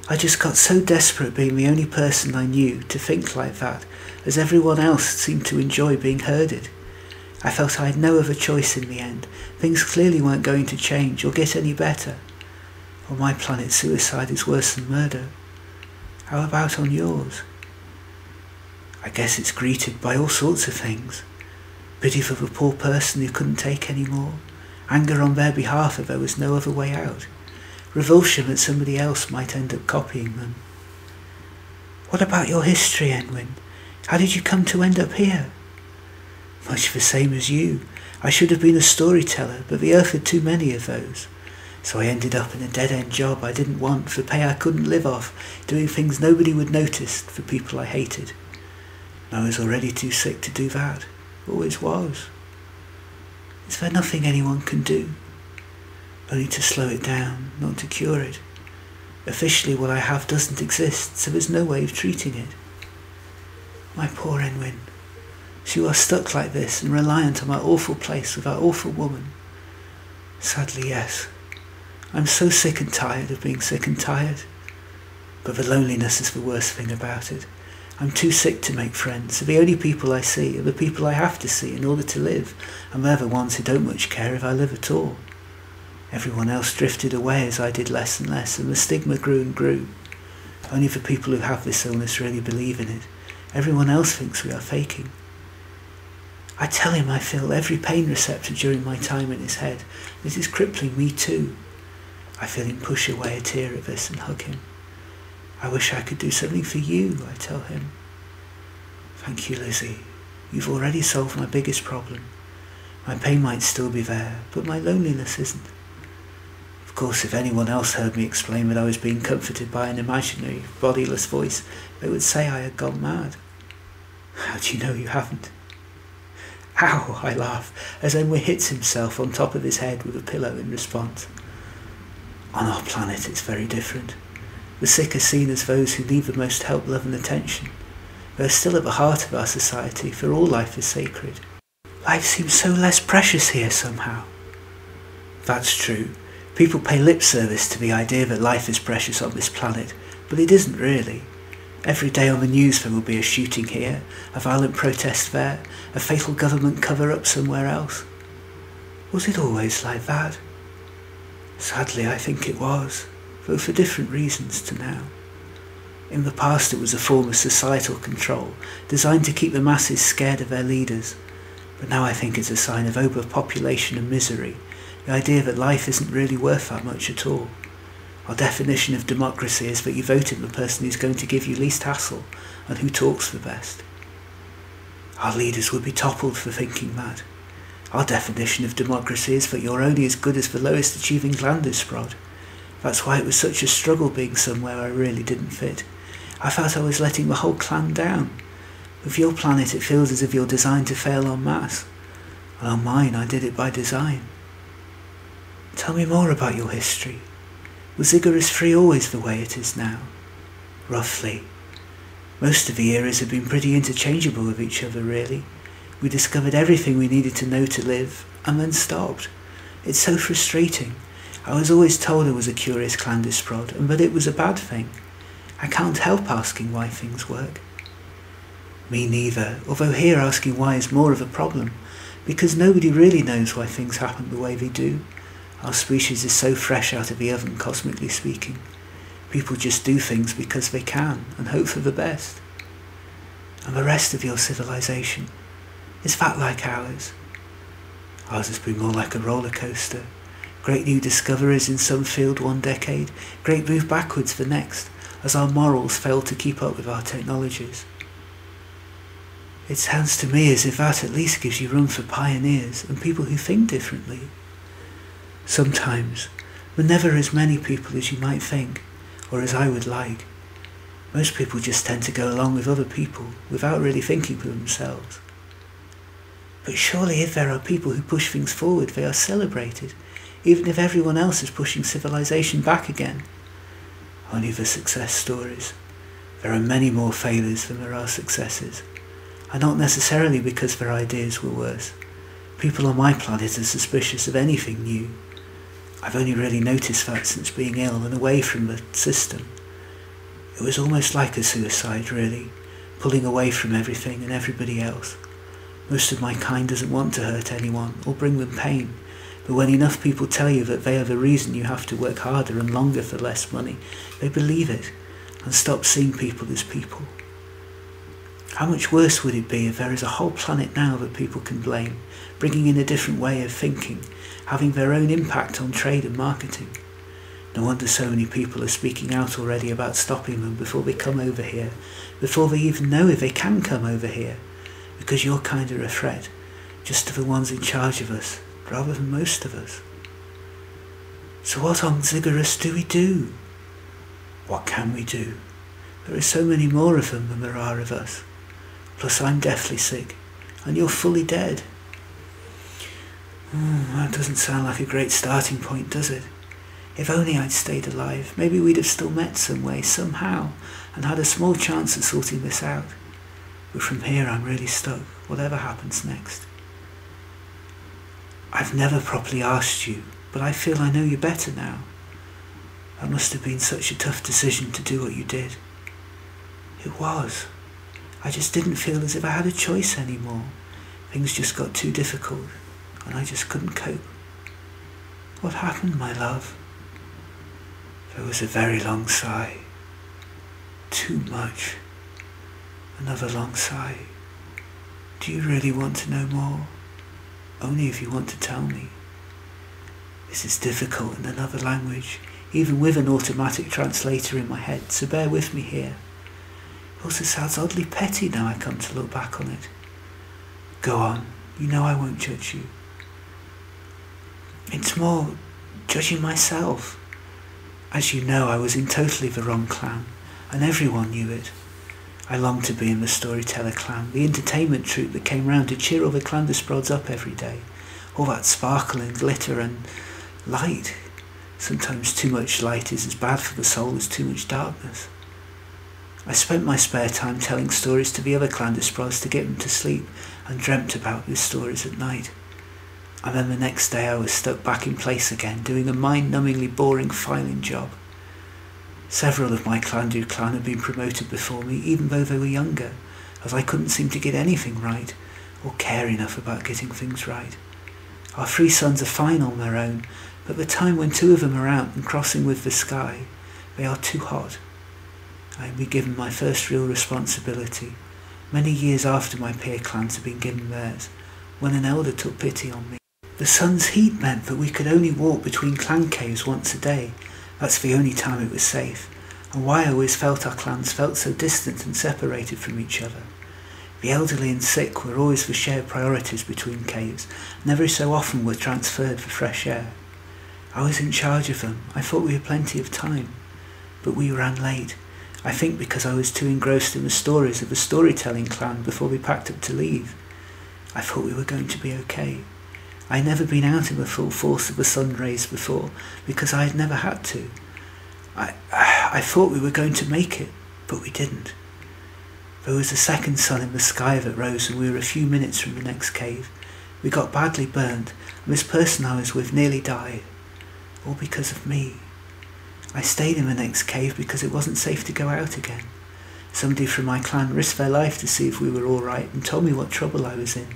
I just got so desperate being the only person I knew to think like that, as everyone else seemed to enjoy being herded. I felt I had no other choice in the end. Things clearly weren't going to change or get any better. On my planet, suicide is worse than murder. How about on yours? I guess it's greeted by all sorts of things. Pity for the poor person who couldn't take any more. Anger on their behalf if there was no other way out. Revulsion that somebody else might end up copying them. What about your history, Enwyn? How did you come to end up here? Much the same as you. I should have been a storyteller, but the earth had too many of those. So I ended up in a dead-end job I didn't want, for pay I couldn't live off, doing things nobody would notice for people I hated. And I was already too sick to do that. Always was. Is there nothing anyone can do? Only to slow it down, not to cure it. Officially what I have doesn't exist, so there's no way of treating it. My poor Enwyn. So you are stuck like this and reliant on that awful place with that awful woman. Sadly, yes. I'm so sick and tired of being sick and tired. But the loneliness is the worst thing about it. I'm too sick to make friends, so the only people I see are the people I have to see in order to live, and they're the ones who don't much care if I live at all. Everyone else drifted away as I did less and less, and the stigma grew and grew. Only the people who have this illness really believe in it. Everyone else thinks we are faking. I tell him I feel every pain receptor during my time in his head. It is crippling me too. I feel him push away a tear at this and hug him. I wish I could do something for you, I tell him. Thank you, Lizzie. You've already solved my biggest problem. My pain might still be there, but my loneliness isn't. Of course, if anyone else heard me explain that I was being comforted by an imaginary, bodiless voice, they would say I had gone mad. How do you know you haven't? Ow, I laugh, as Emma hits himself on top of his head with a pillow in response. On our planet it's very different. The sick are seen as those who need the most help, love and attention. They are still at the heart of our society, for all life is sacred. Life seems so less precious here somehow. That's true. People pay lip service to the idea that life is precious on this planet, but it isn't really. Every day on the news there will be a shooting here, a violent protest there, a fatal government cover-up somewhere else. Was it always like that? Sadly, I think it was, though for different reasons to now. In the past it was a form of societal control, designed to keep the masses scared of their leaders, but now I think it's a sign of overpopulation and misery, the idea that life isn't really worth that much at all. Our definition of democracy is that you vote in the person who's going to give you least hassle and who talks the best. Our leaders would be toppled for thinking that. Our definition of democracy is that you're only as good as the lowest achieving Clandusprod. That's why it was such a struggle being somewhere I really didn't fit. I felt I was letting the whole clan down. With your planet it feels as if you're designed to fail en masse, and on mine I did it by design. Tell me more about your history. Was Icarus 3 always the way it is now? Roughly. Most of the eras have been pretty interchangeable with each other, really. We discovered everything we needed to know to live, and then stopped. It's so frustrating. I was always told I was a curious Clandusprod, and that it was a bad thing. I can't help asking why things work. Me neither, although here asking why is more of a problem, because nobody really knows why things happen the way they do. Our species is so fresh out of the oven, cosmically speaking. People just do things because they can, and hope for the best. And the rest of your civilization, is that like ours? Ours has been more like a roller coaster. Great new discoveries in some field one decade, great move backwards the next, as our morals fail to keep up with our technologies. It sounds to me as if that at least gives you room for pioneers and people who think differently. Sometimes, but never as many people as you might think, or as I would like. Most people just tend to go along with other people without really thinking for themselves. But surely if there are people who push things forward, they are celebrated, even if everyone else is pushing civilization back again. Only the success stories. There are many more failures than there are successes, and not necessarily because their ideas were worse. People on my planet are suspicious of anything new. I've only really noticed that since being ill and away from the system. It was almost like a suicide, really, pulling away from everything and everybody else. Most of my kind doesn't want to hurt anyone or bring them pain, but when enough people tell you that they are the reason you have to work harder and longer for less money, they believe it and stop seeing people as people. How much worse would it be if there is a whole planet now that people can blame, bringing in a different way of thinking, having their own impact on trade and marketing? No wonder so many people are speaking out already about stopping them before they come over here, before they even know if they can come over here, because you're kind of a threat, just to the ones in charge of us, rather than most of us. So what on Icarus do we do? What can we do? There are so many more of them than there are of us. Plus I'm deathly sick, and you're fully dead. That doesn't sound like a great starting point, does it? If only I'd stayed alive, maybe we'd have still met some way, somehow, and had a small chance of sorting this out. But from here I'm really stuck, whatever happens next. I've never properly asked you, but I feel I know you better now. That must have been such a tough decision to do what you did. It was. I just didn't feel as if I had a choice anymore. Things just got too difficult, and I just couldn't cope. What happened, my love? There was a very long sigh. Too much. Another long sigh. Do you really want to know more? Only if you want to tell me. This is difficult in another language, even with an automatic translator in my head, so bear with me here. It also sounds oddly petty now I come to look back on it. Go on, you know I won't judge you. It's more judging myself. As you know, I was in totally the wrong clan, and everyone knew it. I longed to be in the Storyteller clan, the entertainment troupe that came round to cheer all the Clandusprods up every day. All that sparkle and glitter and light. Sometimes too much light is as bad for the soul as too much darkness. I spent my spare time telling stories to the other Clandusprods to get them to sleep, and dreamt about these stories at night. And then the next day I was stuck back in place again, doing a mind-numbingly boring filing job. Several of my Clandu clan had been promoted before me, even though they were younger, as I couldn't seem to get anything right, or care enough about getting things right. Our 3 sons are fine on their own, but the time when 2 of them are out and crossing with the sky, they are too hot. I had been given my first real responsibility, many years after my peer clans had been given theirs, when an elder took pity on me. The sun's heat meant that we could only walk between clan caves once a day. That's the only time it was safe, and why I always felt our clans felt so distant and separated from each other. The elderly and sick were always the shared priorities between caves, and every so often were transferred for fresh air. I was in charge of them. I thought we had plenty of time, but we ran late. I think because I was too engrossed in the stories of the storytelling clan before we packed up to leave. I thought we were going to be okay. I had never been out in the full force of the sun rays before, because I had never had to. I thought we were going to make it, but we didn't. There was a second sun in the sky that rose, and we were a few minutes from the next cave. We got badly burned, and this person I was with nearly died. All because of me. I stayed in the next cave because it wasn't safe to go out again. Somebody from my clan risked their life to see if we were all right and told me what trouble I was in.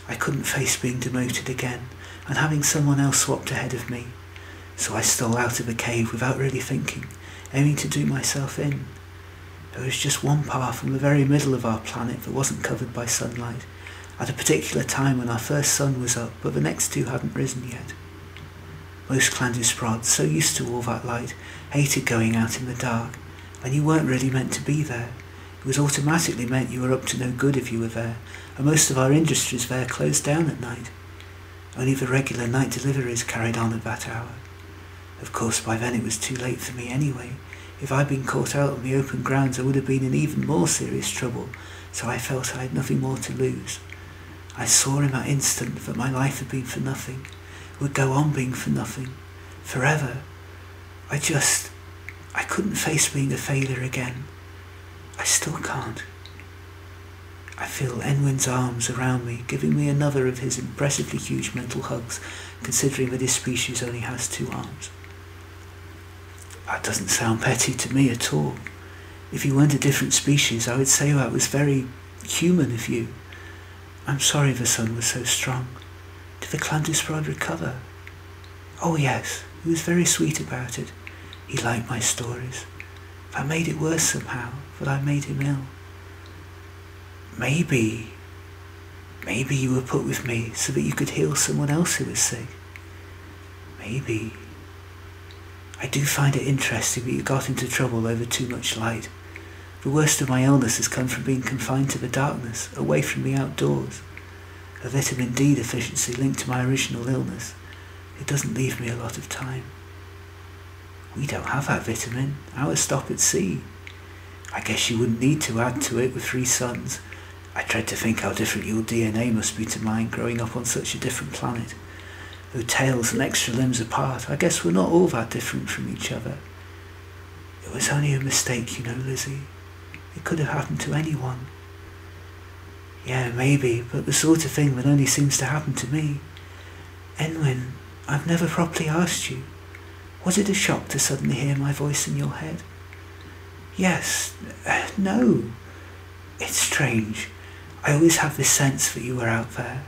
I couldn't face being demoted again and having someone else swapped ahead of me, so I stole out of the cave without really thinking, aiming to do myself in. There was just one path in the very middle of our planet that wasn't covered by sunlight, at a particular time when our first sun was up, but the next 2 hadn't risen yet. Most Clandusprods, so used to all that light, hated going out in the dark, and you weren't really meant to be there. It was automatically meant you were up to no good if you were there, and most of our industries there closed down at night. Only the regular night deliveries carried on at that hour. Of course, by then it was too late for me anyway. If I'd been caught out on the open grounds, I would have been in even more serious trouble, so I felt I had nothing more to lose. I saw in that instant that my life had been for nothing, would go on being for nothing, forever. I couldn't face being a failure again. I still can't. I feel Enwyn's arms around me, giving me another of his impressively huge mental hugs, considering that his species only has 2 arms. That doesn't sound petty to me at all. If you weren't a different species, I would say that was very human of you. I'm sorry the sun was so strong. Did the Clandusprod recover? Oh yes, he was very sweet about it. He liked my stories. That made it worse somehow, that I made him ill. Maybe you were put with me so that you could heal someone else who was sick. Maybe. I do find it interesting that you got into trouble over too much light. The worst of my illness has come from being confined to the darkness, away from the outdoors. A vitamin D deficiency linked to my original illness. It doesn't leave me a lot of time. We don't have that vitamin. Ours stop at sea. I guess you wouldn't need to add to it with 3 sons. I dread to think how different your DNA must be to mine growing up on such a different planet. Though tails and extra limbs apart, I guess we're not all that different from each other. It was only a mistake, you know, Lizzie. It could have happened to anyone. Yeah, maybe, but the sort of thing that only seems to happen to me. Enwyn, I've never properly asked you. Was it a shock to suddenly hear my voice in your head? Yes, no. It's strange. I always have this sense that you were out there.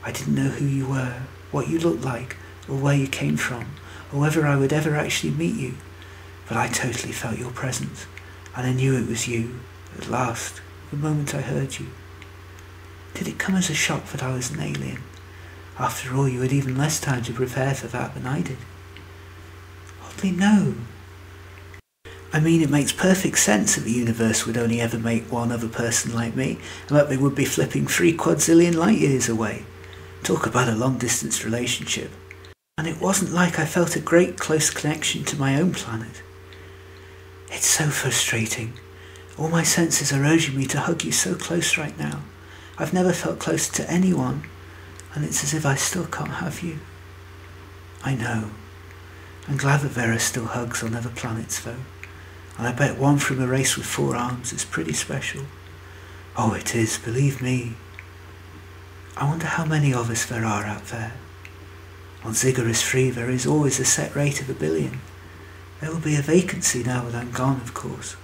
I didn't know who you were, what you looked like, or where you came from, or whether I would ever actually meet you. But I totally felt your presence, and I knew it was you, at last, the moment I heard you. Did it come as a shock that I was an alien? After all, you had even less time to prepare for that than I did. Oddly, no. I mean, it makes perfect sense that the universe would only ever make one other person like me, and that they would be flipping 3 quadrillion light years away. Talk about a long-distance relationship. And it wasn't like I felt a great close connection to my own planet. It's so frustrating. All my senses are urging me to hug you so close right now. I've never felt closer to anyone, and it's as if I still can't have you. I know. I'm glad that there are still hugs on other planets, though. And I bet one from a race with 4 arms is pretty special. Oh, it is, believe me. I wonder how many of us there are out there. On Ziggurat 3 there is always a set rate of 1 billion. There will be a vacancy now that I'm gone, of course.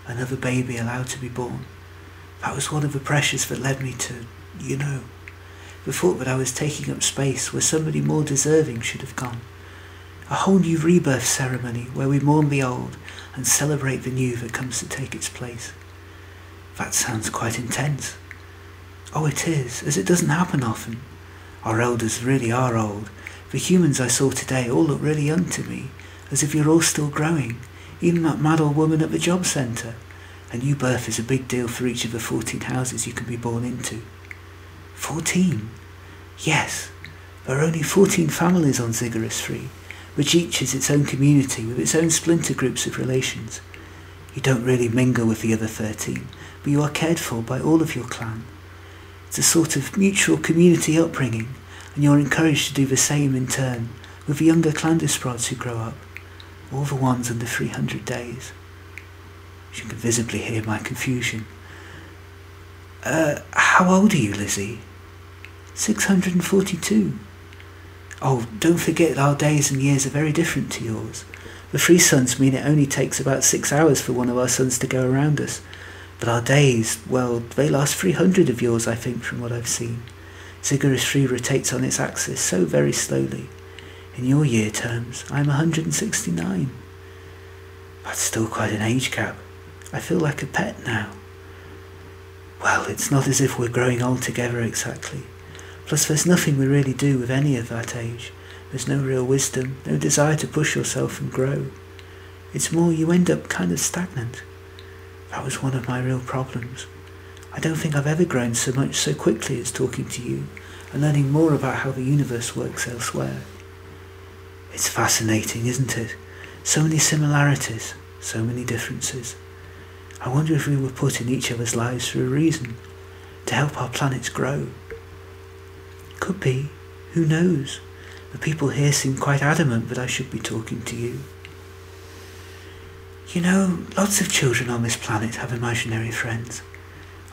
Another baby allowed to be born. That was one of the pressures that led me to, the thought that I was taking up space where somebody more deserving should have gone. A whole new rebirth ceremony where we mourn the old and celebrate the new that comes to take its place. That sounds quite intense. Oh, it is, as it doesn't happen often. Our elders really are old. The humans I saw today all look really young to me, as if you're all still growing, even that mad old woman at the job centre. A new birth is a big deal for each of the 14 houses you can be born into. 14? Yes, there are only 14 families on Ziggurat 3, which each is its own community with its own splinter groups of relations. You don't really mingle with the other 13, but you are cared for by all of your clan. It's a sort of mutual community upbringing, and you're encouraged to do the same in turn with the younger Clandusprods who grow up, all the ones under 300 days. You can visibly hear my confusion. How old are you, Lizzie? 642. Oh, don't forget our days and years are very different to yours. The 3 suns mean it only takes about 6 hours for one of our suns to go around us. But our days, well, they last 300 of yours, I think, from what I've seen. Ziggurat 3 rotates on its axis so very slowly. In your year terms, I'm 169. That's still quite an age gap. I feel like a pet now. Well, it's not as if we're growing old together exactly. Plus there's nothing we really do with any of that age. There's no real wisdom, no desire to push yourself and grow. It's more you end up kind of stagnant. That was one of my real problems. I don't think I've ever grown so much so quickly as talking to you and learning more about how the universe works elsewhere. It's fascinating, isn't it? So many similarities, so many differences. I wonder if we were put in each other's lives for a reason, to help our planets grow. Could be, who knows? The people here seem quite adamant that I should be talking to you. You know, lots of children on this planet have imaginary friends.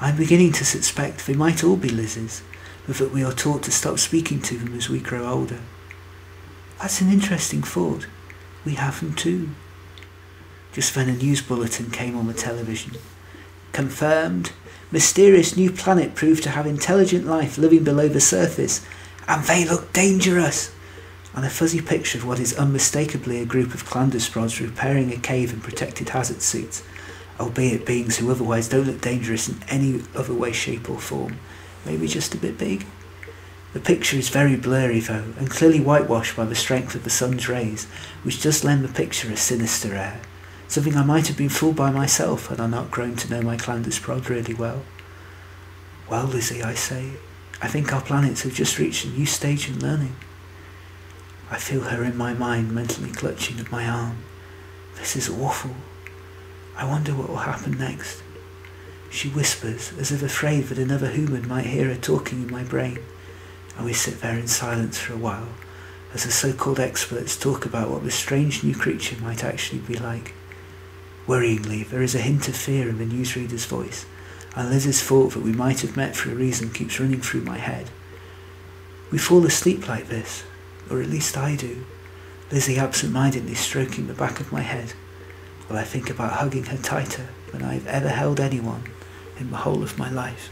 I'm beginning to suspect they might all be Lizzie's, but that we are taught to stop speaking to them as we grow older. That's an interesting thought. We have them too. Just then a news bulletin came on the television. Confirmed. Mysterious new planet proved to have intelligent life living below the surface, and they look dangerous. And a fuzzy picture of what is unmistakably a group of Clandusprods repairing a cave in protected hazard suits, albeit beings who otherwise don't look dangerous in any other way, shape or form, maybe just a bit big. The picture is very blurry though, and clearly whitewashed by the strength of the sun's rays, which does lend the picture a sinister air, something I might have been fooled by myself had I not grown to know my Clandusprod really well. Well, Lizzie, I say, I think our planets have just reached a new stage in learning. I feel her in my mind mentally clutching at my arm. This is awful. I wonder what will happen next. She whispers, as if afraid that another human might hear her talking in my brain, and we sit there in silence for a while, as the so-called experts talk about what this strange new creature might actually be like. Worryingly, there is a hint of fear in the newsreader's voice, and Liz's thought that we might have met for a reason keeps running through my head. We fall asleep like this, or at least I do, Lizzie absent-mindedly stroking the back of my head, while I think about hugging her tighter than I have ever held anyone in the whole of my life.